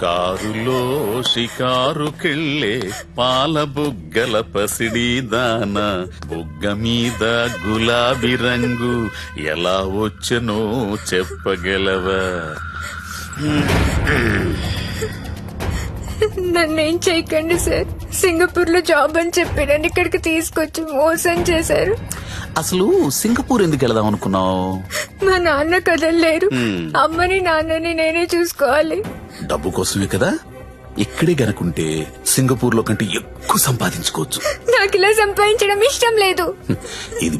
కారులో షికారుకెళ్ళే పాల బుగ్గల పసిడి దాన బుగ్గ మీద గులాబీ రంగు ఎలా వచ్చనో చెప్పగలవా? నన్నేం చేయకండి సార్. సింగపూర్ లో జాబ్ అని చెప్పి నన్ను ఇక్కడికి తీసుకొచ్చి మోసం చేశారు. అసలు సింగపూర్ ఎందుకు వెళదాం అనుకున్నావు? మా నాన్న కదలలేరు. అమ్మని నాన్నని నేనే చూసుకోవాలి. డబ్బు కోసమే కదా. ఇక్కడే గనుకుంటే సింగపూర్ లో కంటే ఎక్కువ సంపాదించుకోవచ్చు. నాకు ఇలా సంపాదించడం ఇష్టం లేదు. ఇది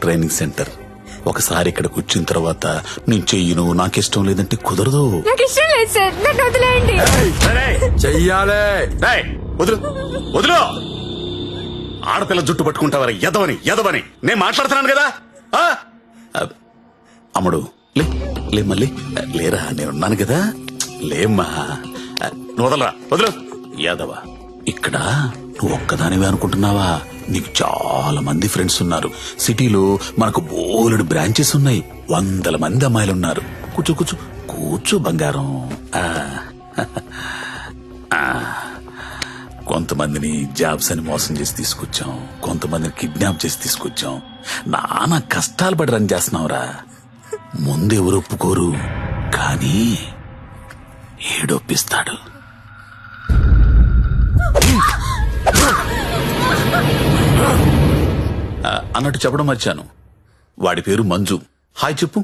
ట్రైనింగ్ సెంటర్. ఒకసారి ఇక్కడికి వచ్చిన తర్వాత నేను చెయ్యను, నాకిష్టం లేదంటే కుదరదు. నాకు ఇష్టం లేదు సార్, నన్ను వదిలేయండి. చెయ్యాలే. వదులు వదులు. ఆడపిల్ల జుట్టు పట్టుకుంటావరా ఎదవని ఎదవని నేను మాట్లాడుతున్నాను కదా. అమ్ముడు లే లే మళ్ళీ లేరా, నేనున్నాను కదా. లేమ్మా, నువ్వు వదలరా, వదులు. యాదవా, ఇక్కడ నువ్వు ఒక్కదానివే అనుకుంటున్నావా? నీకు చాలా మంది ఫ్రెండ్స్ ఉన్నారు. సిటీలో మనకు బోలెడు బ్రాంచెస్ ఉన్నాయి. 100 మంది అమ్మాయిలున్నారు. కూర్చో కూర్చో కూర్చో బంగారం. కొంతమందిని జాబ్స్ అని మోసం చేసి తీసుకొచ్చాం, కొంతమందిని కిడ్నాప్ చేసి తీసుకొచ్చాం. నానా కష్టాలు పడి రన్ చేస్తున్నావురా. ముందెవరు ఒప్పుకోరు, కానీ ఏడొప్పిస్తాడు. అన్నట్టు చెప్పడం మర్చాను, వాడి పేరు మంజు. హాయ్ చెప్పు.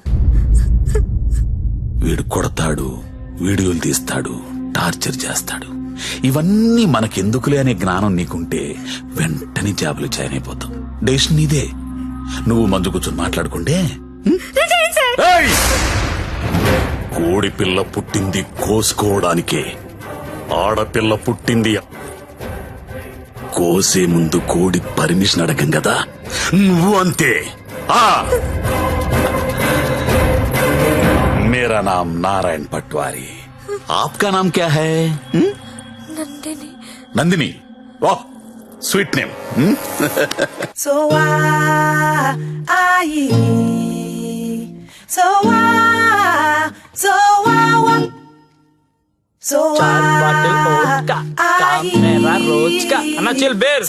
వీడు కొడతాడు, వీడియోలు తీస్తాడు, టార్చర్ చేస్తాడు. ఇవన్నీ మనకెందుకులే అనే జ్ఞానం నీకుంటే వెంటనే జాబులు జాయిన్ అయిపోతాం. డెసిషన్ నీదే. నువ్వు మంజు కూర్చొని మాట్లాడుకుంటే. కోడి పిల్ల పుట్టింది కోసుకోవడానికే, ఆడపిల్ల పుట్టింది కోసే ముందు కోడి పర్మిషన్ అడగం కదా. నువ్వు అంతే. मेरा नाम नारायण पटवारी, आपका नाम क्या है? నందిని. नंदिनी, वाह स्वीट नेम. So चार बाटल ओट का काम मेरा रोज का अन्ना चिल बेर.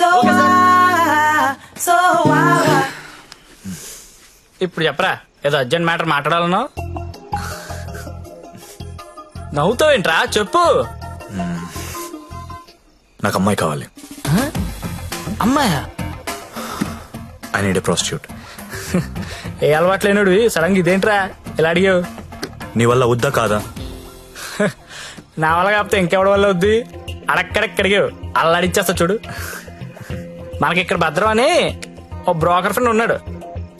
ఇప్పుడు చెప్పరా, ఏదో అర్జెంట్ మ్యాటర్ మాట్లాడాలన్నావు. నవ్వుతావేంట్రా, చెప్పు. నాకు అమ్మాయి కావాలి. అమ్మాయా? I need a prostitute. ఏ అలవాటు లేనుడు సడన్ గా ఇదేంట్రా ఇలా అడిగావు? నీ వల్ల వద్దా కాదా? నా వల్ల కాకపోతే ఇంకెవడి వల్ల వద్ది? అడక్కడెక్కడిగావు అలా అడిచేస్తా చూడు. మనకి ఇక్కడ భద్రం అని ఓ బ్రోకర్ ఫ్రెండ్ ఉన్నాడు.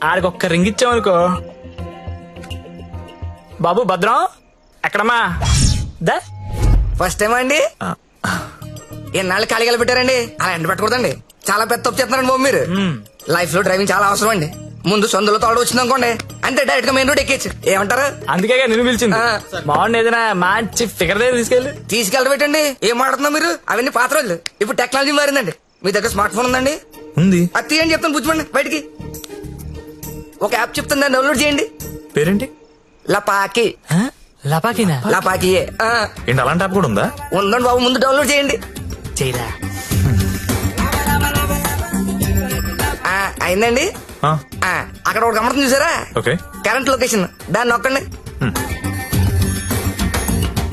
ఆడికి ఒక్క రింగ్ ఇచ్చామనుకో. బాబు భద్రం ఎక్కడమ్మా? దా ఫస్ట్ టైం అండి. ఎన్నాళ్ళు ఖాళీగా పెట్టారండి, అలా ఎండ పెట్టకూడదండి. చాలా పెద్ద తప్పు చేస్తున్నారండి బాబు మీరు. లైఫ్ లో డ్రైవింగ్ చాలా అవసరం అండి. ముందు సొందులో తోడు వచ్చింది అనుకోండి, అంతే డైరెక్ట్ గా మెయిన్ రోడ్ ఎక్కేచ్చు. ఏమంటారు? అందుకే నిన్ను పిలిచింది. బాగుంది, ఏదైనా మంచి ఫిగర్ దగ్గర తీసుకెళ్ళబెట్టండి. ఏం మాట్లాడుతున్నా మీరు? అవన్నీ పాత రోజులు. ఇప్పుడు టెక్నాలజీ మారిందండి. మీ దగ్గర స్మార్ట్ ఫోన్ ఉందండి? ఉంది. అది తీయండి చెప్తాను, పుచ్చుకోండి బయటికి. ఒక యాప్ చెప్తాను, దాన్ని డౌన్లోడ్ చేయండి. పేరేంటి? లపాకి. లపాకినా? లపాకియే. ఏంటి అలాంటి యాప్ కూడా ఉందా? ఉందండి బాబు, ముందు డౌన్లోడ్ చేయండి. చేయరా అయిందండి. అక్కడ ఒక గమనం చూసారా? ఓకే. కరెంట్ లొకేషన్, దాన్ని నొక్కండి.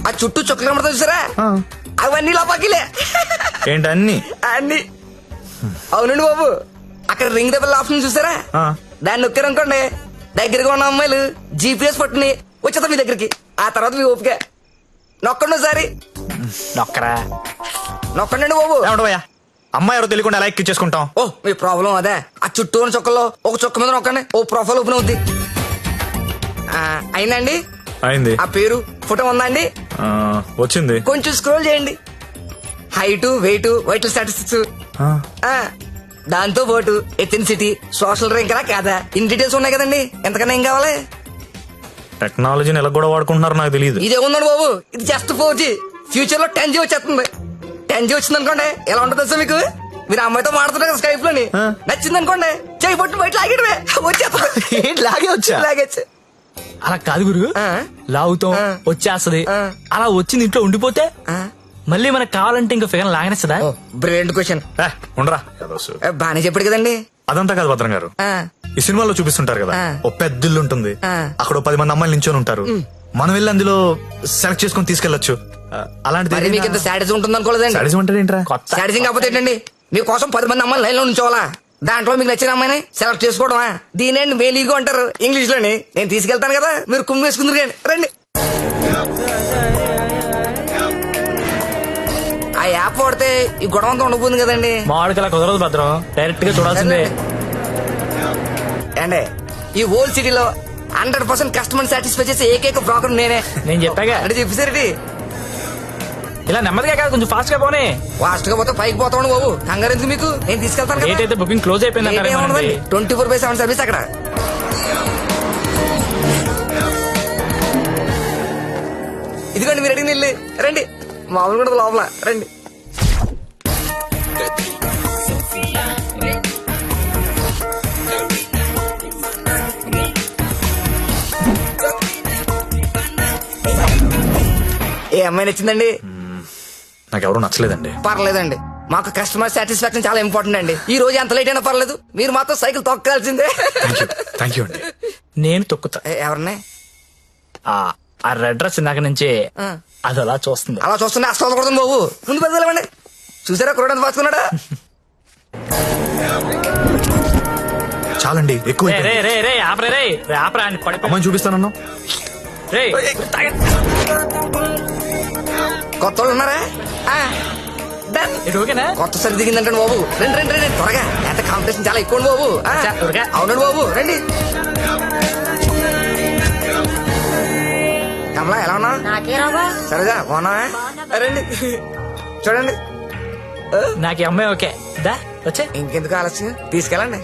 ఆ చుట్టూ చుక్కలు కనబడతా చూసారా? అవన్నీ లపాకిలే. ఏంటి అన్ని? అన్ని. అవునండి బాబు, అక్కడ రింగ్ దెబ్బల ఆప్షన్ చూసారా? దాన్ని నొక్కారనుకోండి, దగ్గరగా ఉన్న అమ్మాయిలు జీపీఎస్ పట్టుని వచ్చేస్తా మీ దగ్గరికి. ఆ తర్వాత మీ ఓపిక. నొక్కండి ఒకసారి. నొక్కరా. నొక్కండి బాబు. ఏమంటావయ్యా, అమ్మాయి ఎవరో తెలియకుండా ఎలా ఎక్కించేసుకుంటాం? ఓ మీ ప్రాబ్లం అదే. ఆ చుట్టూ ఉన్న చుక్కల్లో ఒక చుక్క మీద నొక్కండి, ఓ ప్రొఫైల్ ఓపెన్ అవుద్ది. అయిందండి. అయింది. ఆ పేరు ఫోటో ఉందా అండి? వచ్చింది. కొంచెం స్క్రోల్ చేయండి. హైట్, వెయిట్, వైటల్ స్టాటిస్టిక్స్, దాంతో పాటు ఎథెన్సిటీ, సోషల్ ర్యాంక్ కాదా, ఇన్ డీటెయిల్స్ ఉన్నాయి కదండి. ఎంతకన్నా ఏం కావాలి? టెక్నాలజీని ఎలా కూడా వాడుకుంటున్నారు నాకు తెలియదు. ఇదే ఉందండి బాబు, ఇది జస్ట్ 4G. ఫ్యూచర్ లో 10G వచ్చేస్తుంది. 10G వచ్చింది అనుకోండి, ఎలా ఉంటుందో సార్ మీకు? మీరు అమ్మాయితో మాడుతున్నారు కదా స్కైప్ లోని, నచ్చింది అనుకోండి, చేయి పట్టు బయట లాగేటమే వచ్చేస్తుంది. లాగే వచ్చా? లాగేచ్చు. అలా కాదు గురు, ఆ. లాగుతాం ఆ. వచ్చేస్తది, ఆ. అలా వచ్చింది ఇంట్లో ఉండిపోతే మళ్ళీ మనకు కావాలంటే ఇంకా ఫిగర్ లాగనేస్తుందా? Brilliant question. ఉండరా బానే చెప్పాడు కదండి. అదంతా కాదు భద్రం గారు, ఆ, ఈ సినిమాలో చూపిస్తుంటారు కదా, ఆ. ఓ పెద్ద ఇల్లు ఉంటుంది, ఆ. అక్కడ ఓ 10 మంది అమ్మాయిలు నించొని ఉంటారు, మనం వెళ్ళి అందులో సెలెక్ట్ చేసుకొని తీసుకెళ్లొచ్చు. మరి మీకు ఇంత సాడిజం ఉంటుంది అనుకోలేదండి. సాడిజం అంటే ఏంట్రా? కొత్త సాడిజం కాకపోతే ఏంటండి, మీకోసం 10 మంది అమ్మాయిలు లైన్ లో ఉంచోవాలా, దాంట్లో మీకు నచ్చిన అమ్మాయిని సెలెక్ట్ చేసుకోవడమా? దీనేండి మేలీగో అంటారు ఇంగ్లీష్ లోని. నేను తీసుకెళ్తాను కదా, మీరు కుమ్మి వేసుకుందరు కానీ రండి. ఆ యాప్ వాడితే ఈ గొడవ అంతా ఉండబోతుంది కదండి. మామిడికి అలా కుదరదు భద్రం, డైరెక్ట్ గా చూడాల్సిందే. అండి ఈ ఓల్డ్ సిటీలో 100% కస్టమర్ సాటిస్ఫై చేసే ఏకైక బ్రోకర్ నేనే. నేను చెప్పాగా, అంటే చెప్పేసరికి ఇలా నెమ్మదిగా కాదు, కొంచెం ఫాస్ట్ గా పోనీ. ఫాస్ట్ గా పోతే పైకి పోతాను బాబు. కంగారు ఎందుకు మీకు, నేను తీసుకెళ్తాను డేట్ కదా. అయితే బుకింగ్ క్లోజ్ అయిపోయింది అంటారు ఏమోనండి. 24/7 సర్వీస్ అక్కడ. ఇదిగోండి మీరు అడిగిన ఇల్లు, రండి. మామూలు కూడా లోపల రండి. ఏ అమ్మాయి నచ్చిందండి? నాకు ఎవరు నచ్చలేదండి. పర్లేదండి, మాకు కస్టమర్ సాటిస్ఫాక్షన్ చాలా ఇంపార్టెంట్ అండి. ఈ రోజు ఎంత లేట్ అయినా పర్లేదు, మీరు మాత్రం సైకిల్ తొక్కాల్సిందే. థ్యాంక్ యూ అండి. నేను తొక్కుతా. ఎవరిని? ఆ రెడ్ డ్రెస్ ఇందాక నుంచి ఆ. అది అలా చూస్తుంది. అలా చూస్తుంటే అస్సలు కూడదు బాబు. ముందు పెద్దలేమండి. చూసారా కురడానికి పాసుకున్నాడా? చాలండి, ఎక్కువ రే రే రే రే ఆపరే రే రే ఆపరా అని పడిపో. అమ్మాయిని చూపిస్తానన్నా. రే కొత్త వాళ్ళు ఉన్నారా? ఆ, done. ఇది ఓకేనా? కొత్త సరి దిగిందంటే బాబు. రండి రండి రండి త్వరగా, ఎంత కాంపిటీషన్ చాలా ఎక్కువ బాబు. ఆ, చా, త్వరగా. అవునండి బాబు, రండి. కమలా ఎలా ఉన్నా? సరేగా బాగున్నా? రండి చూడండి. నాకు ఈ అమ్మాయి ఓకే. దా వచ్చే. ఇంకెందుకు ఆలస్యం, తీసుకెళ్ళండి.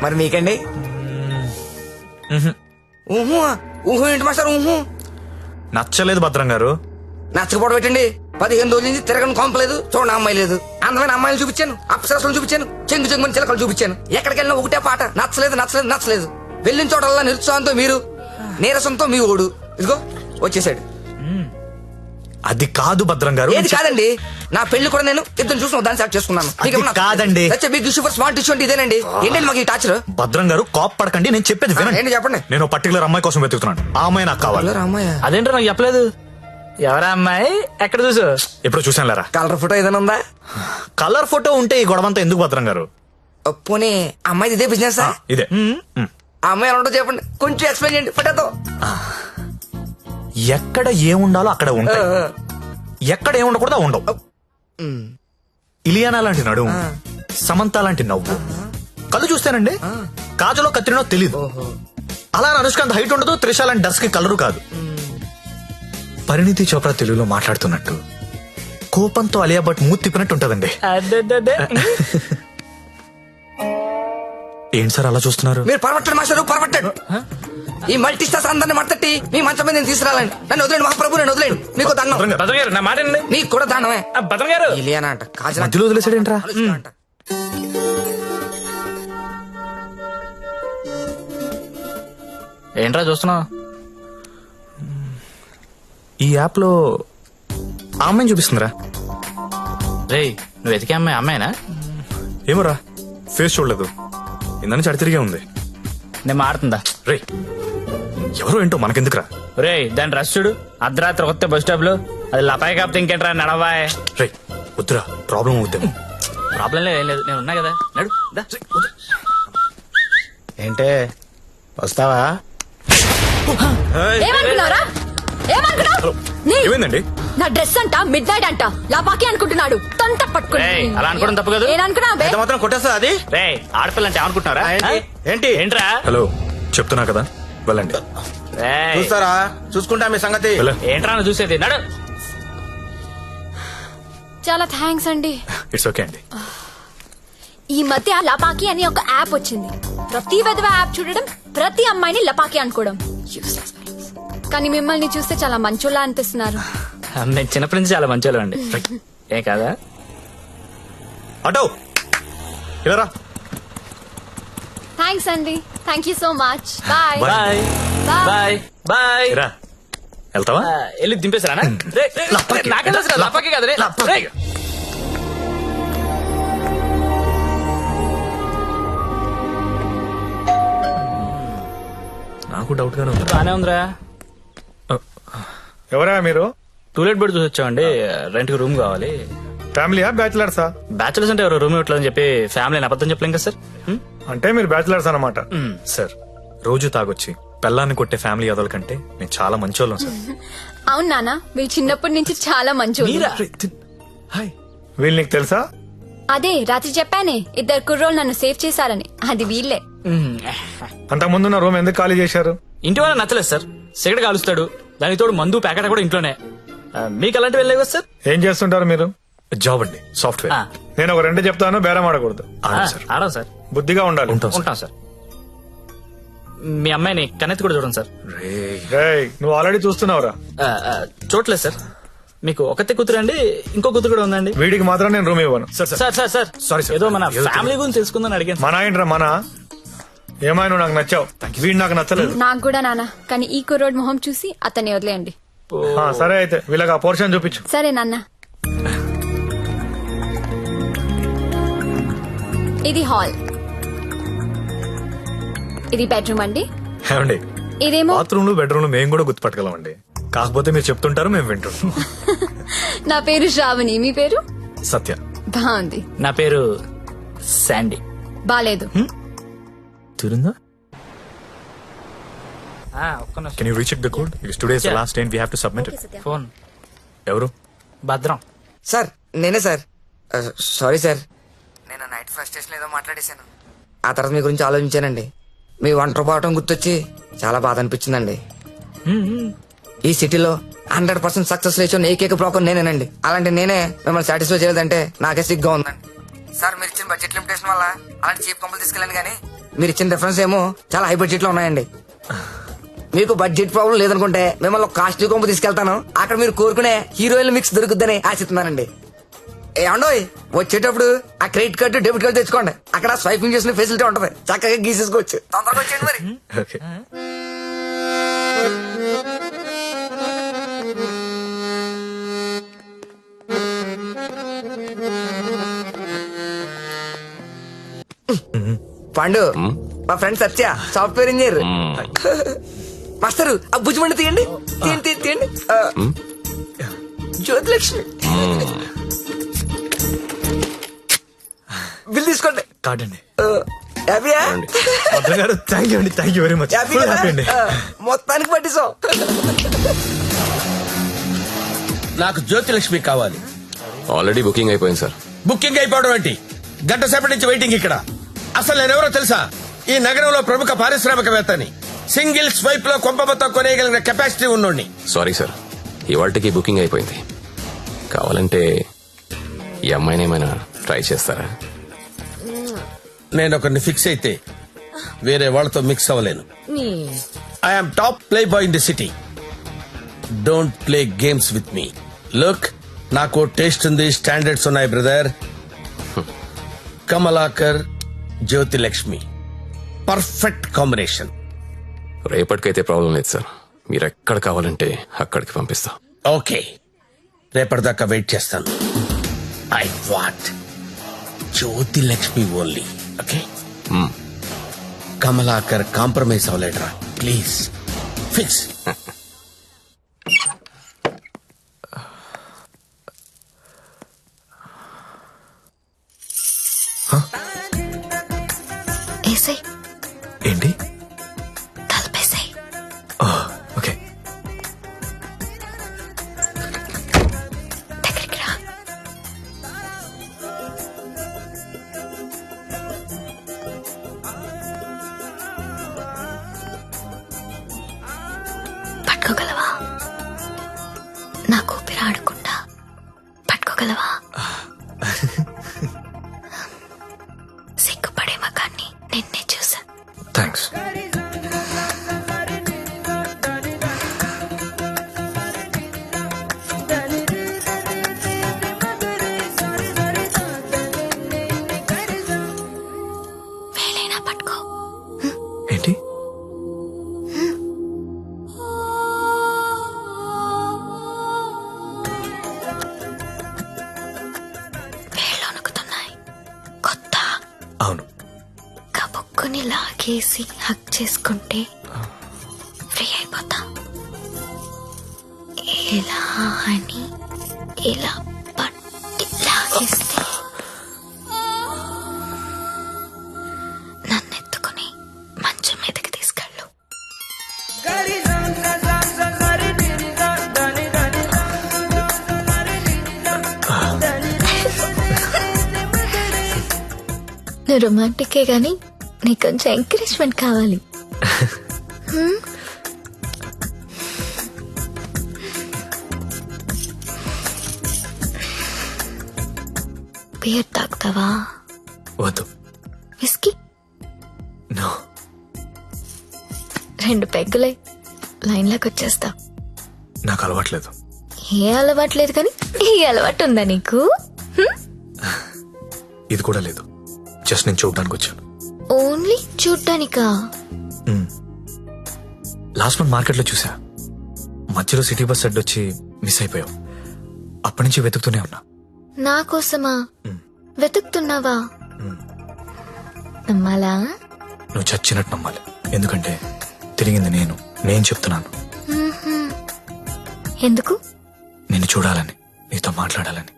మరి మీకండి? ఊహు ఊహు ఏంటి మాస్టర్? ఊహు నచ్చలేదు భద్రం గారు. నచ్చకపోవడం పెట్టండి. 15 రోజుల నుంచి తిరగని కొంపలేదు, చూడండి అమ్మాయి లేదు. అందమైన అమ్మాయిలు చూపించాను, అప్సరసలు చూపించాను, చెంగు చెంగుని చిలకలు చూపించాను. ఎక్కడికి వెళ్ళినా ఒకటే పాట, నచ్చలేదు నచ్చలేదు నచ్చలేదు. వెళ్ళిన చోటల్లా నిరుత్సాహంతో మీరు, నీరసంతో మీ ఓడు. ఇదిగో వచ్చేసాడు. అది కాదు భద్రం గారు. ఏది కాదండి, నా పెళ్లి కూడా నేను ఇద్దరు చూసిన దాన్ని సెలెక్ట్ చేసుకున్నాను. అది కాదండి. Big issue for smart issue అంటే ఇదేనండి. ఏంటండి మాకు ఈ టాచర్? భద్రం గారు కోప్ పడకండి, నేను చెప్పేది వినండి. ఏంటి చెప్పండి. నేను పర్టికులర్ అమ్మాయి కోసం వెతుకుతున్నాను. ఆ అమ్మాయి నాకు కావాలి. రామయ్య, అదేంటో నాకు చెప్పలేదు. ఎవరా అమ్మాయి? ఎక్కడ చూసు? ఎప్పుడు చూసాను లేరా. కలర్ ఫోటో ఏదైనా ఉందా? కలర్ ఫోటో ఉంటే ఈ గొడవంతా ఎందుకు భద్రం గారు? పోనీ అమ్మాయి ఇదే బిజినెస్? ఇదే. ఆ అమ్మాయి ఎలా ఉంటుందో చెప్పండి, కొంచెం ఎక్స్ప్లెయిన్ చేయండి ఫోటోతో. ఎక్కడ ఏముండాలో అక్కడ ఉంటాయి, ఎక్కడ ఏముండకూడదు ఉండవు. ఇలియానా లాంటి నడుము, సమంత లాంటి నవ్వు, కళ్ళు చూస్తేనండి కాజలో కత్తిరినో తెలీదు. అలా అనుష్కాంత్ హైట్ ఉండదు, త్రిష లాంటి డస్ కి కలరు కాదు. పరిణితి చోప్రా తెలుగులో మాట్లాడుతున్నట్టు, కోపంతో అలియా భట్ మూతి తిప్పినట్టు ఉంటదండి. అదే ఏంటి సార్ అలా చూస్తున్నారు? మీరు పరమట్టండి మాస్టర్, పరమట్టండి. ఈ మల్టీ స్టార్స్ అందరిని మట్టట్టి మీ మంచం మీద నేను తీసుకురాలండి. నన్ను వదిలేండి మహాప్రభు, నేను వదిలేండి. మీకు దండం. భద్రం గారు నా మాట వినండి. నీకు కూడా దండమే. భద్రం గారు ఇలియానా అంట, కాజల్ మధ్యలో వదిలేసాడేంట్రా? అంట. ఏంట్రా చూస్తున్నావు? ఈ యాప్ లో ఆ అమ్మాయిని చూపిస్తుందిరా. రే నువ్వు వెతికే అమ్మాయి అమ్మాయినా? ఏమోరా, ఫేస్ చూడలేదు, ఇందని చడి తిరిగే ఉంది. నేను మాడుతుందా? రే ఎవరో ఏంటో మనకెందుకురా. రే దాని డ్రెస్ చూడు, అర్ధరాత్రి కొత్త బస్ స్టాప్ లో. అది లపాయి కాపుతే ఇంకేంట్రా నడవాయ్. రే వద్దురా, ప్రాబ్లం అవుద్దేమో. ప్రాబ్లం లేదు, ఏం లేదు, నేను ఉన్నా కదా. నడు దా. ఏంటే వస్తావా? ఏమనుకున్నారా? ఏమనుకున్నావు? ఏమైందండి? నా డ్రెస్ అంట మిడ్ నైట్ అంట లాపాకి అనుకుంటున్నాడు. తొంత పట్టుకుని రేయ్, అలా అనుకోవడం తప్పు కాదు. ఏమనుకున్నా ఎంత మాత్రం కొట్టేస్తా అది? రే ఆడపిల్ల అంటే ఏమనుకుంటున్నారా? ఏంటి? ఏంట్రా? హలో చెప్తున్నా కదా, వెళ్ళండి. రేయ్, చూస్తారా, చూసుకుంటా మీ సంగతి. వెళ్ళ. ఏంట్రా నువ్వు చూసేది? నడు. చాలా థ్యాంక్స్ అండి. ఇట్స్ ఓకే అండి. ఈ మధ్య లపాకి అని ఒక యాప్ వచ్చింది. ప్రతి విధవ యాప్ చూడడం, ప్రతి అమ్మాయిని లపాకి అనుకోవడం. Useless fellows. కానీ మిమ్మల్ని చూస్తే చాలా మంచోళ్ళ అనిపిస్తున్నారు. నేను చిన్నప్పటి నుంచి చాలా మంచి అండి. ఏ కాదా? అటో ఇలా రా. థ్యాంక్స్ అండి. Thank you so much. Bye. Bye. Bye. Bye bye రా వెళ్తావా వెళ్ళి దింపేసారా నాకే తెలుసు కదా, లపాకి కదా రే. రే. నాకు డౌట్ గానే ఉంది. బానే ఉందిరా. ఎవరా మీరు? టూలెట్ బెడ్ చూసి వచ్చామండి. రెంట్ కి రూమ్ కావాలి. ఫ్యామిలీయా బ్యాచిలర్సా? బ్యాచులర్స్ అంటే ఎవరు రూమ్ ఇవ్వట్లేదని చెప్పి ఫ్యామిలీ అబద్ధం చెప్పలేం కదా సార్. అంటే మీరు బ్యాచిలర్స్ అన్నమాట. సార్ రోజు తాగొచ్చి పెళ్ళాన్ని కొట్టే ఫ్యామిలీ అదల కంటే మేము చాలా మంచోళ్ళం సార్. అవును నాన్న మీరు చిన్నప్పటి నుంచి చాలా మంచి మీరా? హాయ్ వీళ్ళు నీకు తెలుసా? అదే రాత్రి చెప్పానే ఇద్దరు కుర్రోళ్ళు నన్ను సేవ్ చేశారని, అది వీళ్ళే. అంతకు ముందున్న రూమ్ ఎందుకు ఖాళీ చేశారు? ఇంటి వాళ్ళ నచ్చలేదు సార్. సిగరెట్ కాలుస్తాడు, దానికి తోడు మందు ప్యాకెట్ కూడా ఇంట్లోనే. మీకు అలాంటివి వెళ్ళలేవు కదా సార్. ఏం చేస్తుంటారు మీరు? జాబ్ అండి, సాఫ్ట్వేర్. నేను ఒక రెండు చెప్తాను, బేరం ఆడకూడదు. సార్ ఆడం సార్. బుద్ధిగా ఉండాలి. ఉంటాం సార్. ఉంటాం సార్. మీ అమ్మాయిని కన్నెత్తి కూడా చూడండి సార్. రేయ్, నువ్వు ఆల్రెడీ చూస్తున్నావురా. చూడలేదు సార్. మీకు ఒకతే కూతురు అండి, ఇంకో కూతురు కూడా ఉందండి. వీడికి మాత్రం నేను రూమ్ ఇవ్వను. Sir sir sir sir sir Sorry, sir. ఏదో మన ఏదో ఫ్యామిలీ గురించి తెలుసుకుందని అడిగాను. మన ఏంట్రా మన? ఏమైనా నువ్వు నాకు నచ్చావు, వీడు నాకు నచ్చలేదు. నాకు కూడా నాన్న, కానీ ఈ కుర్రోడ్ మొహం చూసి అతన్ని వదిలేయండి. సరే అయితే వీళ్ళకి ఆ పోర్షన్ చూపించు. సరే నాన్న. ఇది హాల్, ఇది బెడ్రూమ్ అండి. ఏమండి ఇదేమో బాత్రూమ్ లో బెడ్రూమ్ లో మేము కూడా గుర్తుపట్టగలం అండి. కాకపోతే మీరు చెప్తుంటారు మేము వింటుంటాం. నా పేరు శ్రావణి, మీ పేరు? సత్య. బాగుంది. నా పేరు శాండీ. బాలేదు. తిరుందా? ఒక్క నిమిషం. Can you recheck the code? Today is the Yeah. Last day we have to submit it. Phone ఎవరు? భద్రం. సార్ నేనే సార్. సారీ సార్, నేను నైట్ ఫ్రస్ట్రేషన్ ఏదో మాట్లాడేశాను. ఆ తర్వాత మీ గురించి ఆలోచించానండి. మీ ఒంటరి పోవటం గుర్తొచ్చి చాలా బాధ అనిపించిందండి. ఈ సిటీలో 100% సక్సెస్ లేచిన ఏకైక బ్రోకర్ నేనేనండి. అలాంటి నేనే మిమ్మల్ని సాటిస్ఫై చేయలేదంటే నాకే సిగ్గా ఉందండి. సార్ మీరు ఇచ్చిన బడ్జెట్ లిమిటేషన్ వల్ల అలాంటి చీప్ కంపెనీ తీసుకెళ్ళండి, కానీ మీరు ఇచ్చిన రిఫరెన్స్ ఏమో చాలా హై బడ్జెట్ లో ఉన్నాయండి. మీకు బడ్జెట్ ప్రాబ్లం లేదనుకుంటే మిమ్మల్ని కాస్ట్లీ కొంపు తీసుకెళ్తాను. అక్కడ మీరు కోరుకునే హీరోయిన్ మిక్స్ దొరుకుద్దని ఆశిస్తున్నానండి. ఏమండోయ్, వచ్చేటప్పుడు ఆ క్రెడిట్ కార్డు డెబిట్ కార్డు తెచ్చుకోండి. అక్కడ స్వైపింగ్ చేసిన ఫెసిలిటీ ఉంటది, చక్కగా గీసేసుకోవచ్చు. తొందరగా వచ్చేయండి మరి. ఓకే. పండు మా ఫ్రెండ్ సత్య, సాఫ్ట్వేర్ ఇంజనీర్. మాస్టరు ఆ భుజమండి తీయండి, తీయండి తీయండి. జ్యోతిలక్ష్మి బిల్ తీసుకోండి. కార్డ్ అండి. హ్యాపీయా? భద్రం గారు థ్యాంక్ యూ అండి, thank you very much. Happy full happy అండి. మొత్తానికి పట్టిస్తాం. నాకు జ్యోతిలక్ష్మి కావాలి. ఆల్రెడీ బుకింగ్ అయిపోయింది సార్. బుకింగ్ అయిపోవడం ఏంటి? గంట సేపటి నుంచి వెయిటింగ్ ఇక్కడ. అసలు నేనెవరో తెలుసా? ఈ నగరంలో ప్రముఖ పారిశ్రామికవేత్తని. సింగిల్ స్వైప్ లో కొంప మొత్తం కొనేయగలిగిన కెపాసిటీ ఉన్నోడిని. సారీ సార్, ఇవాళకి బుకింగ్ అయిపోయింది. కావాలంటే ఈ అమ్మాయిని ఏమైనా ట్రై చేస్తారా? నేను ఒకరిని ఫిక్స్ అయితే వేరే వాళ్ళతో మిక్స్ అవ్వలేను. I'm top playboy in the city. Don't play games with me. Look, నాకు టేస్ట్ ఉంది, స్టాండర్డ్స్ ఉన్నాయి brother. Kamalakar, Jyothilakshmi, perfect combination. రేపటికైతే ప్రాబ్లం లేదు సార్, మీరు ఎక్కడ కావాలంటే అక్కడికి పంపిస్తా. ఓకే, రేపటిదాకా వెయిట్ చేస్తాను. I want Jyothilakshmi only. Okay, Kamalakar compromise అవ్వలేడరా ప్లీజ్. ఫిక్స్. ఏసై ఏంటి? తలపేసాయి. ఓకే. దగ్గరికి రా. పట్టుకోగలవా? నాకు ఊపిరి ఆడకుండా పట్టుకోగలవా? సిగ్గుపడే మగాన్ని నిన్నే చూసా. థ్యాంక్స్. వేలైనా పట్టుకో. ఏంటి? అవును. కబుక్కుని లాగేసి హక్ చేసుకుంటే ఫ్రీ అయిపోతా. ఎలా అని ఇలా పట్టి లాగేస్తే నన్ను ఎత్తుకుని మంచం మీదకి తీసుకెళ్ళు. నువ్వు రొమాంటికే గాని నీకు కొంచెం ఎంకరేజ్మెంట్ కావాలి. బియర్ తాగుతావా? వద్దు. విస్కీ? నో. 2 పెగ్గులే లైన్లోకి వచ్చేస్తా. నాకు అలవాట్లేదు. ఏ అలవాటు లేదు కానీ ఈ అలవాటు ఉందా నీకు? ఇది కూడా లేదు. జస్ట్ నేను చూడడానికి వచ్చాను. ఓన్లీ చూడ్డానికా? లాస్ట్ మంత్ మార్కెట్ లో చూసా. మధ్యలో సిటీ బస్ అడ్డొచ్చి మిస్ అయిపోయావు. అప్పటి నుంచి వెతుకుతూనే ఉన్నా. నా కోసమా వెతుకుతున్నావా? నమ్మాలా? నువ్వు చచ్చినట్టు నమ్మాలి. ఎందుకంటే తిరిగింది నేను చెప్తున్నాను. ఎందుకు? నిన్ను చూడాలని, నీతో మాట్లాడాలని.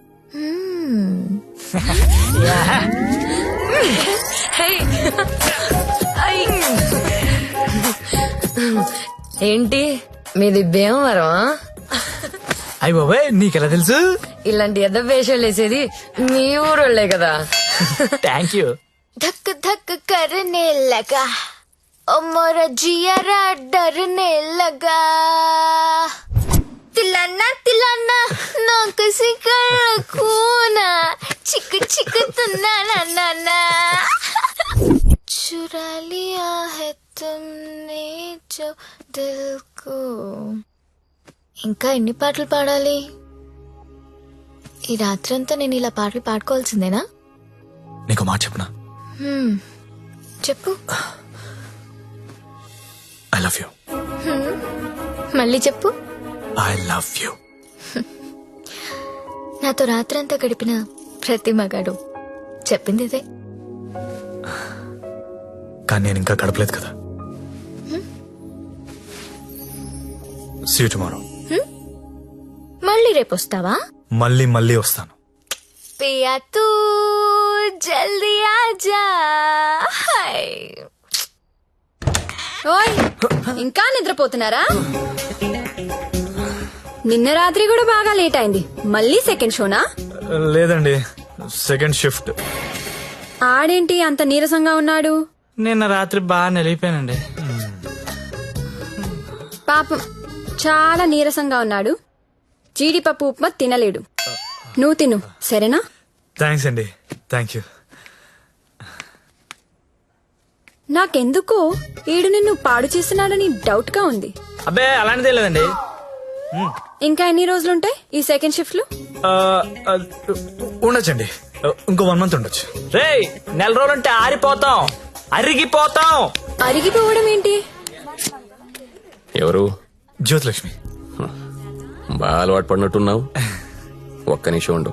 ఏంటి మీది భీమవరం? అయ్య బాబాయ్, నీకెలా తెలుసు? ఇలాంటి ఎద్ద వేషాలు వేసేది మీ ఊరోళ్లే కదా. Thank you. धक धक करने लगा ओ मोरा जियारा डरने लगा. तिलाना तिलाना ना किसी कर खूना चिक चिक तुना ना ना ना चुरा लिया है तुमने जो दिल को. ఇంకా ఎన్ని పాటలు పాడాలి? ఈ రాత్రంతా నేను ఇలా పాటలు పాడుకోవాల్సిందేనా? నీకు మాట చెప్పనా? చెప్పు. I love you. మళ్ళీ చెప్పు. I love you. నాతో రాత్రంతా గడిపిన ప్రతి మగాడు చెప్పింది ఇదే. కానీ నేను ఇంకా గడపలేదు కదా. See you tomorrow. మళ్ళీ రేపు వస్తావా? మళ్ళీ వస్తాను. పియా తూ జల్దీ ఆజా. ఓయ్, ఇంకా నిద్రపోతున్నారా? నిన్న రాత్రి కూడా బాగా లేట్ అయింది. మళ్ళీ సెకండ్ షోనా? లేదండి, సెకండ్ షిఫ్ట్. ఆడేంటి అంత నీరసంగా ఉన్నాడు? నిన్న రాత్రి బాగా నలిగిపోయానండి. పాపం చాలా నీరసంగా ఉన్నాడు. జీడిపప్పు ఉప్మా తినలేడు. నువ్వు తిను సరేనా? థ్యాంక్స్ అండి. Thank you. నాకెందుకో ఈడు నిన్ను పాడు చేస్తున్నాడని డౌట్ గా ఉంది. అబ్బే అలాంటిదే లేదండి. ఇంకా ఎన్ని రోజులుంటాయి ఈ సెకండ్ షిఫ్ట్ లో? ఉండొచ్చండి, ఇంకో 1 month ఉండొచ్చు. రేయ్, 1 నెల రోజులంటే ఆరిపోతాం, అరిగిపోతాం. అరిగిపోవడం ఏంటి? ఎవరు? జ్యోతిలక్ష్మి. బాగా అలవాటు పడినట్టున్నావు. ఒక్క నిమిషం ఉండు,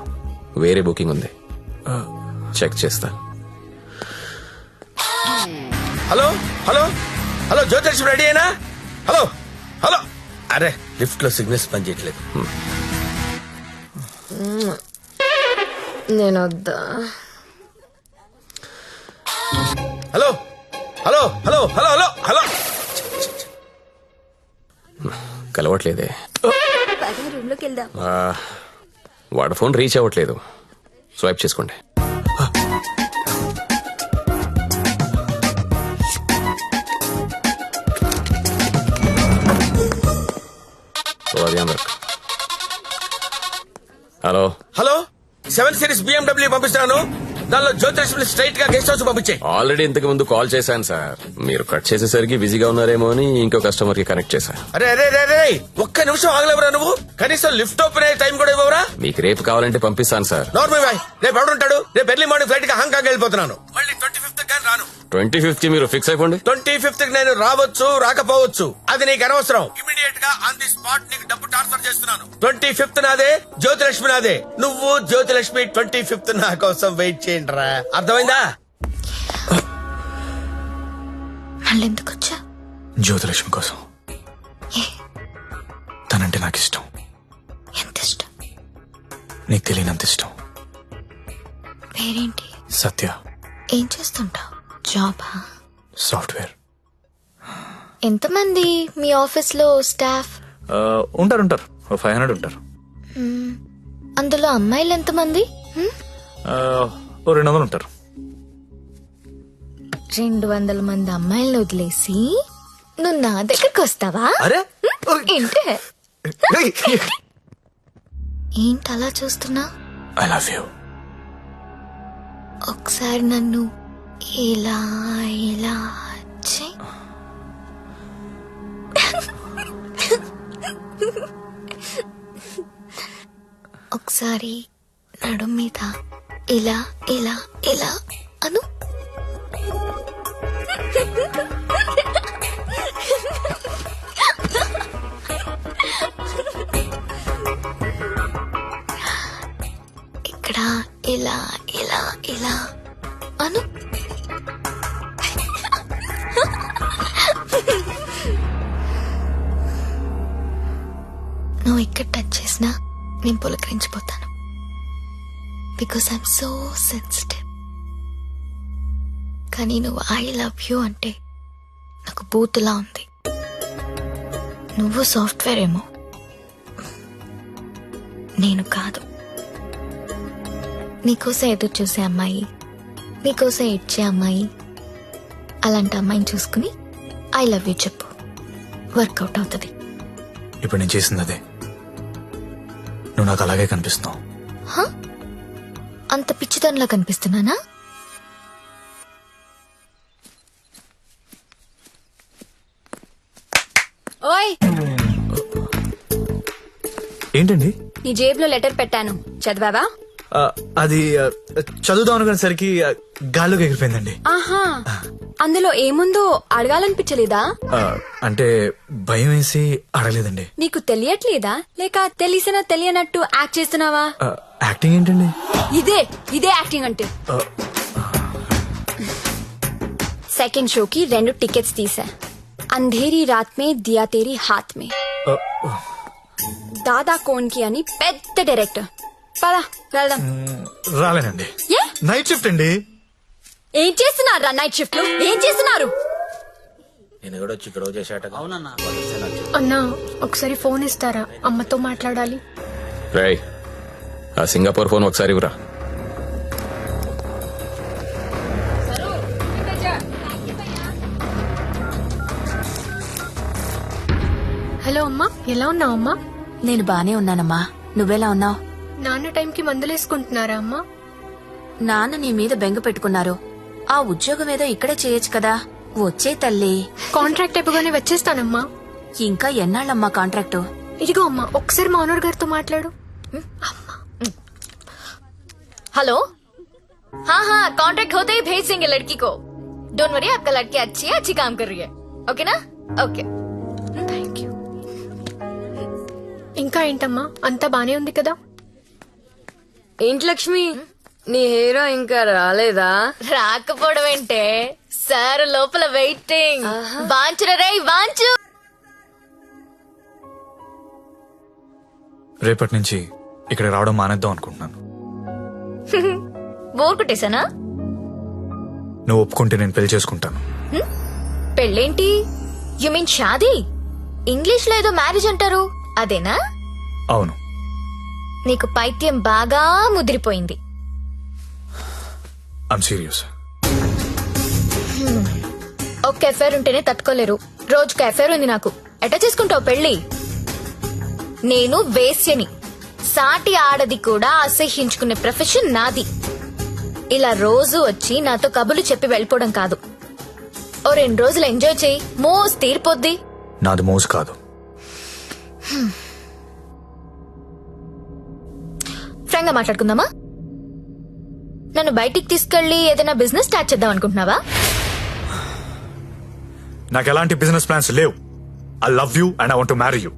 వేరే బుకింగ్ ఉంది, చెక్ చేస్తా. Hello hello hello Jyothilakshmi ready అయినా? Hello hello. అరే లిఫ్ట్ లో సిగ్నల్స్ పనిచేయట్లేదు. నేను వద్దా? Hello hello hello hello hello hello. కలవట్లేదే. రూమ్ లోకి వెళ్దాం. వాడు ఫోన్ రీచ్ అవ్వట్లేదు. స్వైప్ చేసుకోండి. హలో హలో 7 Series BMW పంపిస్తున్నాను. దానిలో జ్యోతిలక్ష్మి స్ట్రైట్ గా గెస్ట్ హౌస్ పంపించే. ఆల్రెడీ ఇంతకు ముందు కాల్ చేశాను సార్. మీరు కట్ చేసేసరికి బిజీగా ఉన్నారేమో అని ఇంకో కస్టమర్ కి కనెక్ట్ చేశా. అరే అరే అరే ఒక్క నిమిషం ఆగలేవరా నువ్వు? కనీసం లిఫ్ట్ ఓపెన్ అయ్యే టైం కూడా ఇవ్వరా? మీకు రేపు కావాలంటే పంపిస్తాను సార్. నార్మల్ బాయ్, రేపు ఎవడుంటాడు? రేపు ఎర్లీ మార్నింగ్ ఫ్లైట్ గా హాంకాంగ్ వెళ్ళిపోతున్నాను. మళ్ళీ 25th కానీ రాను. 25th మీరు ఫిక్స్ అయిపోండి. 25th నేను రావచ్చు రాకపోవచ్చు, అది నీకు అనవసరం. ఇమీడియట్ గా ఆన్ ది స్పాట్ నీకు డబ్బు ట్రాన్స్ఫర్ చేస్తున్నాను. 25th నాదే, జ్యోతిలక్ష్మి నాదే. నువ్వు జ్యోతిలక్ష్మి 25th నా కోసం వెయిట్ చేయండి రా. అర్థమైందా? మళ్ళీ ఎందుకు వచ్చా? జ్యోతిలక్ష్మి కోసం. తనంటే నాకు ఇష్టం. ఎంత ఇష్టం? నీకు తెలియనంత ఇష్టం. పేరేంటి? సత్య. ఏం చేస్తుంటావు? జాబా? సాఫ్ట్వేర్. ఎంతమంది మీ ఆఫీస్ లో స్టాఫ్? ఉంటారు 500 ఉంటారు. అందులో అమ్మాయిలు ఎంతమంది? 200 ఉంటారు. 200 మంది అమ్మాయిలను వదిలేసి నువ్వు నా దగ్గరకు వస్తావా? అరే ఏంటే ఏంటి అలా చూస్తున్నా? I love you. ఒకసారి నన్ను ఇలా ఇలా చెయ్. ఒకసారి నడు మీద ఇలా ఇలా ఇలా అను. ఇక్కడ ఇలా ఇలా ఇలా అను. నువ్వు ఇక్కడ టచ్ చేసినా నేను పులకరించిపోతాను. Because I'm so sensitive. కానీ నువ్వు ఐ లవ్ యూ అంటే నాకు బూతులా ఉంది. నువ్వు సాఫ్ట్వేర్ ఏమో, నేను కాదు. నీకోసం ఎదురు చూసే అమ్మాయి, నీకోసం ఏడ్చే అమ్మాయి, అలాంటి అమ్మాయిని చూసుకుని ఐ లవ్ యూ చెప్పు. వర్కౌట్ అవుతుంది. ఇప్పుడు నేను చేసింది అదే. నువ్వు నాకు అలాగే కనిపిస్తున్నావు. అంత పిచ్చితనంలా కనిపిస్తున్నానా? ఓయ్, ఏంటండి? నీ జేబులో లెటర్ పెట్టాను, చదివావా? అది చదువుదాం అనుకునేసరికి గాల్లోకి ఎగిరిపోయిందండి. ఆహా, అందులో ఏముందో అడగాలనిపించలేదా? అంటే భయం వేసి అడగలేదండి. నీకు తెలియట్లేదా, లేక తెలిసినా తెలియనట్టు యాక్ట్ చేస్తున్నావా? యాక్టింగ్ ఏంటండి? ఇదే యాక్టింగ్ అంటే. సెకండ్ షోకి 2 టికెట్స్ తీసా. అంధేరి రాత్ మే దియా తేరీ హాత్ మే. దాదా కోన్కి అని పెద్ద డైరెక్టర్. పదా వెళ్దాం. రాలేనండి. నైట్ షిఫ్ట్ అండి. ఏం చేస్తున్నారు నైట్ షిఫ్ట్ లో? ఏం చేస్తున్నారు? నేను కూడా వచ్చి ఇక్కడ చేశాట. అన్నా ఒకసారి ఫోన్ ఇస్తారా? అమ్మతో మాట్లాడాలి. రేయ్, ఆ సింగపూర్ ఫోన్ ఒకసారి ఇవ్వరా. హలో అమ్మా, ఎలా ఉన్నావు అమ్మా? నేను బానే ఉన్నానమ్మా, నువ్వెలా ఉన్నావు? నాన్న టైంకి మందులేసుకుంటున్నారా అమ్మా? నాన్న నీ మీద బెంగ పెట్టుకున్నారు. ఆ ఉద్యోగం ఏదో ఇక్కడే చేయొచ్చు కదా. వచ్చే తల్లి. కాంట్రాక్ట్ అయిపోగానే వచ్చేస్తానమ్మా. ఇంకా ఎన్నాళ్ళమ్మా కాంట్రాక్టు? ఇదిగో అమ్మా, ఒకసారి మా ఓనర్ గారితో మాట్లాడు. हेलो, हाँ कॉन्ट्रैक्ट होते ही भेज देंगे लड़की को. डोंट वरी, आपका लड़की अच्छी काम कर रही है. ओके ना? Okay, thank you. ఇంకా ఏంటమ్మా, అంతా బానే ఉంది కదా? ఏంటి లక్ష్మి, నీ హీరో ఇంకా రాలేదా? రాకపోవడం ఏంటే, సార్ లోపల వెయిటింగ్. వాంచురా రే వాంచు. రేపటి నుంచి ఇక్కడ రావడం మానేద్దాం అనుకుంటున్నాను. బోర్ కొట్టేశానా? నువ్వు ఒప్పుకుంటే నేను పెళ్లి చేసుకుంటాను. పెళ్ళేంటి? You mean shaadi? ఇంగ్లీష్ లో ఏదో మ్యారేజ్ అంటారు, అదేనా? అవును. నీకు పైత్యం బాగా ముదిరిపోయింది. I'm serious. ఒక్క ఎఫైర్ ఉంటేనే తట్టుకోలేరు, రోజుకు ఎఫైర్ ఉంది నాకు. ఎట్లా చేసుకుంటావు పెళ్లి? నేను వేశ్యని, సాటి ఆడది కూడా అసహ్యించుకునే ప్రొఫెషన్ నాది. ఇలా రోజు వచ్చి నాతో కబులు చెప్పి వెళ్ళిపోవడం కాదు. ఓ 2 రోజులు ఎంజాయ్ చేయి, మోస్ తీరిపోద్ది. నాది మోజు కాదు. ఫ్రాంక్ గా మాట్లాడుకుందామా? నన్ను బయటికి తీసుకెళ్లి ఏదైనా బిజినెస్ స్టార్ట్ చేద్దాం అనుకుంటున్నావా? నాకు ఎలాంటి బిజినెస్ ప్లాన్స్ లేవు. I love you and I want to marry you.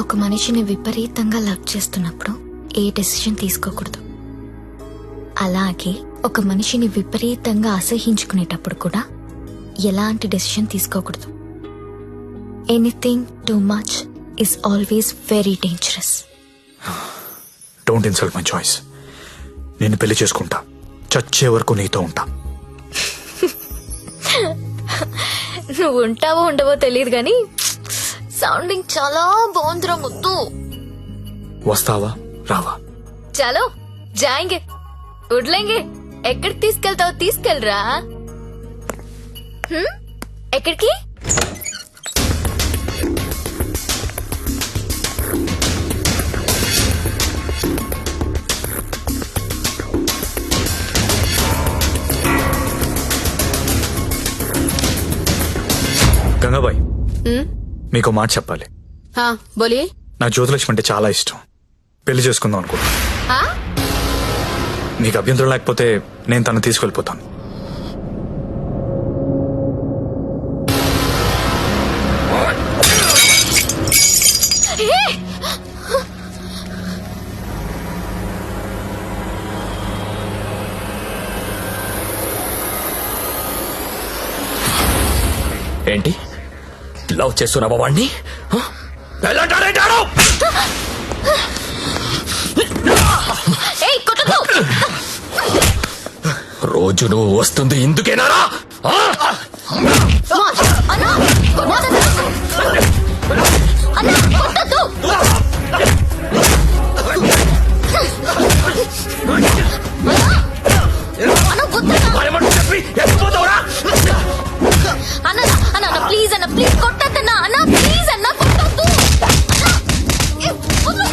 ఒక మనిషిని విపరీతంగా లవ్ చేస్తున్నప్పుడు ఏ డెసిషన్ తీసుకోకూడదు. అలాగే ఒక మనిషిని విపరీతంగా అసహించుకునేటప్పుడు కూడా ఎలాంటి డెసిషన్ తీసుకోకూడదు. Anything too much is always very dangerous. Don't insult my choice. నేను పెళ్లి చేసుకుంటా, చచ్చే వరకు నీతో ఉంటా. నువ్వు ఉంటావో ఉండవో తెలియదు గాని సౌండింగ్ చాలా బాగుందిరా ముద్దు. వస్తావా రావా? చలో జాయింగే ఉడ్లేంగే. ఎక్కడికి తీసుకెళ్తావు తీసుకెళ్ళరా. ఎక్కడికి? గంగాబాయ్, మీకు మాట చెప్పాలి. हाँ बोलिए. నాకు జ్యోతిలక్ష్మి అంటే చాలా ఇష్టం. పెళ్లి చేసుకుందాం అనుకుంటా. हाँ మీకు అభ్యంతరం లేకపోతే నేను తను తీసుకెళ్ళిపోతాను. ఏంటి లవ్ చేస్తున్నావా వాణ్ణి? ఏయ్, కొట్టొద్దు. రోజు నువ్వు వస్తుంది ఇందుకేనారా? అన్నా, కొట్టొద్దు. అన్నా, కొట్టొద్దు. అన్నా, వద్దన్నా. అన్నా, అన్నా, ప్లీజ్ అన్న, ప్లీజ్ కొట్టద్దన్నా. అన్నా, ప్లీజ్ అన్నా, కొట్టొద్దు. అన్నా, ఏ, వద్దు.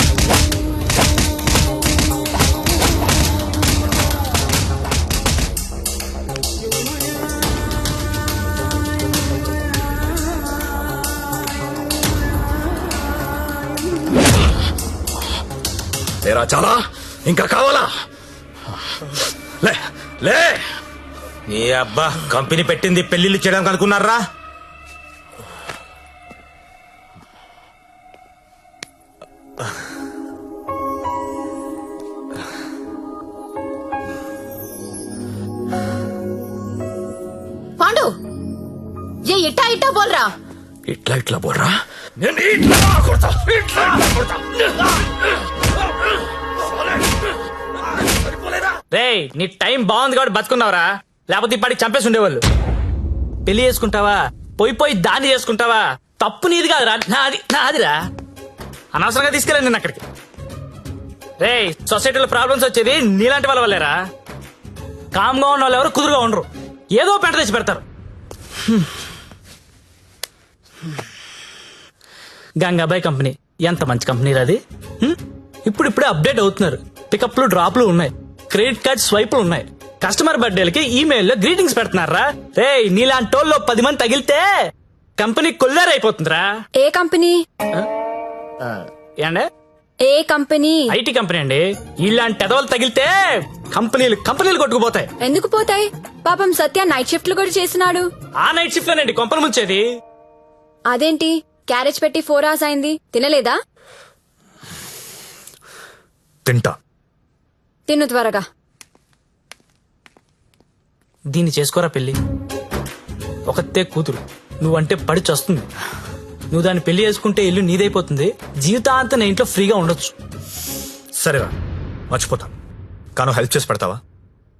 లేరా చాలా? ఇంకా కావాలా? లే లే. నీ అబ్బా కంపెనీ పెట్టింది పెళ్లిళ్ళు చేయడానికి అనుకున్నారా? पांडु ये इट्टा इट्टा बोल रहा. ఇట్లా ఇట్లా బోర్రా? నేను ఇట్లా కొడతా, ఇట్లా కొడతా. రేయ్, నీ టైం బాగుంది కాబట్టి బతుకున్నావురా, లేకపోతే ఇప్పటికి చంపేసి ఉండేవాళ్ళు. పెళ్లి చేసుకుంటావా, పోయి పోయి దాన్ని చేసుకుంటావా? తప్పు నీది కాదురా, నాదిరా. అనవసరంగా తీసుకెళ్ళండి నేను అక్కడికి. రేయ్, సొసైటీలో ప్రాబ్లమ్స్ వచ్చేది నీలాంటి వాళ్ళ వల్లేరా. కామ్గా ఉన్న వాళ్ళు ఎవరు కుదురుగా ఉండరు, ఏదో పెంట తెచ్చి పెడతారు. గంగాబాయ్ కంపెనీ ఎంత మంచి కంపెనీ అది. ఇప్పుడిప్పుడే అప్డేట్ అవుతున్నారు. పికప్లు డ్రాప్లు ఉన్నాయి, క్రెడిట్ కార్డ్ స్వైపులు ఉన్నాయి. కస్టమర్ బర్త్డేలకి ఈమెయిల్లో గ్రీటింగ్స్ పెడుతున్నారా. రే, నీలాంటి వాళ్ళు 10 మంది తగిలితే కంపెనీ కొల్లారైపోతుందిరా. ఏ కంపెనీ? ఏండే? ఏ కంపెనీ? ఐటీ కంపెనీ అండి. ఇలాంటి ఎదవలు తగిలితే కంపెనీలు కొట్టుకుపోతాయి. ఎందుకు పోతాయి? పాపం సత్య నైట్ షిఫ్ట్లు కూడా చేసినాడు. ఆ నైట్ షిఫ్ట్ లోనండి కొంపలు ముంచేది. అదేంటి క్యారేజ్ పెట్టి 4 hours అయింది, తినలేదా? తింటా. తిను త్వరగా. దీన్ని చేసుకోరా పెళ్లి. ఒకతే కూతురు, నువ్వంటే పడి చస్తుంది. నువ్వు దాన్ని పెళ్లి చేసుకుంటే ఇల్లు నీదైపోతుంది. జీవితాంతం నేను ఇంట్లో ఫ్రీగా ఉండొచ్చు. సరేరా, మర్చిపోతాను. కానీ హెల్ప్ చేసి పెడతావా?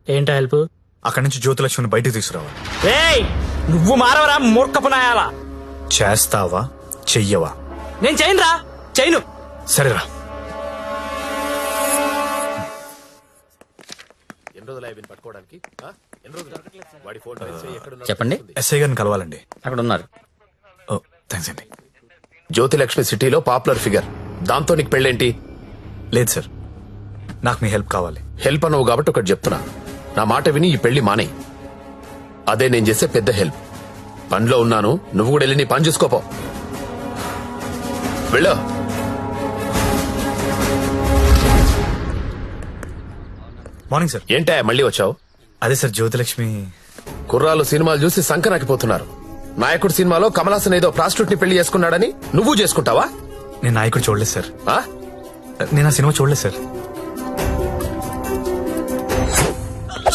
ఏంటో హెల్ప్? అక్కడి నుంచి జ్యోతిలక్ష్మిని బయటికి తీసుకురావాలి. రేయ్, నువ్వు మారవరా మూర్ఖపునాయాలా. చేస్తావా చెయ్యవా? నేను చేయనురా, చేయను. సరేరా. చెప్పండి. ఎస్ఐ గారిని కలవాలండి. అక్కడ ఉన్నారు. ఓ థ్యాంక్స్ అండి. జ్యోతిలక్ష్మి సిటీలో పాపులర్ ఫిగర్, దాంతో నీకు పెళ్ళేంటి? లేదు సార్, నాకు మీ హెల్ప్ కావాలి. హెల్ప్ అనవు కాబట్టి ఒకటి చెప్తున్నా, నా మాట విని ఈ పెళ్లి మానే. అదే నేను చేసే పెద్ద హెల్ప్. పనిలో ఉన్నాను, నువ్వు కూడా వెళ్ళి నీ పని చూసుకోపో. వెళ్ళు. Morning sir. ఏంటా మళ్ళీ వచ్చావు? అదే సార్, జ్యోతిలక్ష్మి. కుర్రాలు సినిమాలు చూసి సంకనాకిపోతున్నారు. నాయకుడు సినిమాలో కమలాసన్ ఏదో ప్రాస్టిట్యూట్ ని పెళ్లి చేసుకున్నాడని నువ్వు చేసుకుంటావా? నేను నాయకుడు చూడలేదు సార్. ఆ? నేను ఆ సినిమా చూడలేదు సార్.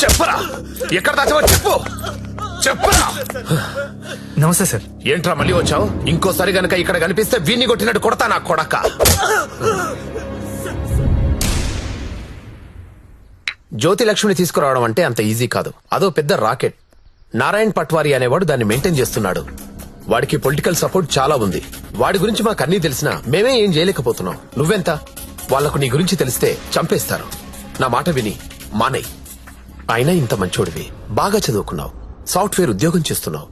చెప్పరా ఎక్కడ దాచావో చెప్పు. చెప్పరా. నమస్తే సార్. ఏంట్రా మళ్ళీ వచ్చావు? ఇంకోసారి గనక ఇక్కడ కనిపిస్తే వీన్ని కొట్టినట్టు కొడతా నా కొడక. జ్యోతి లక్ష్మిని తీసుకురావడం అంటే అంత ఈజీ కాదు. అదో పెద్ద రాకెట్. నారాయణ్ పట్వారీ అనేవాడు దాన్ని మెయింటైన్ చేస్తున్నాడు. వాడికి పొలిటికల్ సపోర్ట్ చాలా ఉంది. వాడి గురించి మాకు అన్నీ తెలిసినా మేమే ఏం చేయలేకపోతున్నాం. నువ్వెంత? వాళ్లకు నీ గురించి తెలిస్తే చంపేస్తారు. నా మాట విని మానేయ్. అయినా ఇంత మంచోడివి, బాగా చదువుకున్నావు, సాఫ్ట్వేర్ ఉద్యోగం చేస్తున్నావు,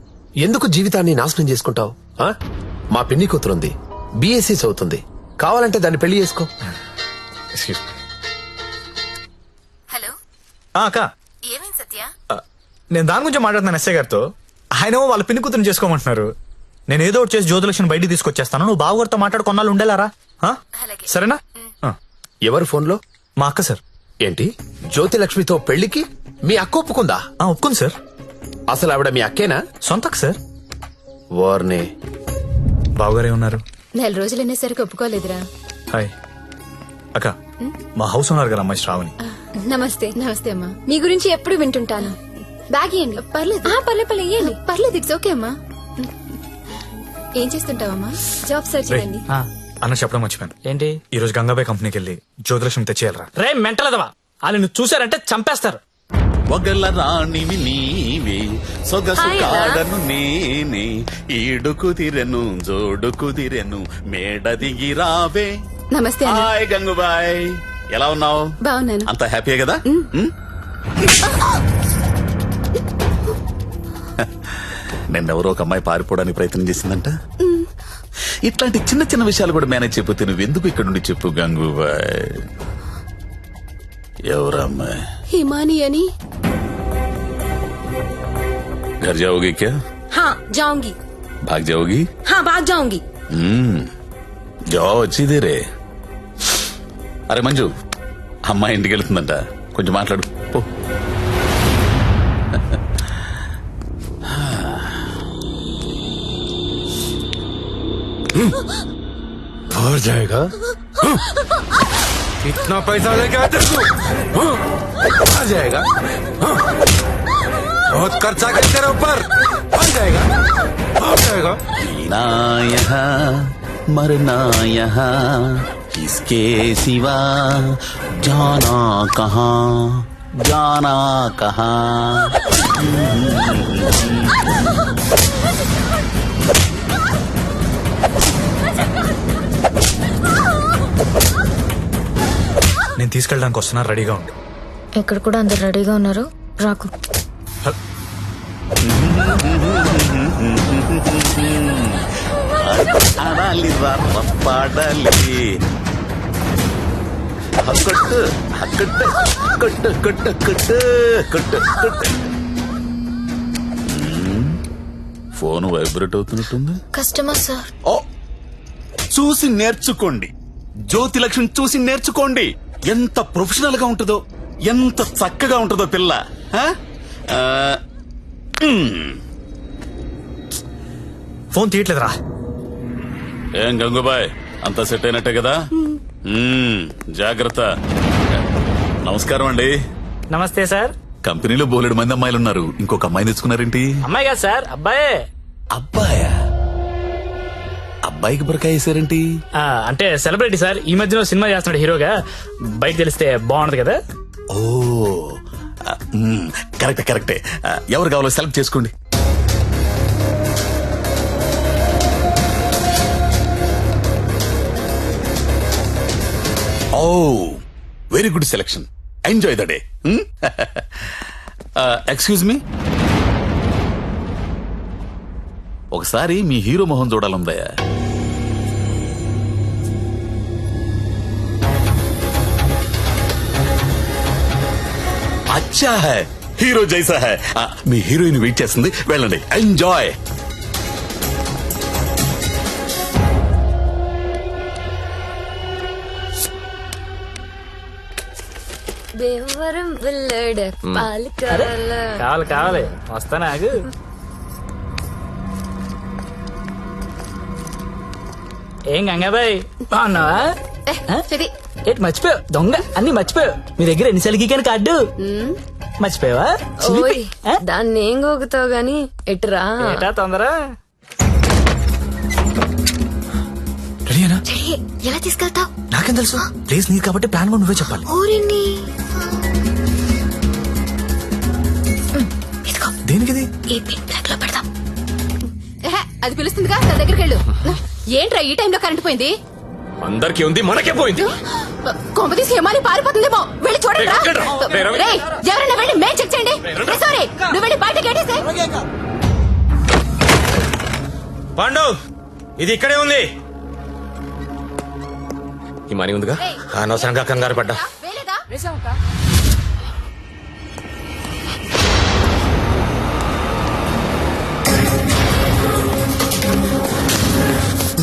ఎందుకు జీవితాన్ని నాశనం చేసుకుంటావు? మా పిన్ని కూతురుంది, బీఎస్సీ చదువుతుంది, కావాలంటే దాన్ని పెళ్లి చేసుకో. హలో, అక్క, ఏమైంది సత్య? నేను దాని గురించి మాట్లాడుతున్నాను ఎస్ఐ గారితో. ఆయన వాళ్ళ పిన్ని కూతురు చేసుకోమంటున్నారు. నేను ఏదో ఒకటి చేసి జ్యోతిలక్ష్మి బయటికి తీసుకొచ్చేస్తాను. నువ్వు బావగారితో మాట్లాడు, కొన్నాళ్ళు ఉండేలారా? సరేనా? ఎవరు ఫోన్లో? మా అక్క సార్. ఏంటి, జ్యోతి లక్ష్మితో పెళ్లికి మీ అక్క ఒప్పుకుందా? ఒప్పుకుంది సార్. అసలు ఆవిడ మీ అక్కేనా? సొంత అక్క సార్. వార్నే. బావగారే ఉన్నారు. 4 రోజులు అనేసరికి ఒప్పుకోలేదురా. హాయ్ అక్క, మా హౌస్ ఉన్నారు కదా అమ్మాయి శ్రావణి. నమస్తే. నమస్తే అమ్మా. మీ గురించి ఎప్పుడు వింటుంటాను. బ్యాగ్ ఇవ్వండి. పర్లేదు పర్లేదు ఇవ్వండి. పర్లేదు, ఇట్స్ ఓకే అమ్మా. ఏం చేస్తుంటావమ్మా? జాబ్ సర్చ్ చేయండి. అన్న చెప్పడం మర్చిపోయాను. ఏంటి? ఈ రోజు గంగాబాయ్ కంపెనీకి వెళ్ళి జ్యోతిలక్ష్మి తెచ్చేయాలరా. రే మెంటలదవా, వాళ్ళు నువ్వు చూసారంటే చంపేస్తారు. ఒగల రాణివి నీవే, సొగసు కాడను నేనే, ఈడు కుదిరెను జోడు కుదిరెను, మేడ దిగి రావే. నమస్తే. హాయ్ గంగుబాయ్, ఎలా ఉన్నావు? బాగున్నాను. అంత హ్యాపీయే కదా? నిన్నెవరో ఒక అమ్మాయి పారిపోవడానికి ప్రయత్నం చేసిందంట. ఇట్లాంటి చిన్న చిన్న విషయాలు కూడా మేనేజ్ చెప్పితే నువ్వెందుకు ఇక్కడ నుండి చెప్పు గంగుబాయ్. ఎవరమ్మాయి? హిమాని అని. घर जाओगी क्या? हाँ जाऊंगी. भाग जाओगी? हाँ भाग जाऊंगी. जाओ अच्छी देर है. అరే మంజు, అమ్మాయి ఇంటికి వెళ్తుందంట, కొంచెం మాట్లాడు పో. भर जाएगा. इतना पैसा लेके आते तू? भर जाएगा. बहुत खर्चा कर तेरे ऊपर. भर जाएगा. भर जाएगा. जीना यहाँ मरना यहाँ, इसके सिवा जाना कहाँ, जाना कहाँ. నేను తీసుకెళ్ళడానికి వస్తున్నా, రెడీగా ఉండు. ఇక్కడ కూడా అందరు రెడీగా ఉన్నారు, రాకు. ఆడాలి పాడాలి, కొట్టు కొట్టు కొట్టు కొట్టు కొట్టు కొట్టు కొట్టు. ఫోన్ వైబ్రేట్ అవుతున్నట్టుంది. Customer sir. ఓ, చూసి నేర్చుకోండి. జ్యోతి లక్ష్మి చూసి నేర్చుకోండి. ఎంత ప్రొఫెషనల్ గా ఉంటుందో, ఎంత చక్కగా ఉంటుందో పిల్ల. ఫోన్ తీయట్లేదురా. ఏం గంగుబాయ్, అంతా సెట్ అయినట్టే కదా? జాగ్రత్త. నమస్కారం అండి. నమస్తే సార్. కంపెనీలో బోలెడు మంది అమ్మాయిలు ఉన్నారు, ఇంకొక అమ్మాయిని తెచ్చుకున్నారేంటి? అమ్మాయి కాదు సార్, అబ్బాయే. అబ్బాయా? అబ్బాయికి బురకాయ వేసారేంటి? అంటే సెలబ్రిటీ సార్, ఈ మధ్యలో సినిమా చేస్తున్నాడు హీరోగా, బయట తెలిస్తే బాగుంటది కదా. ఓ కరెక్టే కరెక్టే. ఎవరు కావాలో సెలెక్ట్ చేసుకోండి. Oh very good selection. Enjoy the day. Excuse me, ఒకసారి మీ హీరో మొహం చూడాలందయ్యా. అచ్చా హై, హీరో జైసా హై. మీ హీరోయిన్ వెయిట్ చేస్తుంది, వెళ్ళండి. ఎంజాయ్. దేవరం వెళ్ళాడు పాలు కావాలా? కావాలి కావాలి, వస్తానా ఆగు. ఏం గంగాబాయ్ బాగున్నావా ఇది ఏంటి మర్చిపోయావు దొంగ అన్ని మర్చిపోయావు మీ దగ్గర ఎన్నిసార్లు గీకాను కార్డు మర్చిపోయావా ఓయ్ దాన్ని ఏం గోగుతావు గాని ఎటురా ఏటా తొందర రెడీనా? చెయ్యి, ఎలా తీసుకెళ్తావు? నాకేం తెలుసు ప్లేస్ నీది కాబట్టి ప్లాన్ కూడా నువ్వే చెప్పాలి. ఊరిని ఇదిగో దేనికిది? ఈ పిన్ ప్లగ్ లో పెడదాం. అది పిలుస్తుందిగా తన దగ్గరికి వెళ్ళు ఏంట్రా ఈ టైంలో కరెంట్ పోయింది అందరికి ఉంది మనకే పోయింది. కొంప తీసి ఏమాని పారిపోతుందేమో వెళ్ళి చూడండి రా. ఎక్కడ? రేయ్, రేయ్, ఎవరైనా వెళ్ళి మేం చెక్ చేయండి. రేయ్, సారీ నువ్వు వెళ్ళి బయట గేటేసే. పాండు ఇది ఇక్కడే ఉంది. ఈ మనీ ఉందిగా అనవసరంగా కంగారు పడ్డా. వేలేదా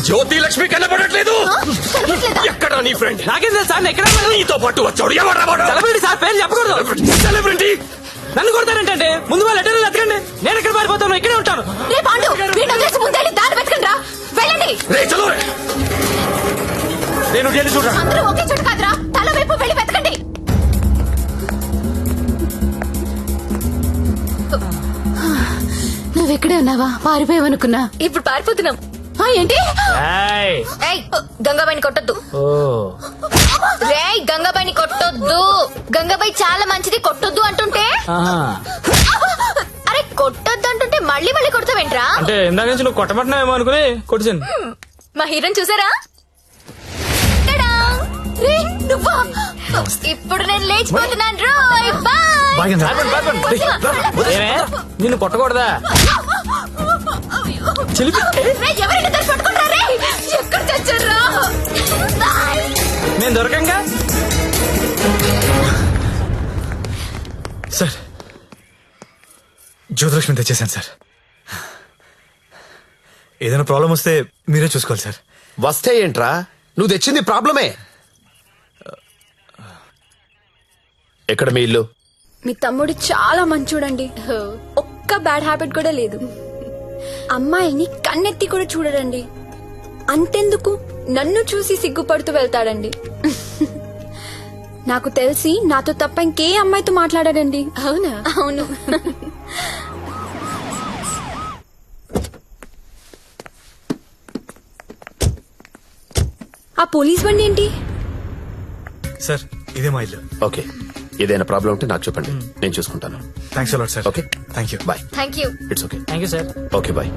జ్యోతి లక్ష్మి కనపడట్లేదు. ఎక్కడ నీ ఫ్రెండ్? నాకేం తెలుసు సార్ ఎక్కడ నీతో పాటు వచ్చాడు ఎవరు? సెలబ్రిటీ సార్ పేరు చెప్పకూడదు. సెలబ్రిటీ నన్ను కొడతారంటే ముందు వాళ్ళు ఎక్కడ ఎత్తకండి. నేను ఎక్కడ పారిపోతాను ఇక్కడే ఉంటాను. రే పాండు వీడిని వదిలేసి ముందే దారి వెతకండి రా. వెళ్ళండి రే చలో రే. నేను వెళ్ళి చూడరా. అందరూ ఒకే చోట కాదురా తల వైపు వెళ్ళి వెతకండి. నువ్వెక్కడే ఉన్నావా పారిపోయావనుకున్నా. ఇప్పుడు పారిపోతున్నాం. ఏంటి ఏయ్. ఏయ్, గంగాబాయిని కొట్టొద్దు. ఓ రేయ్, గంగాబాయిని కొట్టొద్దు. గంగాబాయి చాలా మంచిది, కొట్టొద్దు అంటుంటే. ఆహా. అరే కొట్టొద్దు అంటుంటే మళ్ళీ మళ్ళీ కొడతావేంట్రా? అంటే ఇందాక నుంచి నువ్వు కొట్టబట్టినావేమో అనుకుని కొట్టింది. మా హీరోని చూసారా? టడా! రేయ్, నువ్వా? ఇప్పుడు నేను లేచిపోతున్నాను రోయ్. బాయ్. బాయ్ గంగా. ఏమే నిన్ను కొట్టకూడదా? చిలిపి రేయ్, ఎవరైనా దారి పట్టుకుంటారా రేయ్? ఎక్కడ చచ్చారా? నేను దొరకంగా. సార్ జ్యోతిలక్ష్మి తెచ్చేసాను సార్. ఏదైనా ప్రాబ్లం వస్తే మీరే చూసుకోవాలి సార్. వస్తే ఏంట్రా నువ్వు తెచ్చింది ప్రాబ్లమే. ఎక్కడ మీ ఇల్లు? మీ తమ్ముడు చాలా మంచోడండి. ఒక్క బ్యాడ్ హ్యాబిట్ కూడా లేదు. అమ్మాయిని కన్నెత్తి కూడా చూడడండి. అంతెందుకు నన్ను చూసి సిగ్గుపడుతూ వెళ్తాడండి. నాకు తెలిసి నాతో తప్ప ఇంకే అమ్మాయితో మాట్లాడాడండి. అవునా? అవును. ఆ పోలీస్ బండి ఏంటి? సార్ ఇదే మా ఇల్లు. ఓకే, ఏదైనా ప్రాబ్లం ఉంటే నాకు చెప్పండి, నేను చూసుకుంటాను. Thanks a lot sir. Okay, thank you. Bye. Thank you. It's okay. Thank you sir. Okay bye.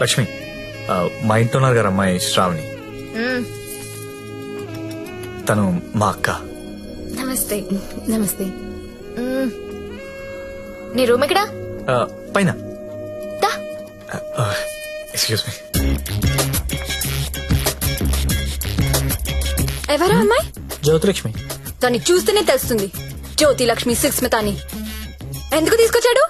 Lakshmi, మా ఇంట్లో ఉన్నారు గారు అమ్మాయి శ్రావణి. తను మా అక్క. నమస్తే. నమస్తే. నీ రూమ్ ఎక్కడా? పైన. దా. Excuse me. ఎవరా అమ్మాయి? జ్యోతిలక్ష్మి. దాన్ని చూస్తేనే తెలుస్తుంది జ్యోతి లక్ష్మి సుస్మితాని. ఎందుకు తీసుకొచ్చాడు?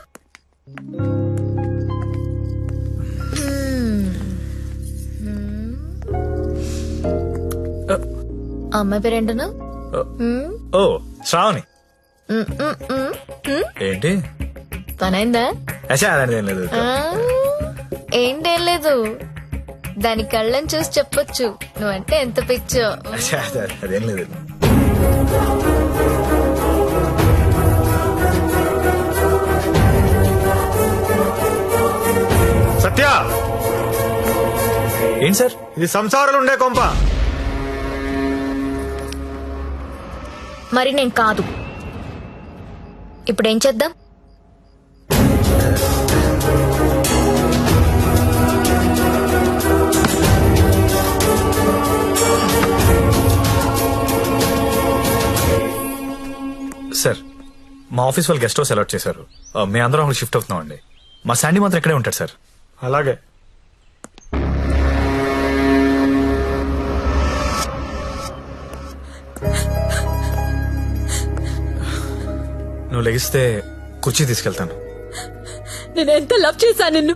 అమ్మాయి పేరేంటను? ఓ శ్రావణి. ఏంటి పనైందా? అదేం లేదు. ఏంటేం లేదు, దాని కళ్ళని చూసి చెప్పొచ్చు నువ్వంటే ఎంత పిచ్చో. అదేం లేదు. సత్య, ఏంటి సార్? ఇది సంసారాలు ఉండే కొంప. మరి నేను కాదు. ఇప్పుడేం చేద్దాం? సార్ మా ఆఫీస్ వాళ్ళు గెస్ట్ హౌస్ అలాట్ చేశారు. మేము అందరం అక్కడ షిఫ్ట్ అవుతున్నాం అండి. మా శాండీ మాత్రం ఇక్కడే ఉంటాడు సార్. అలాగే. నువ్వు లెగిస్తే కుర్చీ తీసుకెళ్తాను. నేను ఎంత లవ్ చేశాను నిన్ను.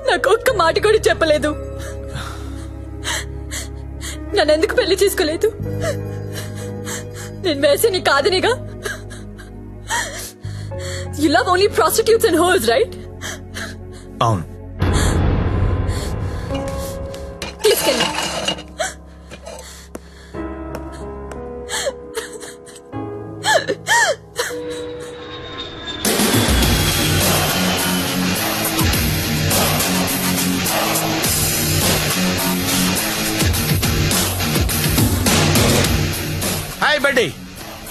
నాకు ఒక్క మాట కూడా చెప్పలేదు. నన్నెందుకు పెళ్లి చేసుకోలేదు? నేను వేసి నీ కాదనిగా. You love only prostitutes and hoes, right? అవును. తీసుకెళ్ళి. హాయ్ బండి,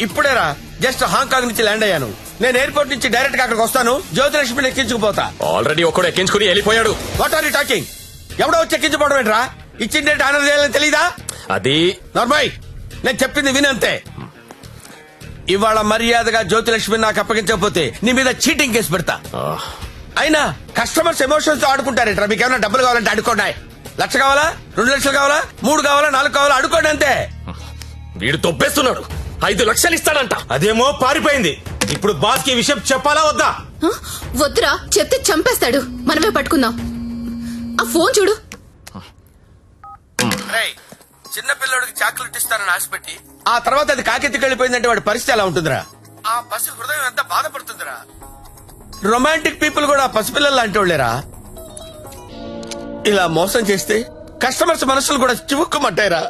ఇప్పుడేరా జస్ట్ హాంకాంగ్ నుంచి ల్యాండ్ అయ్యాను. నేను ఎయిర్పోర్ట్ నుంచి డైరెక్ట్ గా అక్కడికి వస్తాను. జ్యోతిలక్ష్మిని ఎక్కించుకుపోతా. ఆల్రెడీ ఒకడు ఎక్కించుకుని వెళ్ళిపోయాడు. What are you talking? ఎవడో వచ్చి ఎక్కించుకోవడం ఏంట్రా? ఇచ్చిన డేట్ ఆనర్ చేయాలని తెలీదా? అది నార్మల్, నేను చెప్పింది వినంతే. ఇవాళ మర్యాదగా జ్యోతిలక్ష్మిని నాకు అప్పగించకపోతే నీ మీద చీటింగ్ కేసు పెడతా. అయినా కస్టమర్స్ ఎమోషన్స్ తో ఆడుకుంటారేంట్రా? మీకు ఏమైనా డబ్బులు కావాలంటే అడుకోండి. 1,00,000 కావాలా, 2 లక్షలు కావాలా, 3 కావాలా, 4 కావాలా, అడుకోండి అంతే. వీడు తొప్పేస్తున్నాడు. 5 లక్షలు ఇస్తాడంట. అదేమో పారిపోయింది. ఇప్పుడు బాస్ కి విషయం చెప్పాలా వద్దా? వద్దురా, చెప్తే చంపేస్తాడు. మనమే పట్టుకుందాం. ఆ ఫోన్ చూడు. రేయ్, చిన్న పిల్లడికి చాక్లెట్ ఇస్తానని ఆశపెట్టి ఆ తర్వాత అది కాకెత్తికి వెళ్ళిపోయిందంటే వాడి పరిస్థితి ఎలా ఉంటుందిరా? ఆ పసి హృదయం ఎంత బాధపడుతుందిరా? రొమాంటిక్ పీపుల్ కూడా పసిపిల్లలు లాంటి వాళ్ళేరా. ఇలా మోసం చేస్తే కస్టమర్స్ మనసులు కూడా చివుక్కుమంటాయిరా.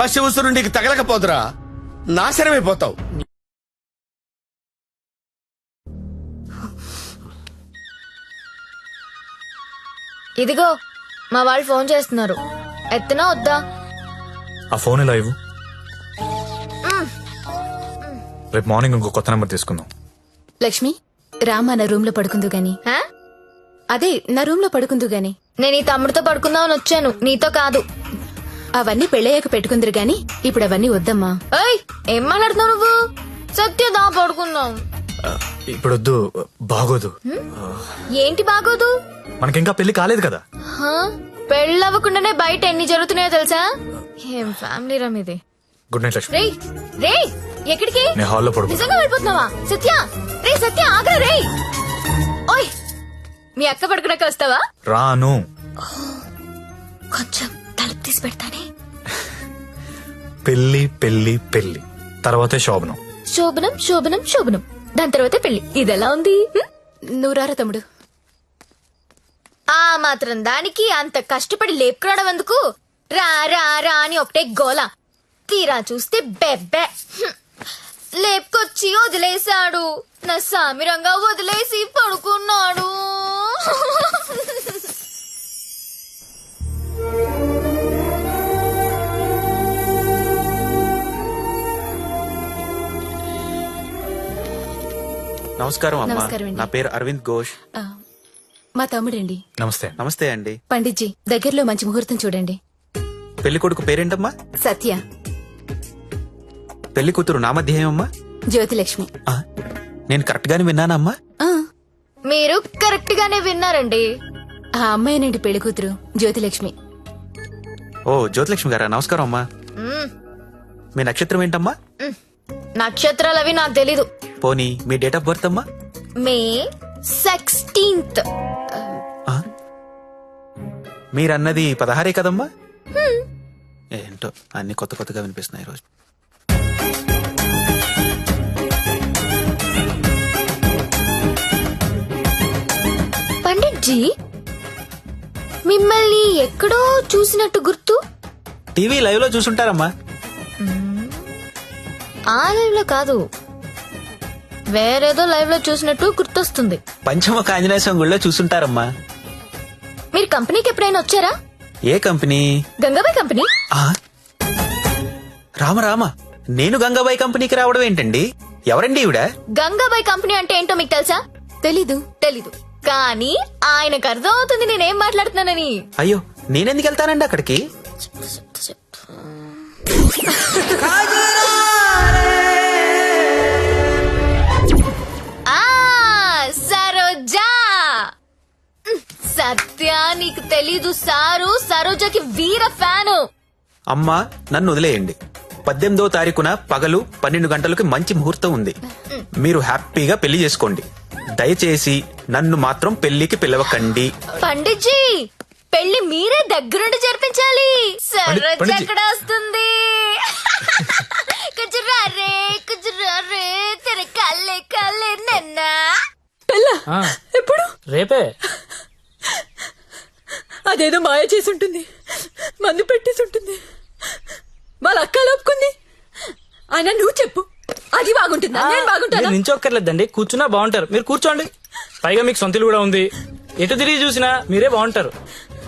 పసి ఉసురు నీకు తగలకపోదురా, నాశనమైపోతావు. ఇదిగో మా వాళ్ళు ఫోన్ చేస్తున్నారు. ఎత్తనా వద్దా? ఆ ఫోన్ ఇలా ఇవ్వు. రేపు మార్నింగ్ ఇంకో కొత్త నెంబర్ తీసుకుందాం. లక్ష్మి, రామా నా రూమ్ లో పడుకుందు గాని. హా? అదే నా రూమ్ లో పడుకుందు గాని. నేను ఈ తమ్ముడితో పడుకుందామని వచ్చాను, నీతో కాదు. అవన్నీ పెళ్ళయ్యాక పెట్టుకుందరు గాని ఇప్పుడు అవన్నీ వద్దమ్మా. ఏయ్, ఏం మాట్లాడుతున్నావు నువ్వు? సత్యదా పడుకుందాం. ఇప్పుడు వద్దు, బాగోదు. ఏంటి బాగోదు? మనకింకా పెళ్లి కాలేదు కదా. హా? పెళ్ళవ్వకుండానే బయట ఎన్ని జరుగుతున్నాయో తెలుసా? ఏం ఫ్యామిలీ రమ్ ఇది. Good night Lakshmi. రేయ్ రేయ్, ఎక్కడికి? నేను హాల్లో పడుకో. నిజంగా వెళ్ళిపోతున్నావా? సత్య, రే సత్య, ఆగ్రా రేయ్. ఓయ్, మీ అక్క పడుకున్నాక వస్తావా? రాను. కొంచెం తలుపు తీసి పెడతానే. పెళ్లి పెళ్లి పెళ్లి తర్వాతే శోభనం. శోభనం శోభనం శోభనం, దాని తర్వాత పెళ్లి. ఇదెలా ఉంది? నువ్వు రారా తమ్ముడు. ఆ మాత్రం దానికి అంత కష్టపడి లేపుకురావడం ఎందుకు? రా రా రా అని ఒకటే గోల. తీరా చూస్తే బెబ్బే. లేపుకొచ్చి వదిలేశాడు. నా సామిరంగా వదిలేసి పడుకున్నాడు. నమస్కారం అమ్మా. నమస్కారం అండి. నా పేరు అరవింద్ ఘోష్. మా తమ్ముడండి. నమస్తే. నమస్తే అండి. పండిట్జీ, దగ్గరలో మంచి ముహూర్తం చూడండి. పెళ్లి కొడుకు పేరేంటమ్మా? సత్య. పెళ్లి కూతురు నామధ్యేయమ్మా? జ్యోతిలక్ష్మి. నేను కరెక్ట్ గానే విన్నానమ్మా? మీరు కరెక్ట్ గానే విన్నారండి. ఆ అమ్మాయినండి పెళ్లి కూతురు, జ్యోతిలక్ష్మి. ఓ, జ్యోతిలక్ష్మి గారా, నమస్కారం అమ్మా. మీ నక్షత్రం ఏంటమ్మా? నక్షత్రాలు అవి నాకు తెలీదు. పోనీ మీ డేట్ ఆఫ్ బర్త్ అమ్మా? మే 16th. మీరన్నది 16 కదమ్మా? ఏంటో అన్ని కొత్త కొత్తగా వినిపిస్తున్నాయి ఈరోజు. పండిట్జీ, మిమ్మల్ని ఎక్కడో చూసినట్టు గుర్తు. టీవీ లైవ్ లో చూసుంటారమ్మా. ఆ లైవ్ లో కాదు, వేరేదో లైవ్ లో చూసినట్టు గుర్తొస్తుంది. పంచముఖ ఆంజనేయ స్వామి గుళ్ళో చూసుంటారమ్మా. మీరు కంపెనీకి ఎప్పుడైనా వచ్చారా? ఏ కంపెనీ? గంగాబాయ్ కంపెనీ. రామ రామ, నేను గంగాబాయ్ కంపెనీకి రావడం ఏంటండి? ఎవరండి ఈవిడ? గంగాబాయ్ కంపెనీ అంటే ఏంటో మీకు తెలుసా? తెలీదు. తెలీదు, కానీ ఆయనకు అర్థం అవుతుంది నేనేం మాట్లాడుతున్నానని. అయ్యో, నేనెందుకు వెళ్తానండి అక్కడికి? సరోజా. సత్య, నీకు తెలీదు, సారు సరోజాకి వీర ఫ్యాను. అమ్మా, నన్ను వదిలేయండి. 18వ తారీఖున పగలు 12 గంటలకి మంచి ముహూర్తం ఉంది. మీరు హ్యాపీగా పెళ్లి చేసుకోండి. దయచేసి నన్ను మాత్రం పెళ్లికి పిలవకండి. పండిట్జీ, పెళ్లి మీరే దగ్గరుండి జరిపించాలి. సరోజ ఎక్కడ వస్తుంది? కుజురా రే తెర కల్లే ఎప్పుడు? రేపే. అదేదో మాయ చేసి ఉంటుంది, మందు పెట్టేసి ఉంటుంది. వాళ్ళ అక్క లోపుకుంది. అయినా నువ్వు చెప్పు, అది బాగుంటుందా నేను బాగుంటానా? మీరు నించొక్కర్లేదండి, కూర్చున్నా బాగుంటారు. మీరు కూర్చోండి. పైగా మీకు సొంతలు కూడా ఉంది. ఎటు తిరిగి చూసినా మీరే బాగుంటారు.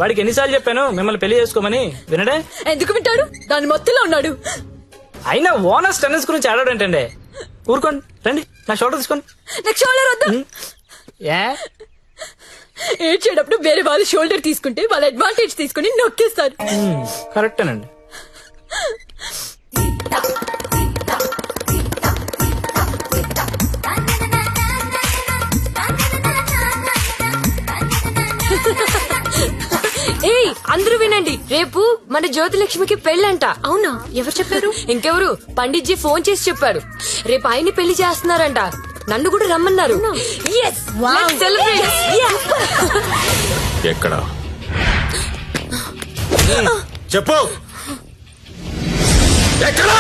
వాడికి ఎన్నిసార్లు చెప్పాను మిమ్మల్ని పెళ్లి చేసుకోమని, వినడే? ఎందుకు వింటాడు? దాని మొత్తంలో ఉన్నాడు. అయినా ఓనర్స్ టెన్నిస్ గురించి ఆడాడంటండి. ఊరుకోండి, రండి నా షోల్డర్ తీసుకోండి. నాకు షోల్డర్ వద్దా? ఏ ఏడ్చేటప్పుడు వేరే వాళ్ళు షోల్డర్ తీసుకుంటే వాళ్ళ అడ్వాంటేజ్ తీసుకుని నొక్కేస్తారు. కరెక్టేనండి. ఏయ్ అందరూ వినండి, రేపు మన జ్యోతిలక్ష్మికి పెళ్ళంట. అవునా? ఎవరు చెప్పారు? ఇంకెవరు, పండిట్జీ ఫోన్ చేసి చెప్పారు. రేపు ఆయన్ని పెళ్లి చేస్తున్నారంట. నన్ను కూడా రమ్మన్నారు. Yes, let's celebrate. Yeah. ఎక్కడ చెప్పు, ఎక్కడా?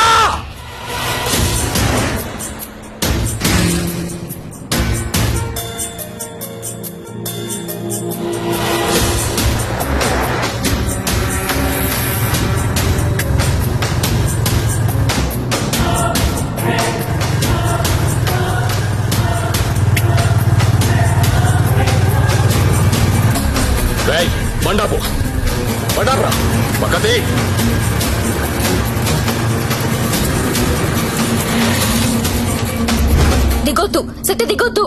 బండాపు బండారా పక్కది. దిగొద్దు సత్య, దిగొద్దు.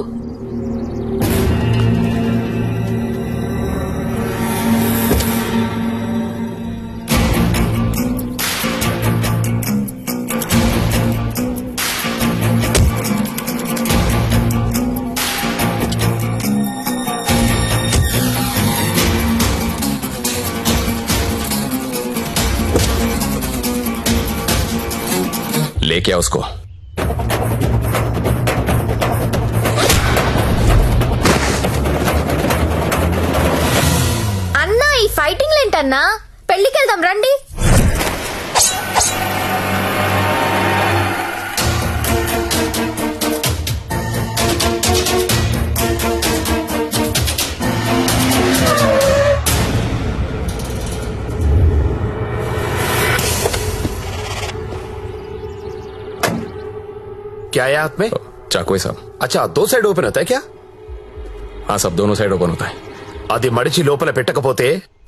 लेके आओ उसको. అన్నా ఈ ఫైటింగ్ ఏంటన్నా? పెళ్లికి వెళ్దాం రండి. क्या है हाथ में? चाकू है साहब. अच्छा, 2 साइड ओपन होता है क्या? हाँ साहब, दोनों साइड ओपन होता है. అది మడిచి లోపల పెట్టకపోతే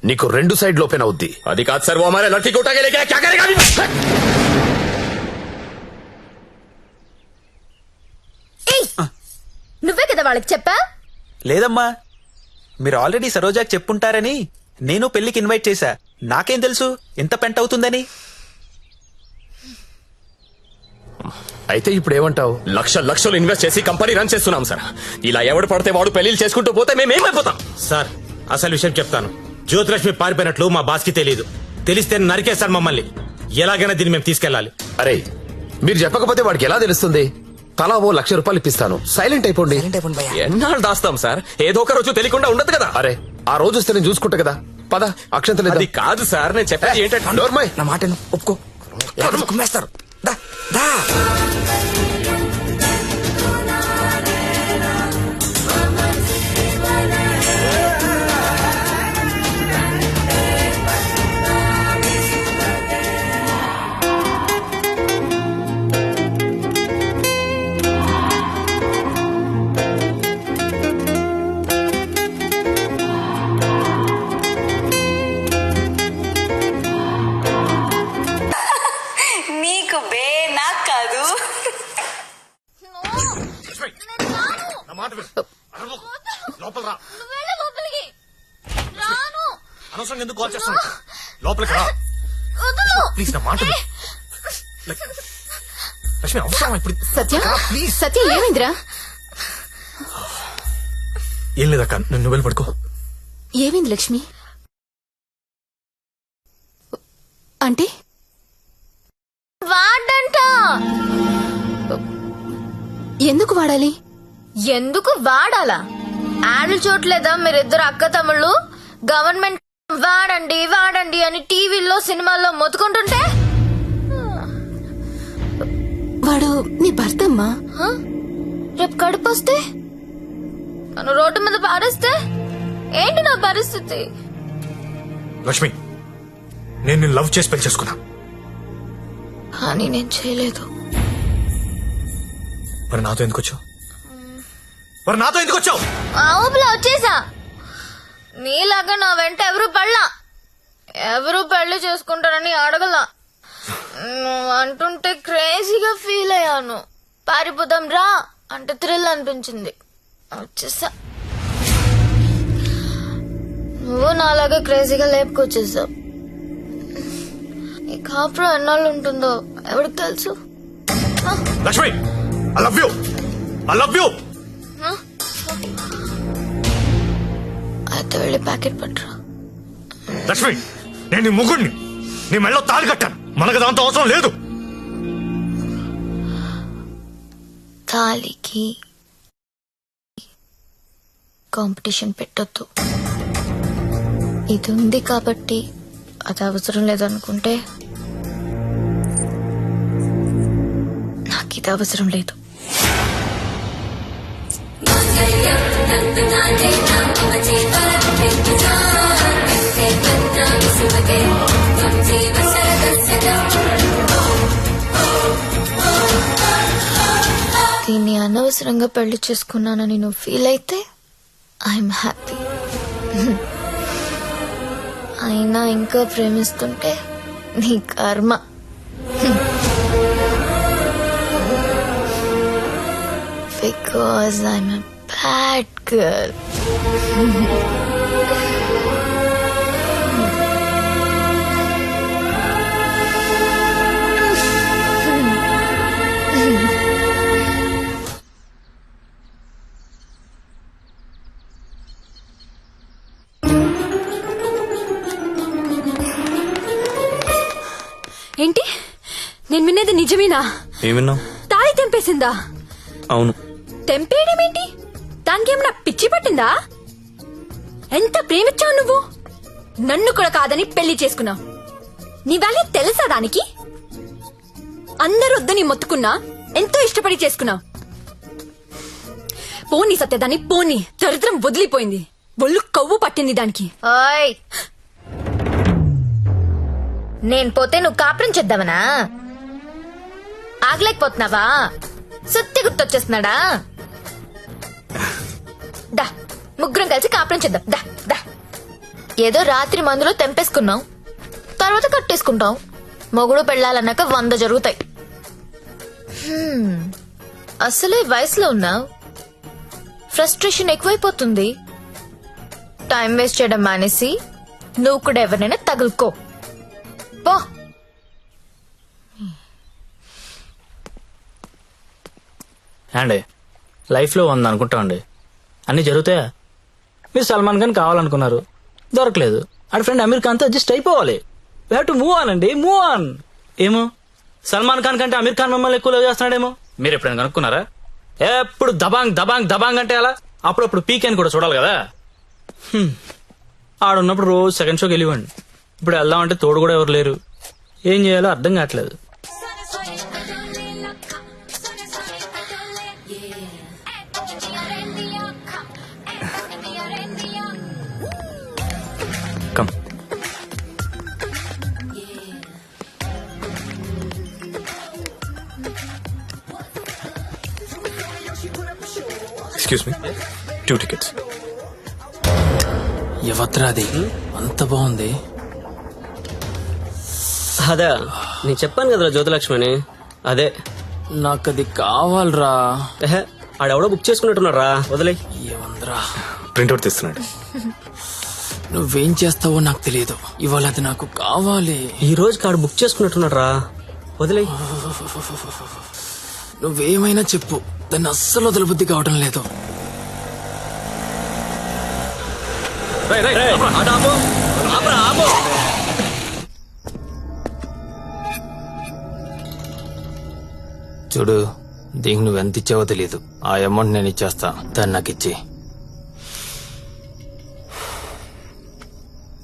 నీకు 2 సైడ్ ఓపెన్ అవుద్ది. అది కాదు సార్, वो हमारे लड़की को उठा के लेके आया, क्या करेगा अभी? నువ్వే కదా వాళ్ళకి చెప్పా? లేదమ్మా, మీరు ఆల్రెడీ సరోజాకి చెప్పుంటారని నేను పెళ్లికి ఇన్వైట్ చేశా. నాకేం తెలుసు ఇంత పెంట అవుతుందని. అయితే ఇప్పుడు ఏమంటావు? లక్షలు ఇన్వెస్ట్ చేసి కంపెనీ రన్ చేస్తున్నాం సార్. ఇలా ఎవడు పడితే వాడు పెళ్లిళ్ళు చేసుకుంటూ పోతే మేమేమైపోతాం సార్? అసలు విషయం చెప్తాను. జ్యోతిలక్ష్మి పారిపోయినట్లు మా బాస్ కి తెలియదు. తెలిస్తే నరికేస్తారు మమ్మల్ని. ఎలాగైనా దీన్ని మేము తీసుకెళ్లాలి. అరే, మీరు చెప్పకపోతే వాడికి ఎలా తెలుస్తుంది? తలా ఓ ₹1,00,000 ఇప్పిస్తాను, సైలెంట్ అయిపోండి. ఎన్నాళ్ళు దాస్తాం సార్? ఏదో ఒక రోజు తెలియకుండా ఉండదు కదా. అరే, ఆ రోజు వస్తే నేను చూసుకుంటా కదా. పద, అక్షంతలు అది కాదు సార్, నేను చెప్పేది ఏంటంటే నోర్మయ్, నా మాట ఒప్పుకో, కుమ్మేస్తారు. దా దా. నీకు బే నాకు కాదు. అనవసరంగా ఎందుకు కాల్ చేస్తాను? లోపలికి రా ప్లీజ్, నా మాట విను. లక్ష్మి అవసరం ఇప్పుడు. సత్య, ప్లీజ్. సత్య ఏమైందిరా? ఏం లేదక్క, నువ్వు వెళ్ళి పడుకో. ఏమైంది లక్ష్మి? అంటే వాడంట. ఎందుకు వాడాలి? ఎందుకు వాడాలా? యాడ్లు చూడలేదా మీరిద్దరు అక్క తమ్ముళ్ళు? గవర్నమెంట్ వాడండి వాడండి అని టీవీల్లో సినిమాల్లో మొత్తుకుంటుంటే వాడు నీ భర్త అమ్మా. రేపు కడుపు వస్తే నన్ను రోడ్డు మీద పారేస్తే ఏంటి నా పరిస్థితి? లక్ష్మి, నేను నిన్ను లవ్ చేసి పెళ్లి చేసుకున్నా. కానీ నేను చేయలేదు. మరి నాతో ఎందుకు వచ్చావు? ఆ ఊపిలో వచ్చేసా. నీలాగా నా వెంట ఎవరు పెళ్లి చేసుకుంటారని అడగలా. నువ్వు అంటుంటే క్రేజీగా ఫీల్ అయ్యాను. పారిపోదాం రా అంటే థ్రిల్ అనిపించింది, వచ్చేసా. నువ్వు నాలాగా క్రేజీగా లేపుకొచ్చేసావు. ఈ కాపురం ఎన్నాళ్ళు ఉంటుందో ఎవరికి తెలుసు? Lakshmi, I love you. అయితే వెళ్ళి ప్యాకెట్ పట్టురా. లక్ష్మి, నేను నీ ముగ్గుడిని, నీ మెళ్ళో తాళి కట్టాను. మనకు దాంతో అవసరం లేదు. తాళికి కాంపిటీషన్ పెట్టొద్దు. ఇది ఉంది కాబట్టి అది అవసరం లేదనుకుంటే నాకు ఇది అవసరం లేదు. దీన్ని అనవసరంగా పెళ్లి చేసుకున్నానని నువ్వు ఫీల్ అయితే ఐఎమ్ హ్యాపీ. అయినా ఇంకా ప్రేమిస్తుంటే నీ కర్మ. Because I'm a bad girl. ఏంటి నేను వినేది నిజమేనా? ఏమిన్నావు? తాళి తెంపేసిందా? అవును. తెంపేయడం ఏంటి? దానికి ఏమన్నా పిచ్చి పట్టిందా? ఎంత ప్రేమించావు నువ్వు? నన్ను కూడా కాదని పెళ్లి చేసుకున్నావు. నీ వాల్యూ తెలుసా దానికి? అందరూ వద్దని మొత్తుకున్నా ఎంతో ఇష్టపడి చేసుకున్నావు. పోనీ సత్యదాన్ని పోనీ, దరిద్రం వదిలిపోయింది. ఒళ్ళు కొవ్వు పట్టింది దానికి. ఓయ్, నేను పోతే నువ్వు కాపురం చేద్దామనా? ఆగలేకపోతున్నావా? సుత్తి గుర్తొచ్చేస్తున్నాడా? దా, ముగ్గురం కలిసి కాపురం చేద్దాం. దా దా. ఏదో రాత్రి మందులో తెంపేసుకున్నాం, తర్వాత కట్టేసుకుంటాం. మొగుడు పెళ్ళాలన్నాక 100 జరుగుతాయి. అసలే వయసులో ఉన్నావు, ఫ్రస్ట్రేషన్ ఎక్కువైపోతుంది. టైం వేస్ట్ చేయడం మానేసి నువ్వు కూడా ఎవరినైనా తగులుకో పో. అండి లైఫ్లో అనుకుంటామండి, అన్ని జరుగుతాయా? మీరు సల్మాన్ ఖాన్ కావాలనుకున్నారు, దొరకలేదు. ఆడ ఫ్రెండ్ అమీర్ ఖాన్తో అడ్జస్ట్ అయిపోవాలి. We have to move on అండి, మూవ్ ఆన్. ఏమో సల్మాన్ ఖాన్ కంటే అమీర్ ఖాన్ మిమ్మల్ని ఎక్కువ లవ్ చేస్తున్నాడేమో. మీరు ఎప్పుడైనా కనుక్కున్నారా? ఎప్పుడు దబాంగ్ దబాంగ్ దబాంగ్ అంటే అలా. అప్పుడప్పుడు పీకేని కూడా చూడాలి కదా. ఆడున్నప్పుడు రోజు సెకండ్ షోకి వెళ్ళివ్వండి. ఇప్పుడు వెళ్దామంటే తోడు కూడా ఎవరు లేరు. ఏం చేయాలో అర్థం కావట్లేదు. కమ్. Excuse me, 2 tickets. ఎవత్రాది అంత బాగుంది? అదే నేను చెప్పాను కదరా జ్యోతిలక్ష్మి అని. అదే నాకు అది కావాలరా. ఆడెవడో బుక్ చేసుకున్నట్టున్నారా, వదిలే. ఏమందరా ప్రింట్అవుట్ తీస్తున్నాడు. నువ్వేం చేస్తావో నాకు తెలియదు, ఇవాళ అది నాకు కావాలి. ఈ రోజు కాడు బుక్ చేసుకున్నట్టున్నారా, వదిలే. నువ్వేమైనా చెప్పు, దాన్ని అస్సలు వదలబుద్ధి కావడం లేదు. చూడు, దీనికి నువ్వు ఎంత ఇచ్చావో తెలియదు. ఆ అమౌంట్ నేను ఇచ్చేస్తా, దాన్ని నాకు ఇచ్చి.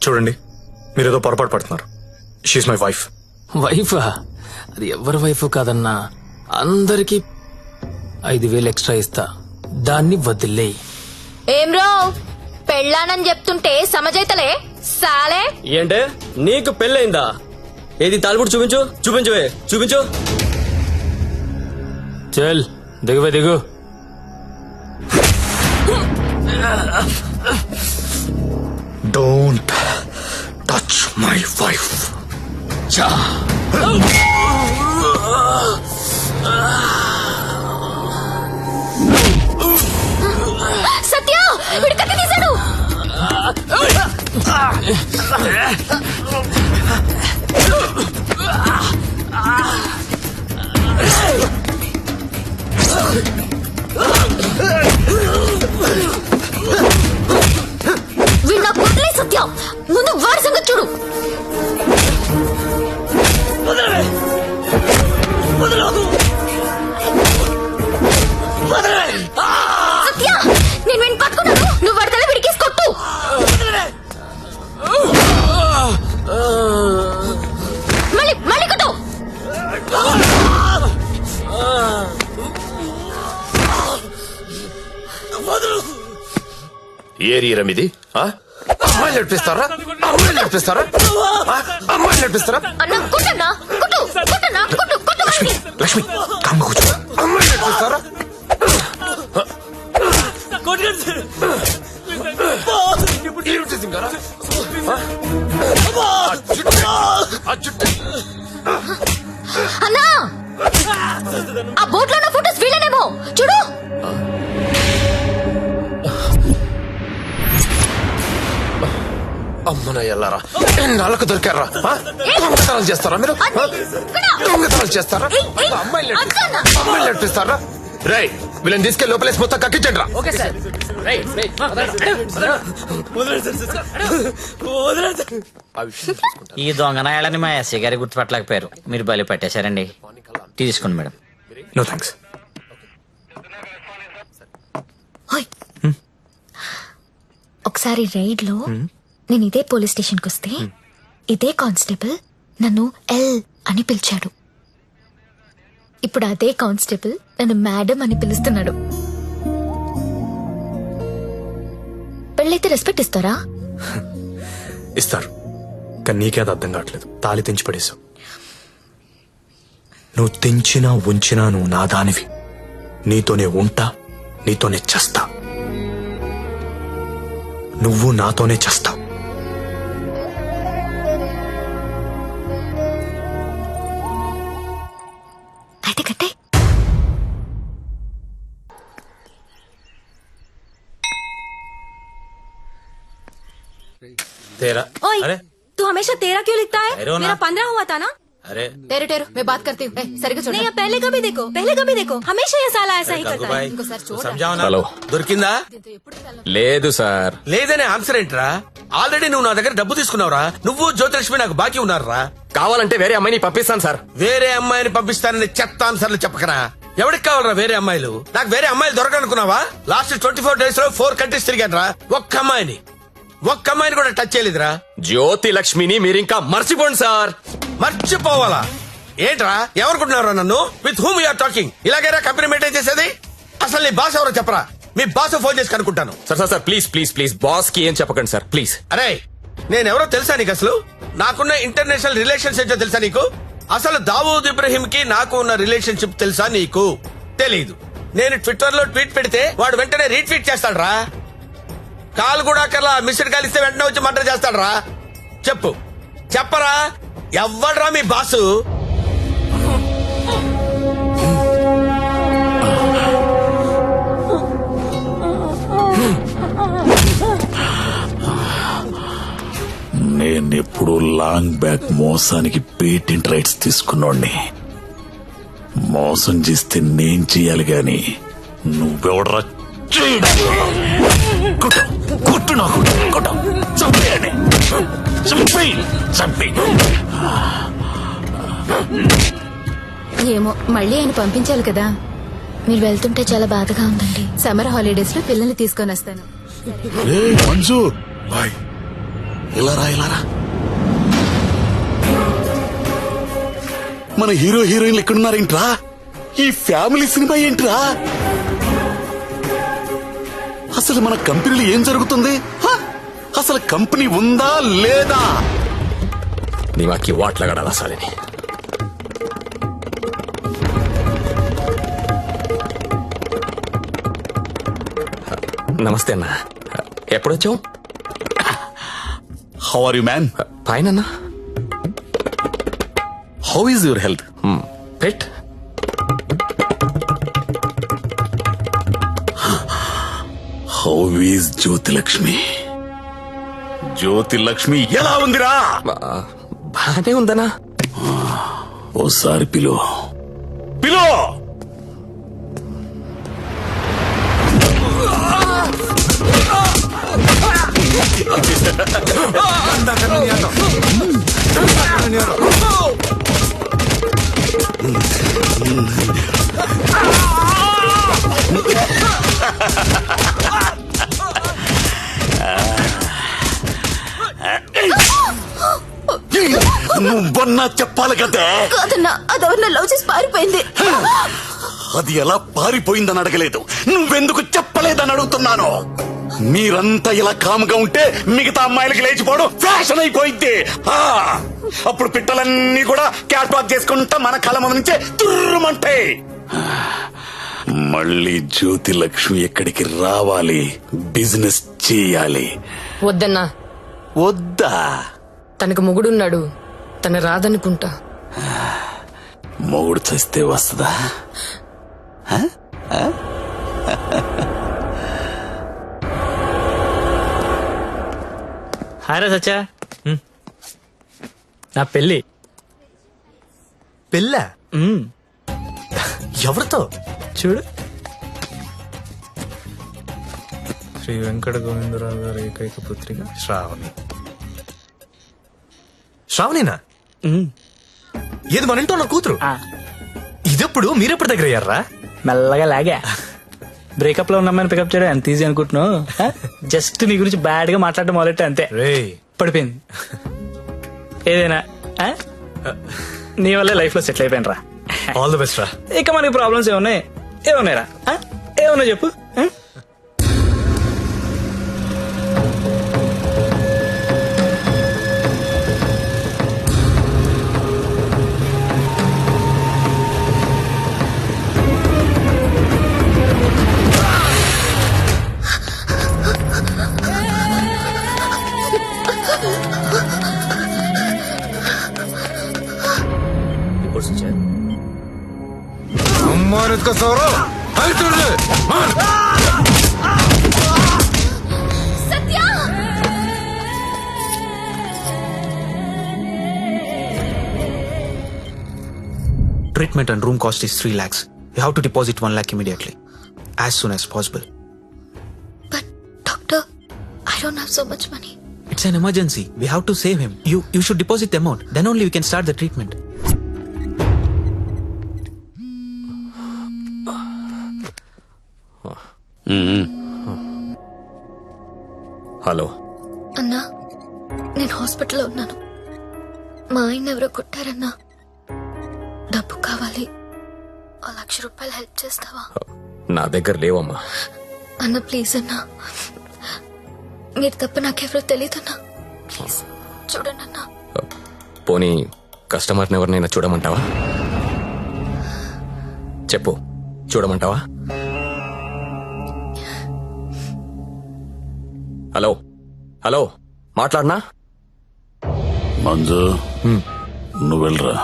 చూడండి, మీరేదో పొరపాటు పడుతున్నారు. She's my wife. వైఫా? అది ఎవరి వైఫ్ కాదన్నా. అందరికి 5,000 ఎక్స్ట్రా ఇస్తా, దాన్ని వదిలేయి. ఏం రో పెళ్ళానని చెప్తుంటే సమజైతలే సాలే. ఏంటే నీకు పెళ్ళయిందా? ఏది తాలిపుడు చూపించు, చూపించువే, చూపించు. చల్ దిగువే దిగు. Don't touch my wife. Satya వీడు కత్తి తీశాడు. వీడు నాకు వదిలే సత్య, ముందు వాడి సంగతి చూడు. సత్య నేను వీడిని పట్టుకున్నాను, నువ్వు వాడి తల విడికేసి కొట్టు. మళ్ళీ మళ్ళీ కొట్టు. ఏరియరం ఇది అమ్మాయిలు నడిపిస్తారా? అమ్మాయిలు నడిపిస్తారా? అమ్మాయిలు నడిపిస్తారా? అన్న కొట్టన్నా, కొట్టు కొట్టన్నా, కొట్టు కొట్టు వాడిని. లక్ష్మి కామ్గా కూర్చో. అమ్మాయిలు నడిపిస్తారా? ఏమిటి సింగారా? అన్నా ఆ బోట్ లో ఉన్న ఫోటోస్ వీళ్ళనేమో చూడు. అమ్మన ఎల్లారా నాలుగు దొరికారా? దొంగతనాలు చేస్తారా మీరు? దొంగతనాలు చేస్తారా? అమ్మాయిలు నడిపిస్తారా? రై వీళ్ళని తీసుకెళ్ళి లోపలేసి మొత్తం కక్కించండి రా. ఈ దొంగనాయాలని మా ఎస్ఐ గారి గుర్తుపట్టలేకపోయారు. మీరు బలి పట్టేశారండి. తీసుకోండి మేడం. No thanks. ఒకసారి రైడ్ లో నేను ఇదే పోలీస్ స్టేషన్ కి వస్తే ఇదే కానిస్టేబుల్ నన్ను ఎల్ అని పిలిచాడు. ఇప్పుడు అదే కానిస్టేబుల్ నన్ను మేడం అని పిలుస్తున్నాడు. పెళ్ళైతే రెస్పెక్ట్ ఇస్తారా? ఇస్తారు, కానీ నీకే అది అర్థం కావట్లేదు. తాళి తెంచి పడేసావు. నువ్వు తెంచినా ఉంచినా నువ్వు నా దానివి. నీతోనే ఉంటా, నీతోనే చస్తా. నువ్వు నాతోనే చస్తావు. అయితే కట్టే. तेरा ओए, अरे तू हमेशा तेरा क्यों लिखता है? अरे वो ना- मेरा 15 हुआ था ना? अरे टेरो टेरो मैं बात करती हूँ. सरिगा छोड़. नहीं, पहले कभी देखो, पहले कभी देखो. हमेशा ये साला ऐसा ही करता है. भाई ఇంకోసారి చూడు. समझाओ ना. హలో. దొరికిందా? లేదు సార్. లేదనే ఆన్సర్ ఏంట్రా? ఆల్రెడీ నువ్వు నా దగ్గర డబ్బు తీసుకున్నావురా. నువ్వు జ్యోతిలక్ష్మి నాకు బాకీ ఉన్నారా? కావాలంటే వేరే అమ్మాయిని పంపిస్తాను సార్. వేరే అమ్మాయిని పంపిస్తానని చెత్త ఆన్సర్లు చెప్పకరా. ఎవరికి కావాలరా వేరే అమ్మాయిలు? నాకు వేరే అమ్మాయిలు దొరకనుకున్నావా? లాస్ట్ 24 days లో 4 కంట్రీస్ తిరిగాను రా. ఒక్క అమ్మాయిని కూడా టచ్ చేయలేదురా. జ్యోతి లక్ష్మిని మీరింకా మర్చిపోండి సార్. మర్చిపోవాలా ఏంట్రా? ఎవరుకుంటున్నారా నన్ను? With whom you're talking? ఇలాగైనా కంపెనీ మెయింటైన్ చేసేది? అసలు నీ బాస్ ఎవరో చెప్పరా? మీ బాస్ ఫోన్ చేసి కనుక్కుంటాను. Sir sir sir please please please boss కి ఏం చెప్పకండి సార్ ప్లీజ్. అరే నేనెవరో తెలుసా నీకు? అసలు నాకున్న ఇంటర్నేషనల్ రిలేషన్స్ ఏంటో తెలుసా నీకు? అసలు దావూద్ ఇబ్రహీం కి నాకు ఉన్న రిలేషన్షిప్ తెలుసా నీకు? తెలీదు. నేను ట్విట్టర్ లో ట్వీట్ పెడితే వాడు వెంటనే రీట్వీట్ చేస్తాడు రా. కాల్ కూడా కల్లా మిస్డ్ కాల్ ఇస్తే వెంటనే వచ్చి మర్డర్ చేస్తాడు రా. చెప్పు చెప్పరా, ఎవ్వడ్రా మీ బాసు? నేనెప్పుడు లాంగ్ బ్యాక్ మోసానికి పేటెంట్ రైట్స్ తీసుకున్నోడ్ని. మోసం చేస్తే నేను చెయ్యాలి గాని నువ్వెవడరా? కొట్టు నాకు కొట్టు, చంపేయండి, చంపేయి. ఏమో మళ్ళీ ఆయన పంపించాలి కదా. మీరు వెళ్తుంటే చాలా బాధగా ఉందండి. సమ్మర్ హాలిడేస్ లో పిల్లల్ని తీసుకొని వస్తాను. మంజు ఇలారా. మన హీరో హీరోయిన్లు ఎక్కడున్నారేంట్రా? ఈ ఫ్యామిలీ సినిమా ఏంట్రా? అసలు మన కంపెనీలో ఏం జరుగుతుంది? అసలు కంపెనీ ఉందా లేదా? దిమాకి వాట్లగడాల సాలిని. నమస్తే అన్న, ఎప్పుడొచ్చావు? How are you man? Fine అన్న. How is your health? But how is Jyothilakshmi? Jyothilakshmi ఎలా ఉందిరా? బానే ఉందనా? ఓసారి పిలో పిలో. నువ్వన్నా చెప్పాలి కదా. కాదన్నా, అదెవరిన లవ్ చేసి పారిపోయింది. అది ఎలా పారిపోయిందని అడగలేదు, నువ్వెందుకు చెప్పలేదని అడుగుతున్నాను. మీరంతా ఇలా కాముగా ఉంటే మిగతా అమ్మాయిలకి లేచిపోవడం ఫ్యాషన్ అయిపోయింది. అప్పుడు పిట్టలన్నీ కూడా క్యాట్ వాక్ చేసుకుంటా మన కళ్ళ ముందు నుంచే తుర్రుమంటాయి. మళ్ళీ జ్యోతిలక్ష్మి ఎక్కడికి రావాలి, బిజినెస్ చేయాలి. వద్దన్నా. వద్దా? తనకు మొగుడున్నాడు, తన రాదనుకుంటా. మొగుడు చస్తే వస్తుందా? హాయ్ సచ్చా, నా పెళ్ళి. పెళ్ళ? ఎవరితో? చూడు, శ్రీ వెంకట గోవిందరావు గారి ఏకైక పుత్రిక శ్రావణి. శ్రావణినా? ఏది మన ఇంట్లో నా కూతురు? ఇదెప్పుడు మీరెప్పుడు దగ్గర అయ్యారా? మెల్లగా లాగా. బ్రేకప్ లో ఉన్న అమ్మాయిని పికప్ చేయడం ఎంత ఈజీ అనుకుంటున్నావు? జస్ట్ నీ గురించి బ్యాడ్ గా మాట్లాడడం మొదలెట్టే అంతే, పడిపోయింది. ఏదైనా నీ వల్లే లైఫ్ లో సెటిల్ అయిపోయిన రా. ఆల్ ది బెస్ట్ రా. ఇక మనకి ప్రాబ్లమ్స్ ఏమున్నాయిరా? ఏమన్నా చెప్పు. Treatment and room cost is 3 lakhs. You have to deposit 1 lakh immediately, as soon as possible. But doctor, I don't have so much money. It's an emergency. We have to save him. You should deposit the amount. Then only we can start the treatment. Hello అన్నా, నేను హాస్పిటల్లో ఉన్నాను. మా ఆయన ఎవరో కొట్టారన్నా. డబ్బు కావాలి. 1,00,000 రూపాయలు హెల్ప్ చేస్తావా? నా దగ్గర లేవమ్మా. అన్న ప్లీజ్ అన్నా, మీరు తప్ప నాకెవరో తెలియదన్నా. ప్లీజ్ చూడండి అన్నా. పోనీ కస్టమర్ని ఎవరినైనా చూడమంటావా? చెప్పు, చూడమంటావా? హలో హలో, మాట్లాడనా? మంజు, నువ్వు వెళ్ళరా.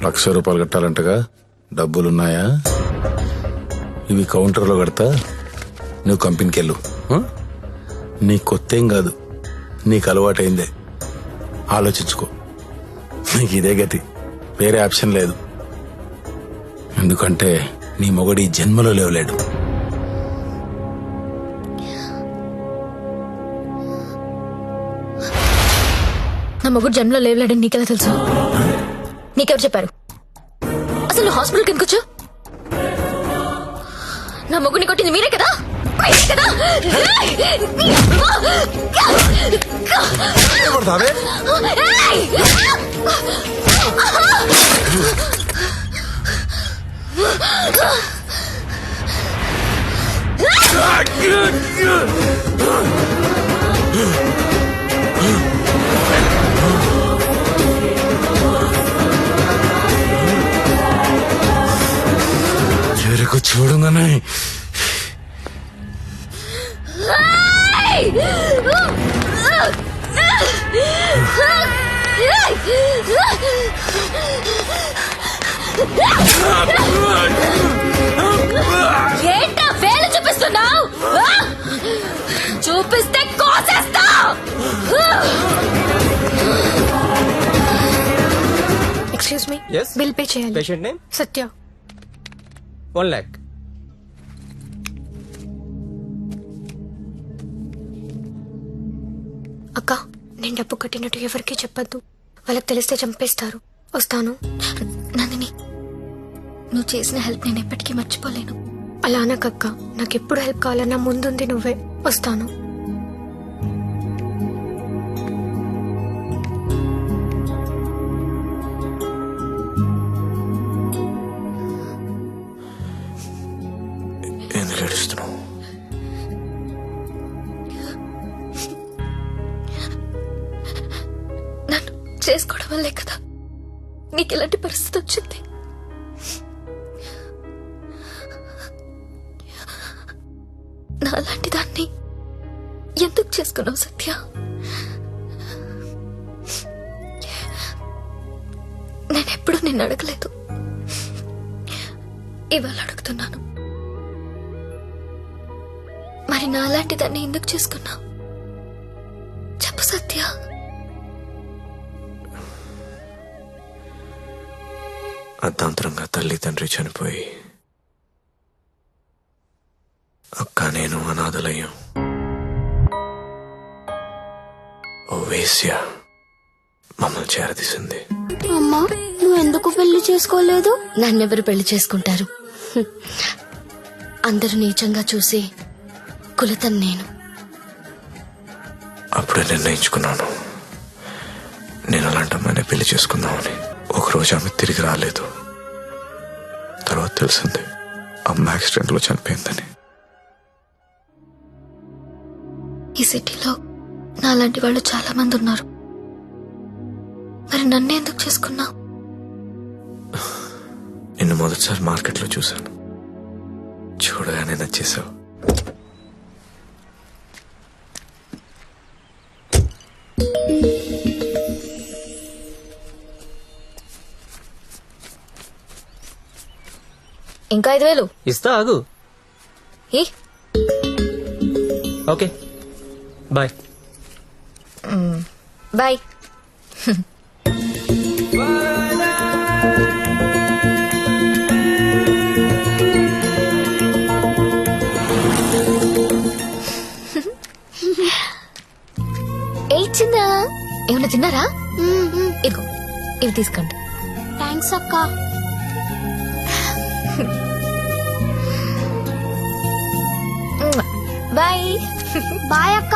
₹1,00,000 కట్టాలంటగా, డబ్బులున్నాయా? ఇవి కౌంటర్లో కడతా, నువ్వు కంపెనీకి వెళ్ళు. నీ కొత్తేం కాదు, నీకు అలవాటైందే. ఆలోచించుకో, నీకు ఇదే గతి, వేరే ఆప్షన్ లేదు. ఎందుకంటే నీ మొగడి జన్మలో లేవలేడు. నా మొగుడు జన్మలో లేవలేడని నీకెలా తెలుసు? నీకెవరు చెప్పారు? అసలు హాస్పిటల్కి ఎందుకు వచ్చావు? నా మొగుడిని కొట్టింది మీరే కదా? చెరుకు చూడగానే ఏంటా వేలు చూపిస్తున్నావు? చూపిస్తే కోసేస్తా. ఎక్స్క్యూజ్ మీ, బిల్ పే చేయాలి. పేషెంట్ నేమ్ సత్య. 1 lakh. అక్క, నేను డబ్బు కట్టినట్టు ఎవరికీ చెప్పొద్దు. వాళ్ళకి తెలిస్తే చంపేస్తారు. వస్తాను. నందిని, నువ్వు చేసిన హెల్ప్ నేను ఎప్పటికీ మర్చిపోలేను. అలా అనకక్క, నాకెప్పుడు హెల్ప్ కావాలన్నా ముందుంది నువ్వే. వస్తాను. ఎందుకు ఏడుస్తున్నావు? నన్ను చేసుకోవడం వల్లే కదా నీకు ఇలాంటి పరిస్థితి వచ్చింది. నాలాంటి దాన్ని ఎందుకు చేసుకున్నావు సత్య? నేనెప్పుడు నిన్ను అడగలేదు, ఇవాళ అడుగుతున్నాను. మరి నాలాంటి దాన్ని ఎందుకు చేసుకున్నావు? చెప్పు సత్య. అర్ధాంతరంగా తల్లి తండ్రి చనిపోయి అక్క నేను అనాథలయ్యాం. ఓ వేశ్య మమ్మల్ని చేరదీసింది. అమ్మా, నువ్వు ఎందుకు పెళ్లి చేసుకోలేదు? నన్నెవరు పెళ్లి చేసుకుంటారు? అందరూ నీచంగా చూసి కులతం నేను. అప్పుడే నిర్ణయించుకున్నాను, నేను అలాంటి అమ్మాయిని పెళ్లి చేసుకుందామని. ఒకరోజు ఆమె తిరిగి రాలేదు. తర్వాత తెలిసింది అమ్మ యాక్సిడెంట్ లో చనిపోయిందని. ఈ సిటీలో నాలాంటి వాళ్ళు చాలా మంది ఉన్నారు. మరి నన్ను ఎందుకు చేసుకున్నావు? నిన్ను మొదటిసారి మార్కెట్లో చూశాను, చూడగానే నచ్చేసావు. ఇంకా 5,000 ఇస్తా, ఆగు. ఈ ఓకే, బాయ్. బాయ్. చిన్న ఏమన్నా తిన్నారా? ఇదిగో ఇవి తీసుకోండి. థ్యాంక్స్ అక్క. బాయ్. బాయ్ అక్క.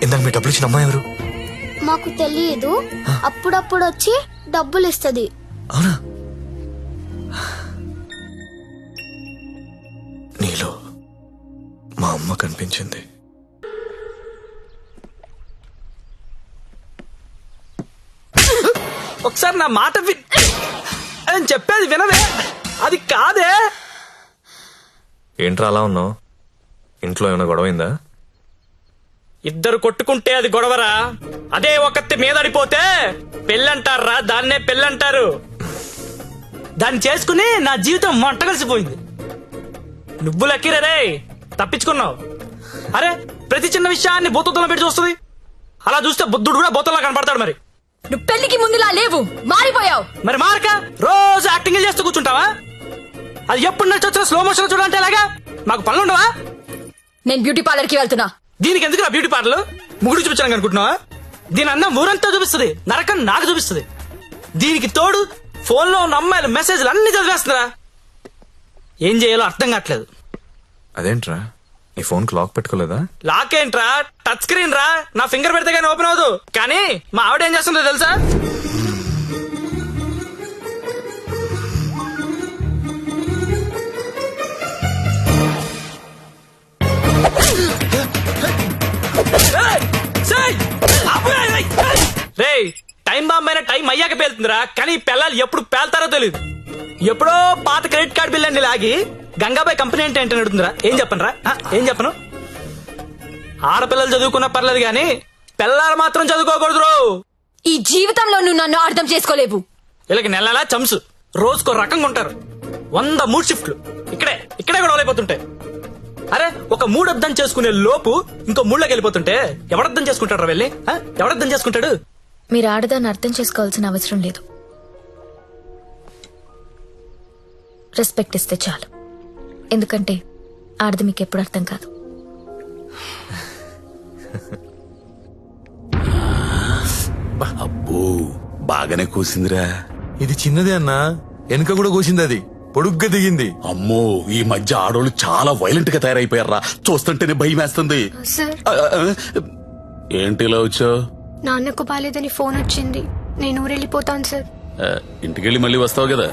ఇందాక మీ డబ్బులు ఇచ్చిన అమ్మాయి ఎవరు? మాకు తెలియదు, అప్పుడప్పుడు వచ్చి డబ్బులు ఇస్తది. అవునా? నీలో మా అమ్మ కనిపించింది. ఒకసారి నా మాట అని చెప్పేది వినవే. అది కాదే. ఏంట్రా అలా ఉన్నావు? ఇంట్లో ఏమైనా గొడవైందా? ఇద్దరు కొట్టుకుంటే అది గొడవరా? అదే ఒకత్తి మీదడిపోతే పెళ్ళంటారా? దాన్నే పెళ్ళంటారు. దాన్ని చేసుకుని నా జీవితం మంట కలిసిపోయింది. నువ్వు లక్కీరే, తప్పించుకున్నావు. అరే, ప్రతి చిన్న విషయాన్ని బోతల్లో పెట్టి చూస్తుంది. అలా చూస్తే బుద్ధుడు కూడా బోతల్లో కనపడతాడు. మరి నువ్వు పెళ్లికి ముందులా లేవు, మారిపోయావు. మరి మారక రోజు యాక్టింగ్ చేస్తూ కూర్చుంటావా? అది ఎప్పుడు నడిచి వచ్చిన స్లో మోషన్ చూడాలంటే ఎలాగా? మాకు పనులుండవా? నేను బ్యూటీ పార్లర్ కి వెళ్తున్నా. దీనికి ఎందుకు నా బ్యూటీ పార్లర్? ముగుడు చూపించాను అనుకుంటున్నావా? దీని అందం ఊరంతా చూపిస్తుంది, నరకం నాకు చూపిస్తుంది. దీనికి తోడు ఫోన్ లో ఉన్న అమ్మాయిల మెసేజ్లు అన్ని చదివేస్తుందా. ఏం చేయాలో అర్థం కావట్లేదు. అదేంట్రా నీ ఫోన్ కి లాక్ పెట్టుకోలేదా? లాక్ ఏంట్రా, టచ్ స్క్రీన్ రా. నా ఫింగర్ పెడితే కానీ ఓపెన్ అవ్వదు. కానీ మా ఆవిడ ఏం చేస్తుందో తెలుసా? రే, టైం బాంబ్ అయినా టైం అయ్యాక పేలుతుందిరా. కానీ పిల్లలు ఎప్పుడు పేల్తారో తెలియదు. ఎప్పుడో పాత క్రెడిట్ కార్డు బిల్ అన్ని లాగి గంగాబాయ్ కంపెనీ అంటే ఏంటని అడుగుతుందిరా. ఏం చెప్పను రా, ఏం చెప్పను? ఆడపిల్లలు చదువుకున్నా పర్లేదు గాని పిల్లలు మాత్రం చదువుకోకూడదు. ఈ జీవితంలో నువ్వు నన్ను అర్థం చేసుకోలేవు. వీళ్ళకి నెలలా చంసు, రోజుకో రకంగా ఉంటారు. 100 మూడు షిఫ్ట్లు ఇక్కడే కూడా అయిపోతుంటాయి. అరే, ఒక మూడు అర్థం చేసుకునే లోపు ఇంకో మూడులోకి వెళ్ళిపోతుంటే ఎవడర్థం చేసుకుంటాడు వెళ్ళి? ఎవడర్థం చేసుకుంటాడు? మీరు ఆడదాన్ని అర్థం చేసుకోవాల్సిన అవసరం లేదు. రెస్పెక్ట్ ఇస్తే చాలు. ఎందుకంటే ఆడది మీకు ఎప్పుడు అర్థం కాదు. అబ్బో, బాగానే కూసిందిరా. ఇది చిన్నదే అన్నా, వెనుక కూడా కూసింది. అది పొడుగ్గా దిగింది. అమ్మో, ఈ మధ్య ఆడోళ్ళు చాలా వైలెంట్ గా తయారైపోయారా. చూస్తుంటేనే భయం వేస్తుంది. సార్, ఏంటి ఇలా వచ్చావు? నాన్నకు బాలేదని ఫోన్ వచ్చింది. నేను ఊరెళ్ళిపోతాను సార్. ఇంటికెళ్ళి మళ్ళీ వస్తావు కదా?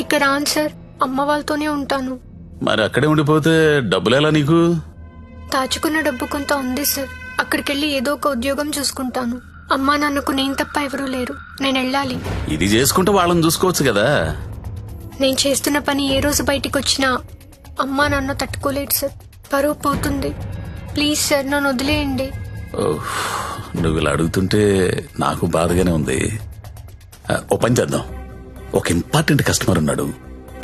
ఇక్కడ రాను సార్, అమ్మ వాళ్ళతోనే ఉంటాను. మరి అక్కడే ఉండిపోతే డబ్బులు ఎలా నీకు? దాచుకున్న డబ్బు కొంత ఉంది సార్. అక్కడికెళ్ళి ఏదో ఒక ఉద్యోగం చూసుకుంటాను. అమ్మా నాన్నకు నేను తప్ప ఎవరూ లేరు. నేను వెళ్ళాలి. ఇది చేసుకుంటే వాళ్ళని చూసుకోవచ్చు కదా. నేను చేస్తున్న పని ఏ రోజు బయటికి వచ్చినా అమ్మా నాన్న తట్టుకోలేడు సార్. పరువు పోతుంది. ప్లీజ్ సార్, నన్ను వదిలేయండి. నువ్వు ఇలా అడుగుతుంటే నాకు బాధగానే ఉంది. ఓ పని చేద్దాం. ఒక ఇంపార్టెంట్ కస్టమర్ ఉన్నాడు,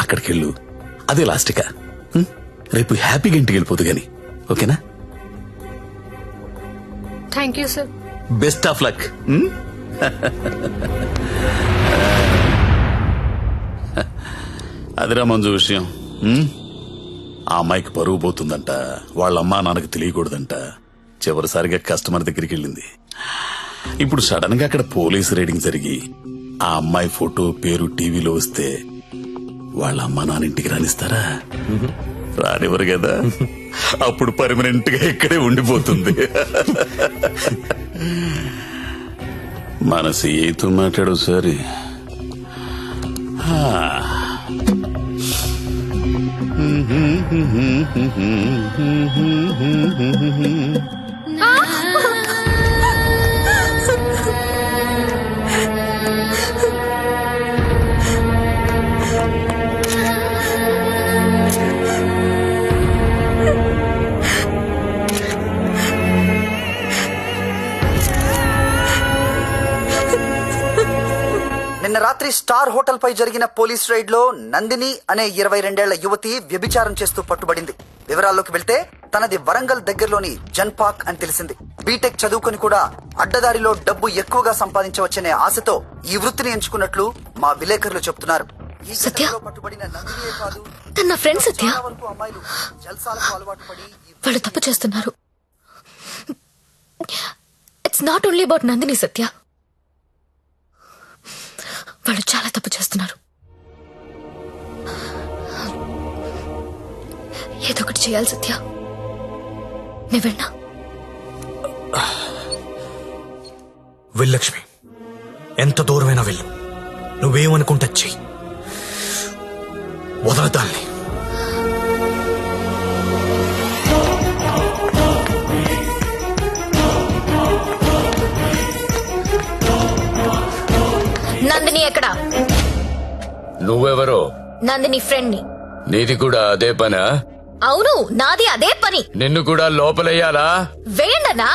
అక్కడికి వెళ్ళు. అదే లాస్ట్గా. రేపు హ్యాపీగా ఇంటికి వెళ్ళిపోదు గాని, ఓకేనా? Thank you sir. Best of luck. అదిరా మంజు విషయం. ఆ అమ్మాయికి పరువు పోతుందంట. వాళ్ళ అమ్మా నాన్నకు తెలియకూడదంట. చివరిసారిగా కస్టమర్ దగ్గరికి వెళ్ళింది. ఇప్పుడు సడన్ గా అక్కడ పోలీసు రైడింగ్ జరిగి ఆ అమ్మాయి ఫోటో పేరు టీవీలో వస్తే వాళ్ళ అమ్మా నాన్న ఇంటికి రానిస్తారా? రానివ్వరు కదా. అప్పుడు పర్మనెంట్ గా ఇక్కడే ఉండిపోతుంది. మన సీఏతో మాట్లాడు సరే. నిన్న రాత్రి స్టార్ హోటల్ పై జరిగిన పోలీస్ రైడ్ లో నందిని అనే 22 ఏళ్ల యువతి వ్యభిచారం చేస్తూ పట్టుబడింది. వివరాల్లోకి వెళ్తే తనది వరంగల్ దగ్గరలోని జన్పాక్ అని తెలిసింది. బీటెక్ చదువుకుని కూడా అడ్డదారిలో డబ్బు ఎక్కువగా సంపాదించవచ్చనే ఆశతో ఈ వృత్తిని ఎంచుకున్నట్లు మా విలేకరులు చెప్తున్నారు. ఈ ఘటనలో పట్టుబడిన నందినియే కాదు, నా ఫ్రెండ్ సత్య. చాలా వరకు అమ్మాయిలు జల్సాలకు అలవాటు పడి వాళ్ళు తప్పు చేస్తున్నారు. It's not only about Nandini Satya. వాళ్ళు చాలా తప్పు చేస్తున్నారు. ఏదో ఒకటి చేయాలి సత్య. నువ్వెన్నా వెళ్ళక్ష్మి, ఎంత దూరమైనా వెళ్ళు. నువ్వేమనుకుంటా చెయ్యి, వదలదాల్ని. నందిని ఎక్కడా? నువ్వెవరో? నందిని ఫ్రెండ్ ని. నీది కూడా అదే పనా? అవును, నాది అదే పని. నిన్ను కూడా లోపలయ్యాలా? వేయండన్నా.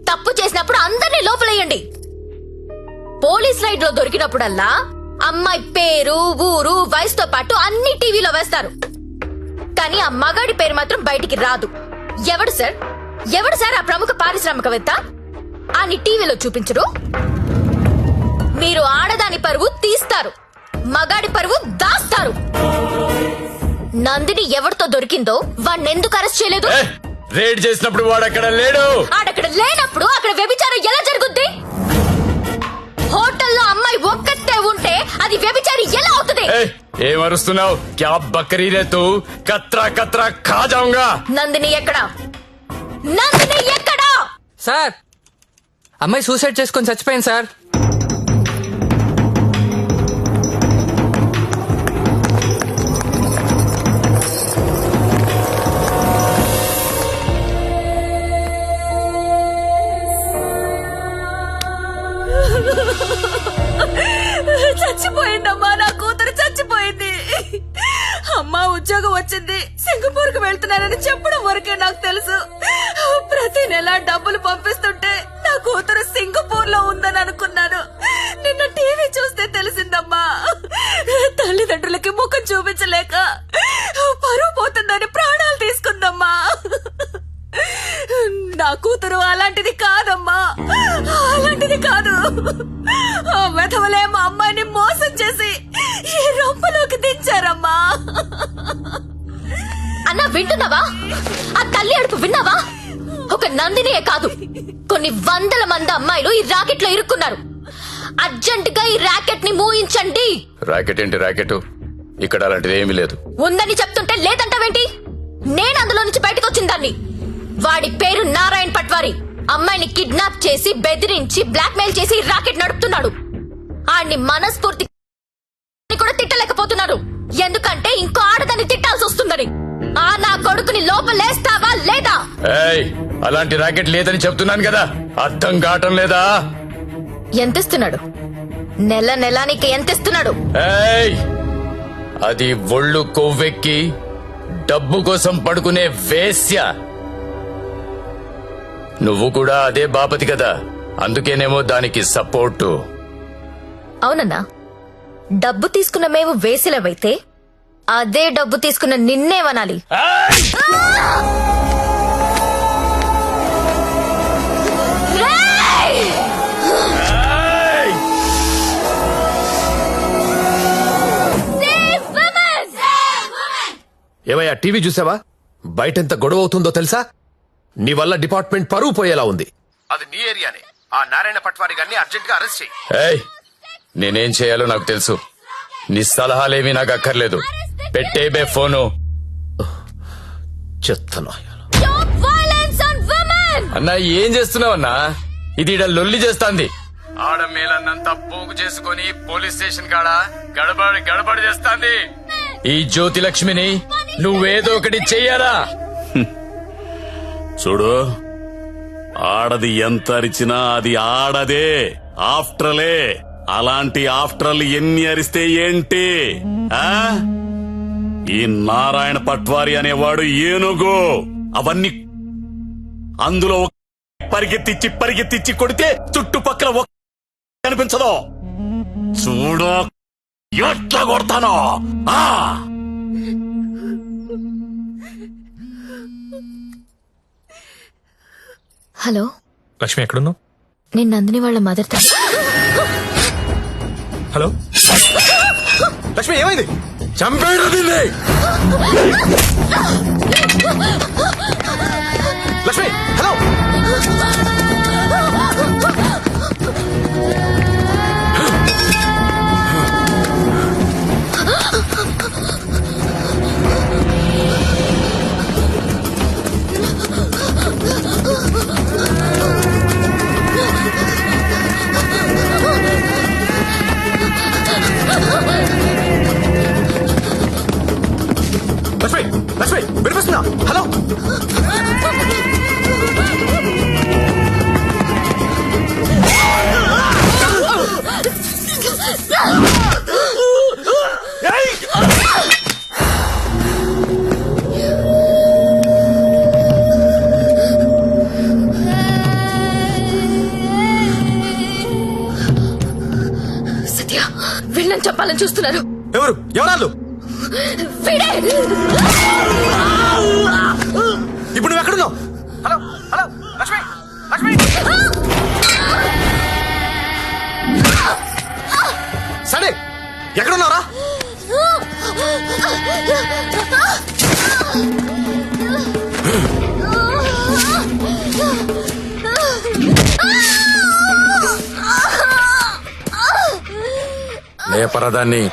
తప్పు చేసినప్పుడు అందరినీ లోపలేయండి. పోలీస్ రైడ్ లో దొరికినప్పుడల్లా అమ్మాయి పేరు, ఊరు, వయసుతో పాటు అన్ని టీవీలో వేస్తారు. కానీ ఆ మగాడి పేరు మాత్రం బయటికి రాదు. ఎవడు సార్ ఆ ప్రముఖ పారిశ్రామికవేత్త? అని టీవీలో చూపించరు. మీరు ఆడదాని పరువు తీస్తారు, మగాడి పరువు దాస్తారు. నందిని ఎవరితో దొరికిందో వాణ్ణెందుకు అరెస్ట్ చేయలేదు? రేడ్ చేసినప్పుడు వాడు అక్కడ లేడు. ఆడక్కడ లేనప్పుడు అక్కడ వ్యభిచారం ఎలా జరుగుద్ది? హోటల్లో అమ్మాయి ఒక్కతే ఉంటే అది వ్యభిచారి ఎలా అవుతుంది? ఏమరుస్తున్నావు? క్యా బకరీ రే తూ? కత్రా కత్రా ఖా జాऊंगा. నందిని ఎక్కడా? నందిని ఎక్కడా? సార్, అమ్మాయి సూసైడ్ చేసుకొని చచ్చిపోయింది సార్. చచ్చిపోయిందమ్మా, నా కూతురు చచ్చిపోయింది. అమ్మా ఉద్యోగం వచ్చింది, సింగపూర్ కు వెళ్తున్నానని చెప్పడం వరకే నాకు తెలుసు. ప్రతి నెల డబ్బులు పంపిస్తుంటే నా కూతురు సింగపూర్ లో ఉందని అనుకున్నాను. నిన్న టీవీ చూస్తే తెలిసిందమ్మా. తల్లిదండ్రులకి ముఖం చూపించలేక పరువు పోతుందని ప్రాణాలు తీసుకుందమ్మా. నా కూతురు అలాంటిది కాదమ్మా, అలాంటిది కాదు. ఆ వెధవలే మా అమ్మాయిని మోసం చేసి ఈ రొంపలోకి దించారమ్మా. అన్నా వింటున్నావా? ఆ తల్లి అడుపు విన్నావా? ఒక నందినియే కాదు, కొన్ని వందల మంది అమ్మాయిలు ఈ రాకెట్ లో ఇరుక్కున్నారు. అర్జెంట్ గా ఈ రాకెట్ ని మూయించండి. రాకెట్ ఏంటి రాకెట్? ఇక్కడ అలాంటిది ఏమీ లేదు. ఉందని చెప్తుంటే లేదంటావేంటి? నేను అందులో నుంచి బయటకు వచ్చిన దాన్ని. వాడి పేరు నారాయణ్ పట్వారి. అమ్మాయిని కిడ్నాప్ చేసి బెదిరించి బ్లాక్మెయిల్ చేసి రాకెట్ నడుపుతున్నాడు. ఆడిని మనస్ఫూర్తి కూడా తిట్టలేకపోతున్నారు, ఎందుకంటే ఇంకో ఆడదాన్ని తిట్టాల్సి వస్తుందని. ఆ నా కొడుకుని లోపలేస్తావా లేదా? అలాంటి రాకెట్ లేదని చెప్తున్నాను కదా, అర్థం కావటం లేదా? ఎంతిస్తున్నాడు? నెల నెలానికి ఎంతిస్తున్నాడు? అది ఒళ్ళు కొవ్వెక్కి డబ్బు కోసం పడుకునే వేశ్య. నువ్వు కూడా అదే బాపతి కదా, అందుకేనేమో దానికి సపోర్టు. అవునన్నా, డబ్బు తీసుకున్న మేము వేసిలవైతే అదే డబ్బు తీసుకున్న నిన్నేమనాలి? ఏమయ్యా, టీవీ చూసావా? బయటెంత గొడవ అవుతుందో తెలుసా? నీ వల్ల డిపార్ట్మెంట్ పరువు పోయేలా ఉంది. అది నీ ఏరియానే. ఆ నారాయణ పట్వారి గారిని అర్జెంట్ గా అరెస్ట్ చేయి. నేనేం చేయాలో నాకు తెలుసు. నీ సలహాలేమీ నాకు అక్కర్లేదు. పెట్టేబే ఫోను. చెత్తనా అన్నా, ఏం చేస్తున్నావన్నా? ఇది ఈడ లొల్లి చేస్తాంది. ఆడ మేలన్నంతా పోగు చేసుకుని పోలీస్ స్టేషన్ కాడ గడబడి చేస్తాంది. ఈ జ్యోతి లక్ష్మిని నువ్వేదో ఒకటి చెయ్యాలా? చూడు, ఆడది ఎంత అరిచినా అది ఆడదే, ఆఫ్టరలే. అలాంటి ఆఫ్టర్లు ఎన్ని అరిస్తే ఏంటి? ఈ నారాయణ పట్వారి అనేవాడు ఏనుగు. అందులో పరిగెత్తిచ్చి కొడితే చుట్టుపక్కల కనిపించదు. చూడు ఎట్లా కొడతానో. హలో లక్ష్మి, ఎక్కడున్నావు? నేను నందిని వాళ్ళ మదర్. హలో లక్ష్మి, ఏమైంది? చంపేడు దీన్ని. లక్ష్మి, హలో. లక్ష్మి, వినిపిస్తుందా? హలో. సత్య, వీళ్ళని చెప్పాలని చూస్తున్నారు. ఎవరాళ్ళు? ఇప్పుడు నువ్వు ఎక్కడున్నావు? Hello hello Lakshmi, Lakshmi. సరే, ఎక్కడున్నారా? లేపరదాన్ని.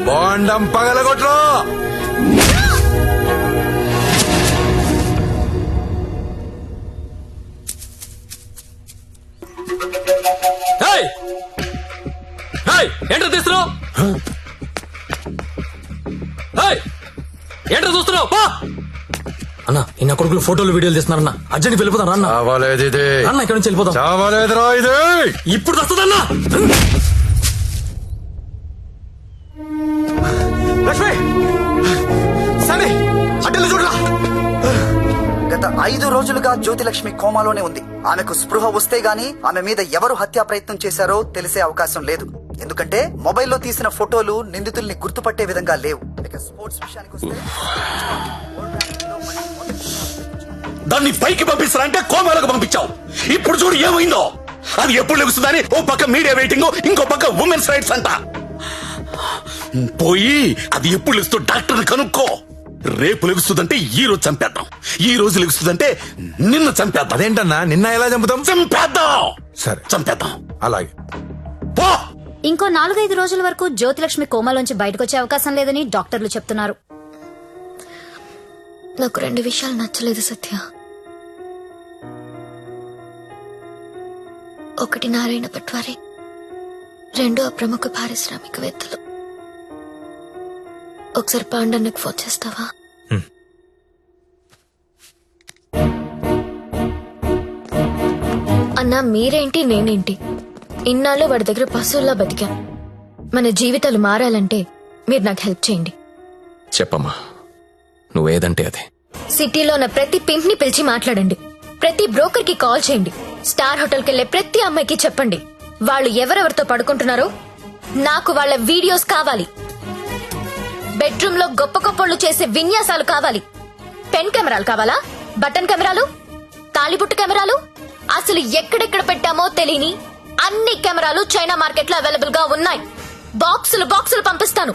బాండం పగలగొట్రా. ఏంటో తీస్తున్నావు? ఏంటో చూస్తున్నావు? అన్న ఇన్న కొడుకులు ఫోటోలు వీడియోలు తీస్తున్నారన్న. అర్జెంట్ వెళ్ళిపోతాను అన్న. చావాలేదు ఇది. అన్న ఇక్కడ నుంచి వెళ్ళిపోతాం. చావాలేదురా ఇది. ఇప్పుడు వస్తుందన్నా. లక్ష్మి సరే అడ్డలు చూడరా. గత 5 రోజులుగా జ్యోతిలక్ష్మి కోమాలోనే ఉంది. ఆమెకు స్పృహ వస్తే గానీ ఆమె మీద ఎవరు హత్యా ప్రయత్నం చేశారో తెలిసే అవకాశం లేదు. ఎందుకంటే మొబైల్లో తీసిన ఫోటోలు నిందితుల్ని గుర్తుపట్టే విధంగా లేవు. ఇక స్పోర్ట్స్ విషయానికి వస్తే దాన్ని పైకి పంపిస్తారంటే కోమాలకు పంపించావు. ఇప్పుడు చూడు ఏమైందో. అది ఎప్పుడు లెగుస్తుందని ఓ పక్క మీడియా వెయిటింగ్, ఇంకో పక్క ఉమెన్స్ రైట్స్ అంట. పోయి అది ఎప్పుడు లెగుస్తూ డాక్టర్ని కనుక్కో. రేపు లెగుస్తుందంటే ఈ రోజు చంపేద్దాం, ఈ రోజు లెగుస్తుందంటే నిన్న చంపేద్దాం. అదేంటన్నా నిన్న ఎలా చంపుతాం? చంపేద్దాం. సరే చంపేద్దాం. అలాగే. పో. ఇంకో 4-5 రోజుల వరకు జ్యోతిలక్ష్మి కోమాలోంచి బయటకొచ్చే అవకాశం లేదని డాక్టర్లు చెప్తున్నారు. నాకు 2 విషయాలు నచ్చలేదు సత్య. ఒకటి నారాయణ పట్వారి, 2 ఆ ప్రముఖ పారిశ్రామికవేత్తలు. ఒకసారి పాండన్నకు ఫోన్ చేస్తావా? అన్నా మీరేంటి నేనేంటి, ఇన్నాళ్ళు వాడి దగ్గర పశువుల్లా బతికా. మన జీవితాలు మారాలంటే మీరు నాకు హెల్ప్ చేయండి. చెప్పమ్మా, నువ్వేదంటే అదే. సిటీలో ఉన్న ప్రతి పింప్ ని పిలిచి మాట్లాడండి. ప్రతి బ్రోకర్ కి కాల్ చేయండి. స్టార్ హోటల్ కెళ్లే ప్రతి అమ్మాయికి చెప్పండి వాళ్ళు ఎవరెవరితో పడుకుంటున్నారో నాకు వాళ్ళ వీడియోస్ కావాలి. బెడ్రూమ్ లో గొప్ప గొప్పళ్ళు చేసే విన్యాసాలు కావాలి. పెన్ కెమెరాలు కావాలా? బటన్ కెమెరాలు, తాళిబుట్టు కెమెరాలు, అసలు ఎక్కడెక్కడ పెట్టామో తెలియని అన్ని కెమెరాలు చైనా మార్కెట్ లో అవైలబుల్ గా ఉన్నాయి. బాక్సులు బాక్సులు పంపిస్తాను.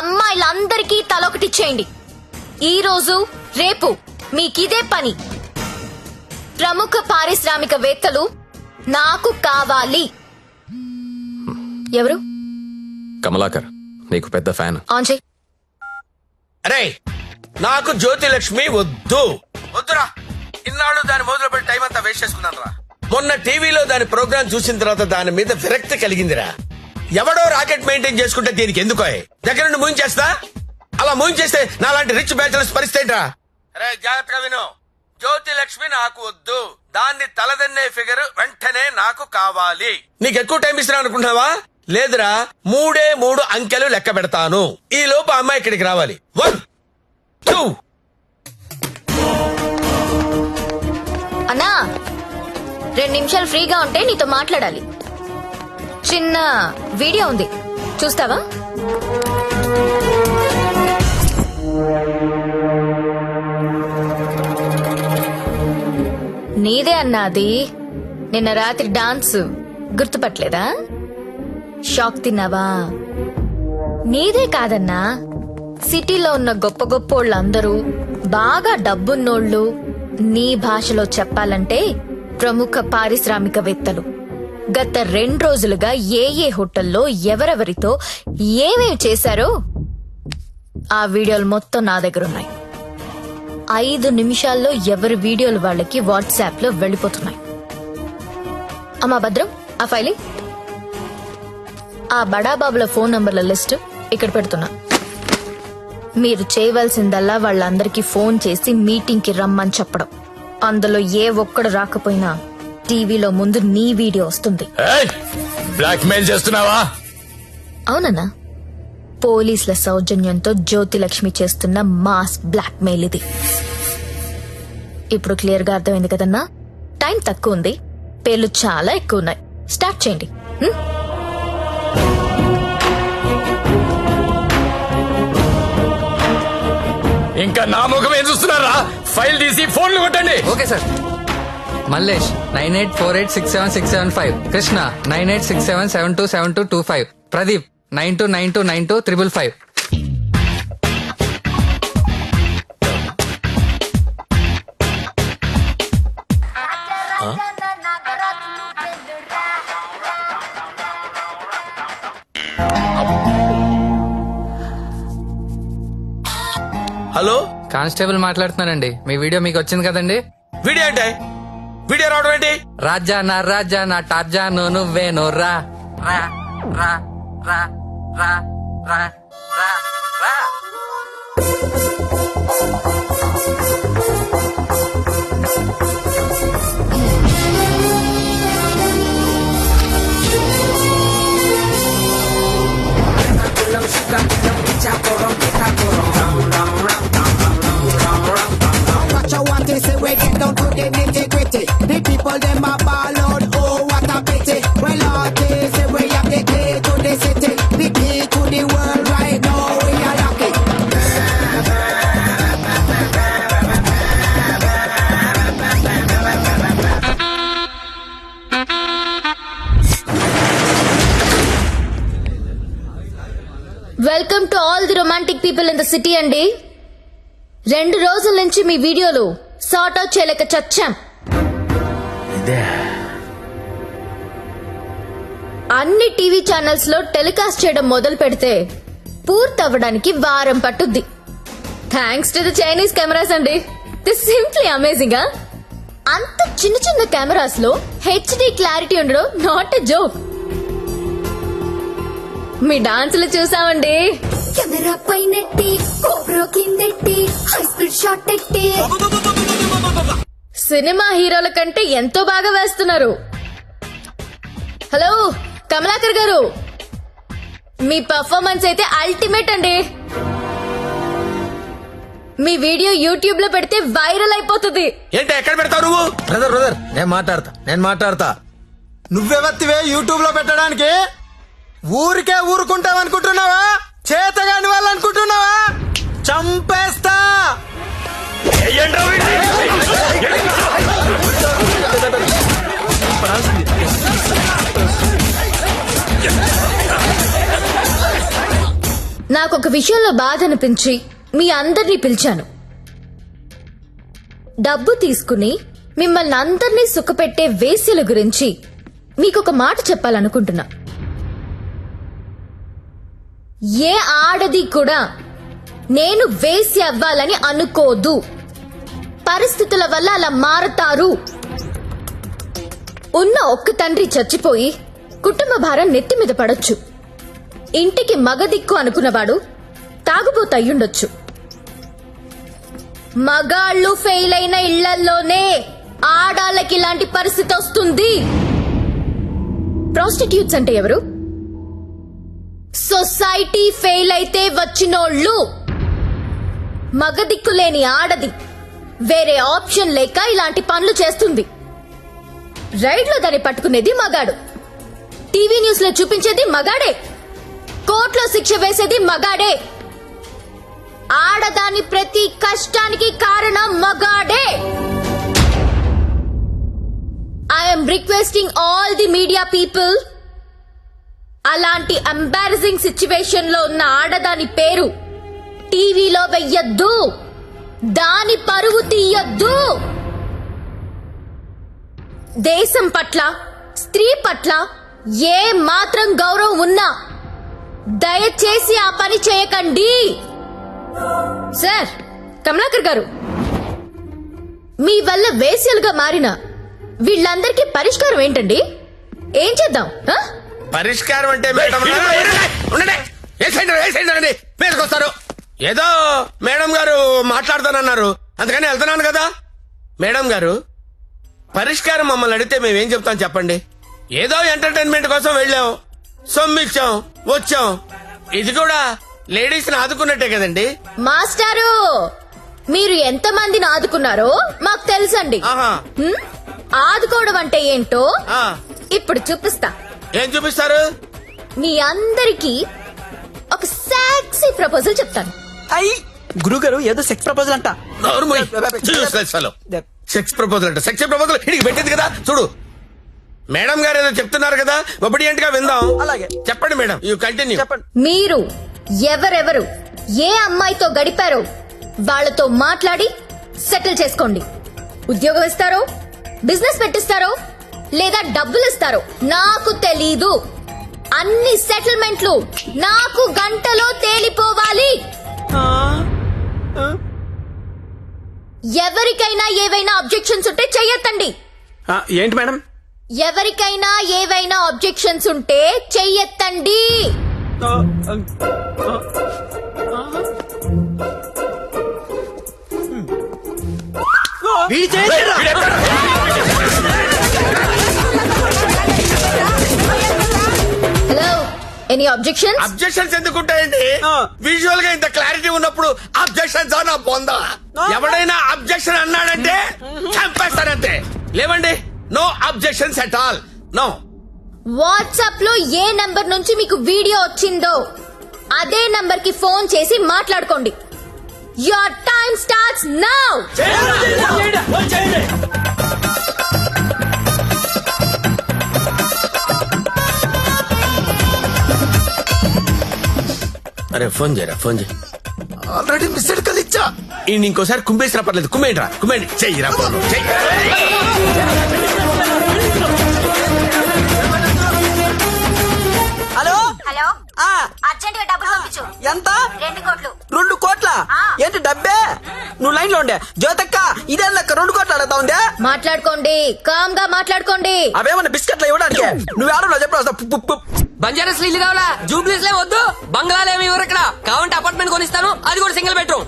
అమ్మాయిలందరికీ తలొకటి చేయండి. ఈ రోజు రేపు మీకిదే పని. ప్రముఖ పారిశ్రామికవేత్తలు నాకు కావాలి. ఎవరు? కమలాకర్, నీకు పెద్ద ఫ్యాన్. ఆన్ చేయి. అరే నాకు జ్యోతిలక్ష్మి వద్దు. వద్దురా. ఇన్నాళ్ళు దాని మొదలు పెట్టి టైం అంతా వేస్ట్ చేసుకున్నాను రా. మొన్న టీవీలో దాని ప్రోగ్రామ్ చూసిన తర్వాత దాని మీద విరక్తి కలిగిందిరా. ఎవడో రాకెట్ మెయింటైన్ చేసుకుంటే దీనికి ఎందుకో దగ్గర నుండి మూయించేస్తా. అలా మూయించేస్తే నాలాంటి రిచ్ బ్యాచులర్స్ పరిస్థితి రా. అరే జాగ్రత్తగా విను. జ్యోతిలక్ష్మి నాకు వద్దు. దాన్ని తలదన్నే ఫిగర్ వెంటనే నాకు కావాలి. నీకు ఎక్కువ టైం ఇస్తున్నా అనుకుంటున్నావా? లేదురా, 3 అంకెలు లెక్క పెడతాను. ఈ లోపు అమ్మాయి ఇక్కడికి రావాలి. 1 2. అన్నా 2 నిమిషాలు ఫ్రీగా ఉంటే నీతో మాట్లాడాలి. చిన్న వీడియో ఉంది, చూస్తావా? నీదే అన్నాది. నిన్న రాత్రి డాన్స్ గుర్తుపట్టలేదా? షాక్ తిన్నావా? నీదే కాదన్నా, సిటీలో ఉన్న గొప్ప గొప్పోళ్ళందరూ బాగా డబ్బున్నోళ్ళు. నీ భాషలో చెప్పాలంటే ప్రముఖ పారిశ్రామికవేత్తలు గత 2 రోజులుగా ఏ హోటల్లో ఎవరెవరితో ఏమేమి చేశారో ఆ వీడియోలు మొత్తం నా దగ్గర ఉన్నాయి. 5 నిమిషాల్లో ఎవరి వీడియోలు వాళ్ళకి వాట్సాప్ లో వెళ్ళిపోతున్నాయి. అమ్మా భద్రం, ఆ ఫైలి ఆ బడాబాబుల ఫోన్ నంబర్ల లిస్ట్ ఇక్కడ పెడుతున్నా. మీరు చేయవలసిందల్లా వాళ్ళందరికీ ఫోన్ చేసి మీటింగ్ కి రమ్మని చెప్పడం. అందులో ఏ ఒక్కడు రాకపోయినా టీవీలో ముందు నీ వీడియో వస్తుంది. బ్లాక్ మెయిల్ చేస్తున్నావా? అవునన్నా, పోలీసుల సౌజన్యంతో జ్యోతిలక్ష్మి చేస్తున్న మాస్ బ్లాక్ మెయిల్ ఇది. ఇప్పుడు క్లియర్ గా అర్థమైంది కదన్నా? టైం తక్కువ ఉంది, పేర్లు చాలా ఎక్కువ ఉన్నాయి. స్టార్ట్ చేయండి. ఇంకా నా ముఖం ఏం చూస్తున్నారా? ఫైల్ తీసి ఫోన్లు కొట్టండి. Okay sir. Mallesh 9848676775, Krishna 9867727225, Pradeep 92929255. Hello, constable మాట్లాడుతున్నానండి. మీ వీడియో మీకు వచ్చింది కదండి? వీడియో ఏంటి? వీడియో రావడం ఏంటి? రాజా నా టార్జాను నువ్వేను రా రా రా రా రా రా రా రా. Welcome to all the romantic people in the city అండి. 2 రోజుల నుంచి మీ వీడియోలు సార్ట్ అవుట్ చేయలేక చచ్చాం. అన్ని టీవీ ఛానల్స్ లో టెలికాస్ట్ చేయడం మొదలు పెడితే పూర్తవ్వడానికి వారం పట్టుద్ది. Thanks to the Chinese cameras అండి. This simply amazing. అంత చిన్న చిన్న కెమెరాస్ లో హెచ్డి క్లారిటీ ఉండడం నాట్ ఎ జోక్. మీ డాన్సులు చూసామండి. కెమెరా పైనెట్టి కోబ్రో కిందెట్టి హై స్పీడ్ షాట్ ఎట్టి సినిమా హీరోల కంటే ఎంతో బాగా వేస్తున్నారు. హలో కమలాకర్ గారు, మీ పర్ఫార్మెన్స్ అయితే అల్టిమేట్ అండి. మీ వీడియో యూట్యూబ్ లో పెడితే వైరల్ అయిపోతుంది. ఏంటి ఎక్కడ పెడతావు నువ్వు? బ్రదర్ నేను మాట్లాడతా. నువ్వెవత్తివే యూట్యూబ్ లో పెట్టడానికి? ఊరికే ఊరుకుంటావనుకుంటున్నావా? చేతగాని వాళ్ళు అనుకుంటున్నావా? చంపేస్తా. నాకొక విషయంలో బాధ అనిపించి మీ అందరినీ పిలిచాను. డబ్బు తీసుకుని మిమ్మల్ని అందరినీ సుఖపెట్టే వేశ్యల గురించి మీకొక మాట చెప్పాలనుకుంటున్నా. ఏ ఆడది కూడా నేను వేశ్య అవ్వాలని అనుకోదు. పరిస్థితుల వల్ల అలా మారతారు. ఉన్న ఒక్క తండ్రి చచ్చిపోయి కుటుంబ భారం నెత్తి మీద పడొచ్చు. ఇంటికి మగదిక్కు అనుకున్నవాడు తాగుబోతు అయ్యుండొచ్చు. మగాళ్ళు ఫెయిల్ అయిన ఇళ్లల్లోనే ఆడాళ్ళకి ఇలాంటి పరిస్థితి వస్తుంది. ప్రాస్టిట్యూట్స్ అంటే ఎవరు? సొసైటీ ఫెయిల్ అయితే వచ్చినోళ్ళు. మగదిక్కు లేని ఆడది వేరే ఆప్షన్ లేక ఇలాంటి పనులు చేస్తుంది. రైడ్ లో దాన్ని పట్టుకునేది మగాడు, టీవీ న్యూస్ లో చూపించేది మగాడే, కోర్టులో శిక్ష వేసేది మగాడే. ఆడదాని ప్రతి కష్టానికి కారణం మగాడే. I'm requesting all the media people, అలాంటి ఎంబారసింగ్ సిచ్యువేషన్ లో ఉన్న ఆడదాని పేరు టీవీలో వెయ్యొద్దు. దాని పరువు తీయొద్దు. దేశం పట్ల, స్త్రీ పట్ల ఏ మాత్రం గౌరవం ఉన్నా దయచేసి ఆ పని చేయకండి. సార్ కమలాకర్ గారు, మీ వల్ల వేశ్యలుగా మారిన వీళ్ళందరికీ పరిష్కారం ఏంటండి? ఏం చేద్దాం? పరిష్కారం అంటే వేసుకొస్తారు. ఏదో మేడం గారు మాట్లాడతానన్నారు, అందుకని వెళ్తున్నాను కదా. మేడం గారు, పరిష్కారం మమ్మల్ని అడిగితే మేమేం చెప్తాం చెప్పండి? ఏదో ఎంటర్టైన్మెంట్ కోసం వెళ్ళాం, సొమ్మిచ్చాం, వచ్చాం. ఇది కూడా లేడీస్ ని ఆదుకున్నట్టే కదండి. మాస్టారు, మీరు ఎంత మందిని ఆదుకున్నారో మాకు తెలుసండి. హ్మ్? ఆదుకోవడం అంటే ఏంటో ఇప్పుడు చూపిస్తా. ఏం చూపిస్తారు? మీ అందరికి ఒక సెక్సీ ప్రపోజల్ చెప్తాను. గురుగారు ఏదో సెక్స్ ప్రపోజల్ అంట. సెక్స్ ప్రపోజల్ అంట. సెక్స్ ప్రపోజల్ ఇడికి పెట్టింది కదా చూడు. మేడం గారు ఏదో చెప్తున్నారు కదా, ఒబిడియంట్ గా విందాం. అలాగే చెప్పండి మేడం, యూ కంటిన్యూ. మీరు ఎవరెవరు ఏ అమ్మాయితో గడిపారో వాళ్ళతో మాట్లాడి సెటిల్ చేసుకోండి. ఉద్యోగం ఇస్తారో, బిజినెస్ పెట్టిస్తారో, లేదా డబ్బులు ఇస్తారో నాకు తెలీదు. అన్ని సెటిల్మెంట్లు నాకు గంటలో తేలిపోవాలి. ఎవరికైనా ఏవైనా అబ్జెక్షన్స్ ఉంటే చెయ్యొద్దండి. ఏంటి మేడం? ఎవరికైనా ఏవైనా అబ్జెక్షన్స్ ఉంటే చెయ్యొద్దండి. Hello, any objection? అబ్జెక్షన్స్ ఎందుకుంటాయండి? విజువల్ గా ఇంత క్లారిటీ ఉన్నప్పుడు అబ్జెక్షన్స్ నా పొందా. ఎవడైనా అబ్జెక్షన్ అన్నాడంటే చంపేస్తానంతే. లేవండి, no objections at all, no. WhatsApp లో ఏ నంబర్ నుంచి మీకు వీడియో వచ్చిందో అదే నంబర్ కి ఫోన్ చేసి మాట్లాడుకోండి. Your time starts now. అరే ఫోన్ చేయరా, ఫోన్ చేయి. ఆల్రెడీ మిస్డ్ కాల్ ఇచ్చా. ఇంకోసారి కుంపేసినా పర్లేదు, కుమ్మేంట్రా, కుమ్మేండి. చెయ్యిరా ఫోన్, చెయ్యి. హలో హలో, అర్జెంట్ గా డబ్బులు పంపించు. ఎంత? 2 కోట్లు. 2 కోట్ల? ఏంటి డబ్బే? నువ్వు లైన్ లో ఉండే జ్యోతక్క, ఇదే లెక్క 2 కోట్లు అడుగుతా ఉందే. మాట్లాడుకోండి, కామ్ గా మాట్లాడుకోండి. అవేమన్నా బిస్కెట్లు ఇవ్వడానికి నువ్వు ఆడలో చెప్పు. బంజారాస్ ఇల్లు కావాలా? జూబ్లీస్ లే వద్దు, బంగ్లాలు ఏమి ఇవ్వరు ఇక్కడ. కావాలంటే అపార్ట్మెంట్ కొనిస్తాను, అది కూడా సింగిల్ బెడ్రూమ్.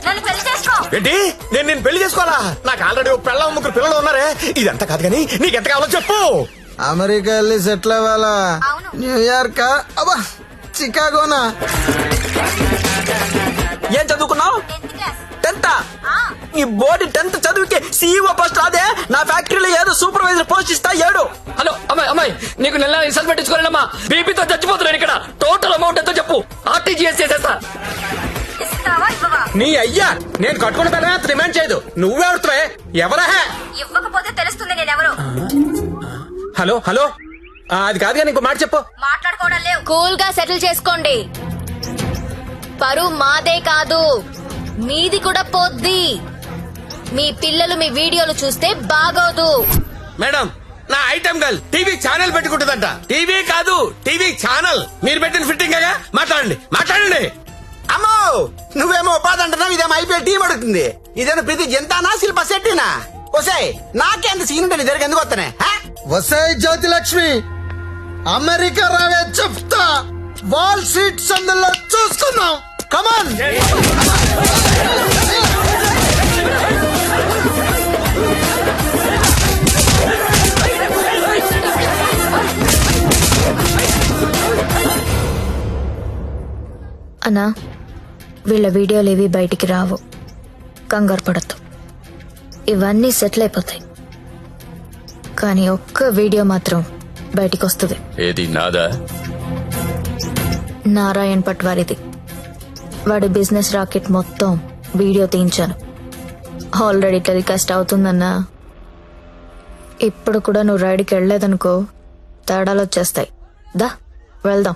నన్ను పెళ్లి చేసుకో. ఏంటి? నేను పెళ్లి చేసుకోవాలా? నాకు ఆల్రెడీ పిల్ల 3 పిల్లలు ఉన్నారే. ఇదంతా కాదు కానీ నీకెంత కావాలో చెప్పు. అమెరికా వెళ్ళి సెటిల్ అవ్వాలా? న్యూయార్క్, అబ్బా చికాగోనా? ఏం చదువుకున్నావు? 10th. ఈ బోర్డు 10th చదువుకి CEO పోస్ట్ రాదే. నా ఫ్యాక్టరీలో ఏదో సూపర్వైజర్ పోస్ట్ ఇస్తా 7. హలో అమ్మాయి, నీకు నెల రిసల్ట్ పెట్టించుకోలేనమ్మా. బీపీతో చచ్చిపోతున్నాను ఇక్కడ. టోటల్ అమౌంట్ ఎంతో చెప్పు, RTGS చేసేస్తా. నీ అయ్యా, నేను కట్టుకున్న పెళ్ళ డిమాండ్ చేయదు. నువ్వెవరుతువే? ఎవరా? ఇవ్వకపోతే తెలుస్తుంది నేనెవరు. హలో హలో, అది కాదు కానీ ఇంకో మాట చెప్పు. మాట్లాడుకోవడం లేవు. కూల్ గా సెటిల్ చేసుకోండి. పరువు మాదే కాదు, మీది కూడా పోద్ది. మీ పిల్లలు మీ వీడియోలు చూస్తే బాగోదు. మేడం, నా ఐటమ్ గర్ల్ టీవీ ఛానల్ పెట్టుకుంటుందంట. టీవీ కాదు, టీవీ ఛానల్. మీరు పెట్టిన ఫిట్టింగ్ మాట్లాడండి, మాట్లాడండి. అమ్మో, నువ్వేమో ఉపాధి అంటున్నావు, ఇదేమో ఐపీఎల్ టీం అడుగుతుంది. ఇదేమో ప్రతి జంతానా శిల్ప శెట్టినా? వసే నాకేంత సీన్ ఉంటే నీ దగ్గర ఎందుకు వస్తానే? వసాయి జ్యోతి లక్ష్మి, అమెరికా రావే చెప్తా. వాల్ స్ట్రీట్ సందులో చూసుకుందాం. కమాన్. అన్నా, వీళ్ళ వీడియోలేవి బయటికి రావు, కంగారు పడద్దు. ఇవన్నీ సెటిల్ అయిపోతాయి. కానీ ఒక్క వీడియో మాత్రం బయటికి వస్తుంది. ఏది నాదా? నారాయణ్ పట్వారిది. వాడి బిజినెస్ రాకెట్ మొత్తం వీడియో తీయించాను. ఆల్రెడీ టెలికాస్ట్ అవుతుందన్నా. ఇప్పుడు కూడా నువ్వు రైడ్కి వెళ్ళలేదనుకో, తేడాలు వచ్చేస్తాయి. దా వెళ్దాం.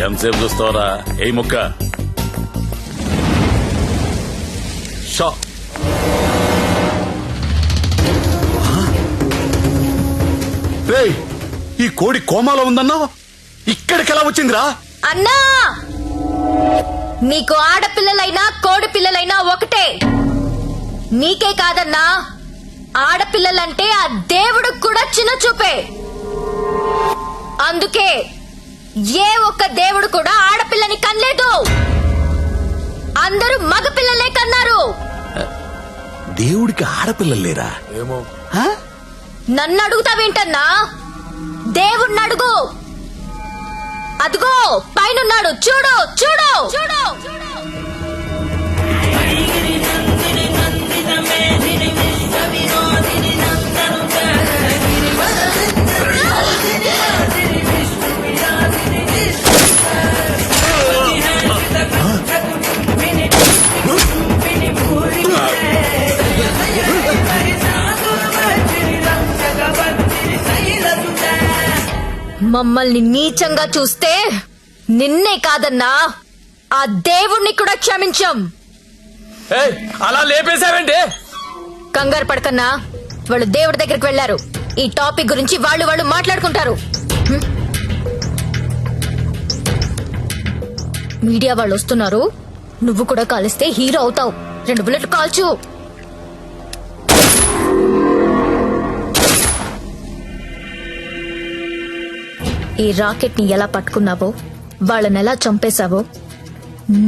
ఎంతసేపు చూస్తావరా? ఏ ముక్క షా. ఈ కోడి కోమాలో ఉందన్నా, ఇక్కడికి ఎలా వచ్చిందిరా? అన్నా, నీకు ఆడపిల్లలైనా కోడి పిల్లలైనా ఒకటే. నీకే కాదన్నా, ఆడపిల్లలంటే ఆ దేవుడు కూడా చిన్న చూపే. అందుకే ఏ ఒక్క దేవుడు కూడా ఆడపిల్లని కనలేదు, అందరూ మగపిల్లలే కన్నారు. దేవుడికి ఆడపిల్లలు లేరా? ఏమో. నన్ను అడుగుతావేంటన్నా? దేవుణ్ణి అడుగు. అదిగో పైనున్నాడు, చూడు చూడు చూడు. మమ్మల్ని నీచంగా చూస్తే నిన్నే కాదన్నా, ఆ దేవుణ్ణి కూడా క్షమించం. అలా లేపేశావండి. కంగారు పడకన్నా, వాళ్ళు దేవుడి దగ్గరికి వెళ్లారు. ఈ టాపిక్ గురించి వాళ్ళు మాట్లాడుకుంటారు. మీడియా వాళ్ళు వస్తున్నారు, నువ్వు కూడా కాలిస్తే హీరో అవుతావు. 2 బుల్లెట్లు కాల్చు. ఈ రాకెట్ ని ఎలా పట్టుకున్నావో, వాళ్ళని ఎలా చంపేశావో,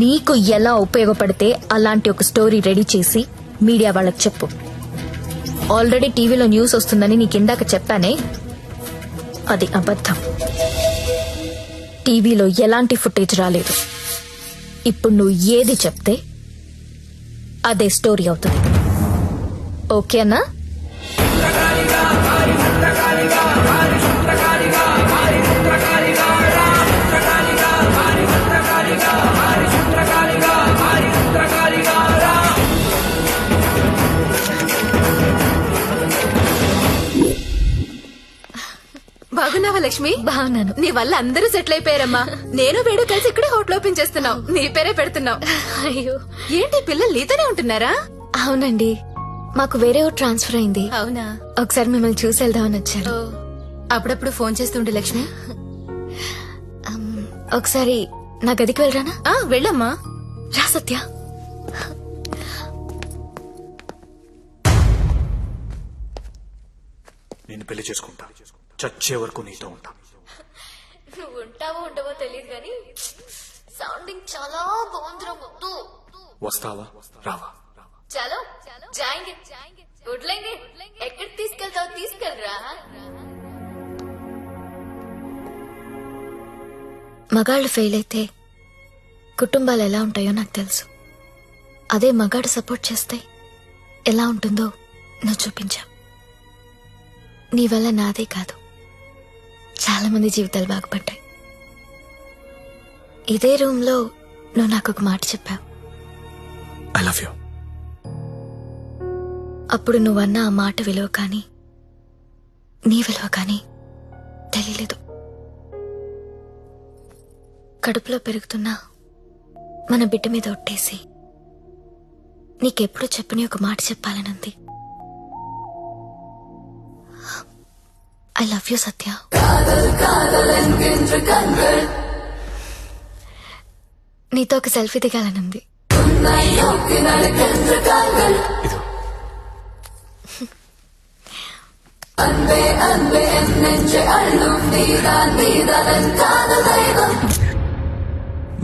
నీకు ఎలా ఉపయోగపడితే అలాంటి ఒక స్టోరీ రెడీ చేసి మీడియా వాళ్ళకి చెప్పు. ఆల్రెడీ టీవీలో న్యూస్ వస్తుందని నీకిందాక చెప్పానే, అది అబద్ధం. టీవీలో ఎలాంటి ఫుటేజ్ రాలేదు. ఇప్పుడు నువ్వు ఏది చెప్తే అదే స్టోరీ అవుతుంది. ఓకేనా? బాగున్నావా లక్ష్మి? బాగున్నాను. నీ వల్ల అందరూ సెటిల్ అయిపోయారమ్మా. నేను వేడు కలిసి ఇక్కడే హోటల్ ఓపెన్ చేస్తున్నావు. నీ పేరే పెడుతున్నావు. అయ్యో, ఏంటి పిల్లలు నీతోనే ఉంటున్నారా? అవునండి, మాకు వేరే ఊరు ట్రాన్స్ఫర్ అయింది. అవునా? ఒకసారి మిమ్మల్ని చూసి వెళ్దామని వచ్చాను. అప్పుడప్పుడు ఫోన్ చేస్తుండే లక్ష్మి. ఒకసారి నా గదికి వెళ్ళరానా? వెళ్ళమ్మా. రా సత్య. నేను పెళ్లి చేసుకుంటా, చచ్చే వరకు నీతో ఉంటా. నువ్వు ఉంటావో ఉండవో తెలియదు కానీ సౌండింగ్ చాలా బాగుందిరా ముద్దు. వస్తావా రావా? చలో జాయింగే, వడ్లేంగే. ఎక్కడికి తీసుకెళ్తావు? తీసుకెళ్ళరా. మగాళ్ళు ఫెయిల్ అయితే కుటుంబాలు ఎలా ఉంటాయో నాకు తెలుసు. అదే మగాడు సపోర్ట్ చేస్తే ఎలా ఉంటుందో నువ్వు చూపించావు. నీ వల్ల నాదే కాదు, చాలా మంది జీవితాలు బాగుపడ్డాయి. ఇదే రూమ్ లో నువ్వు నాకు ఒక మాట చెప్పావు. I love you. అప్పుడు నువ్వన్న ఆ మాట విలువ కానీ నీ విలువ కానీ తెలియలేదు. కడుపులో పెరుగుతున్నా మన బిడ్డ మీద ఒట్టేసి నీకెప్పుడు చెప్పని ఒక మాట చెప్పాలనుంది. ఐ లవ్ యూ సత్య. నీతో ఒక సెల్ఫీ దిగాలనుంది.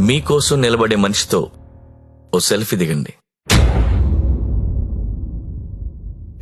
మీకోసం నిలబడే మనిషితో ఓ సెల్ఫీ దిగండి.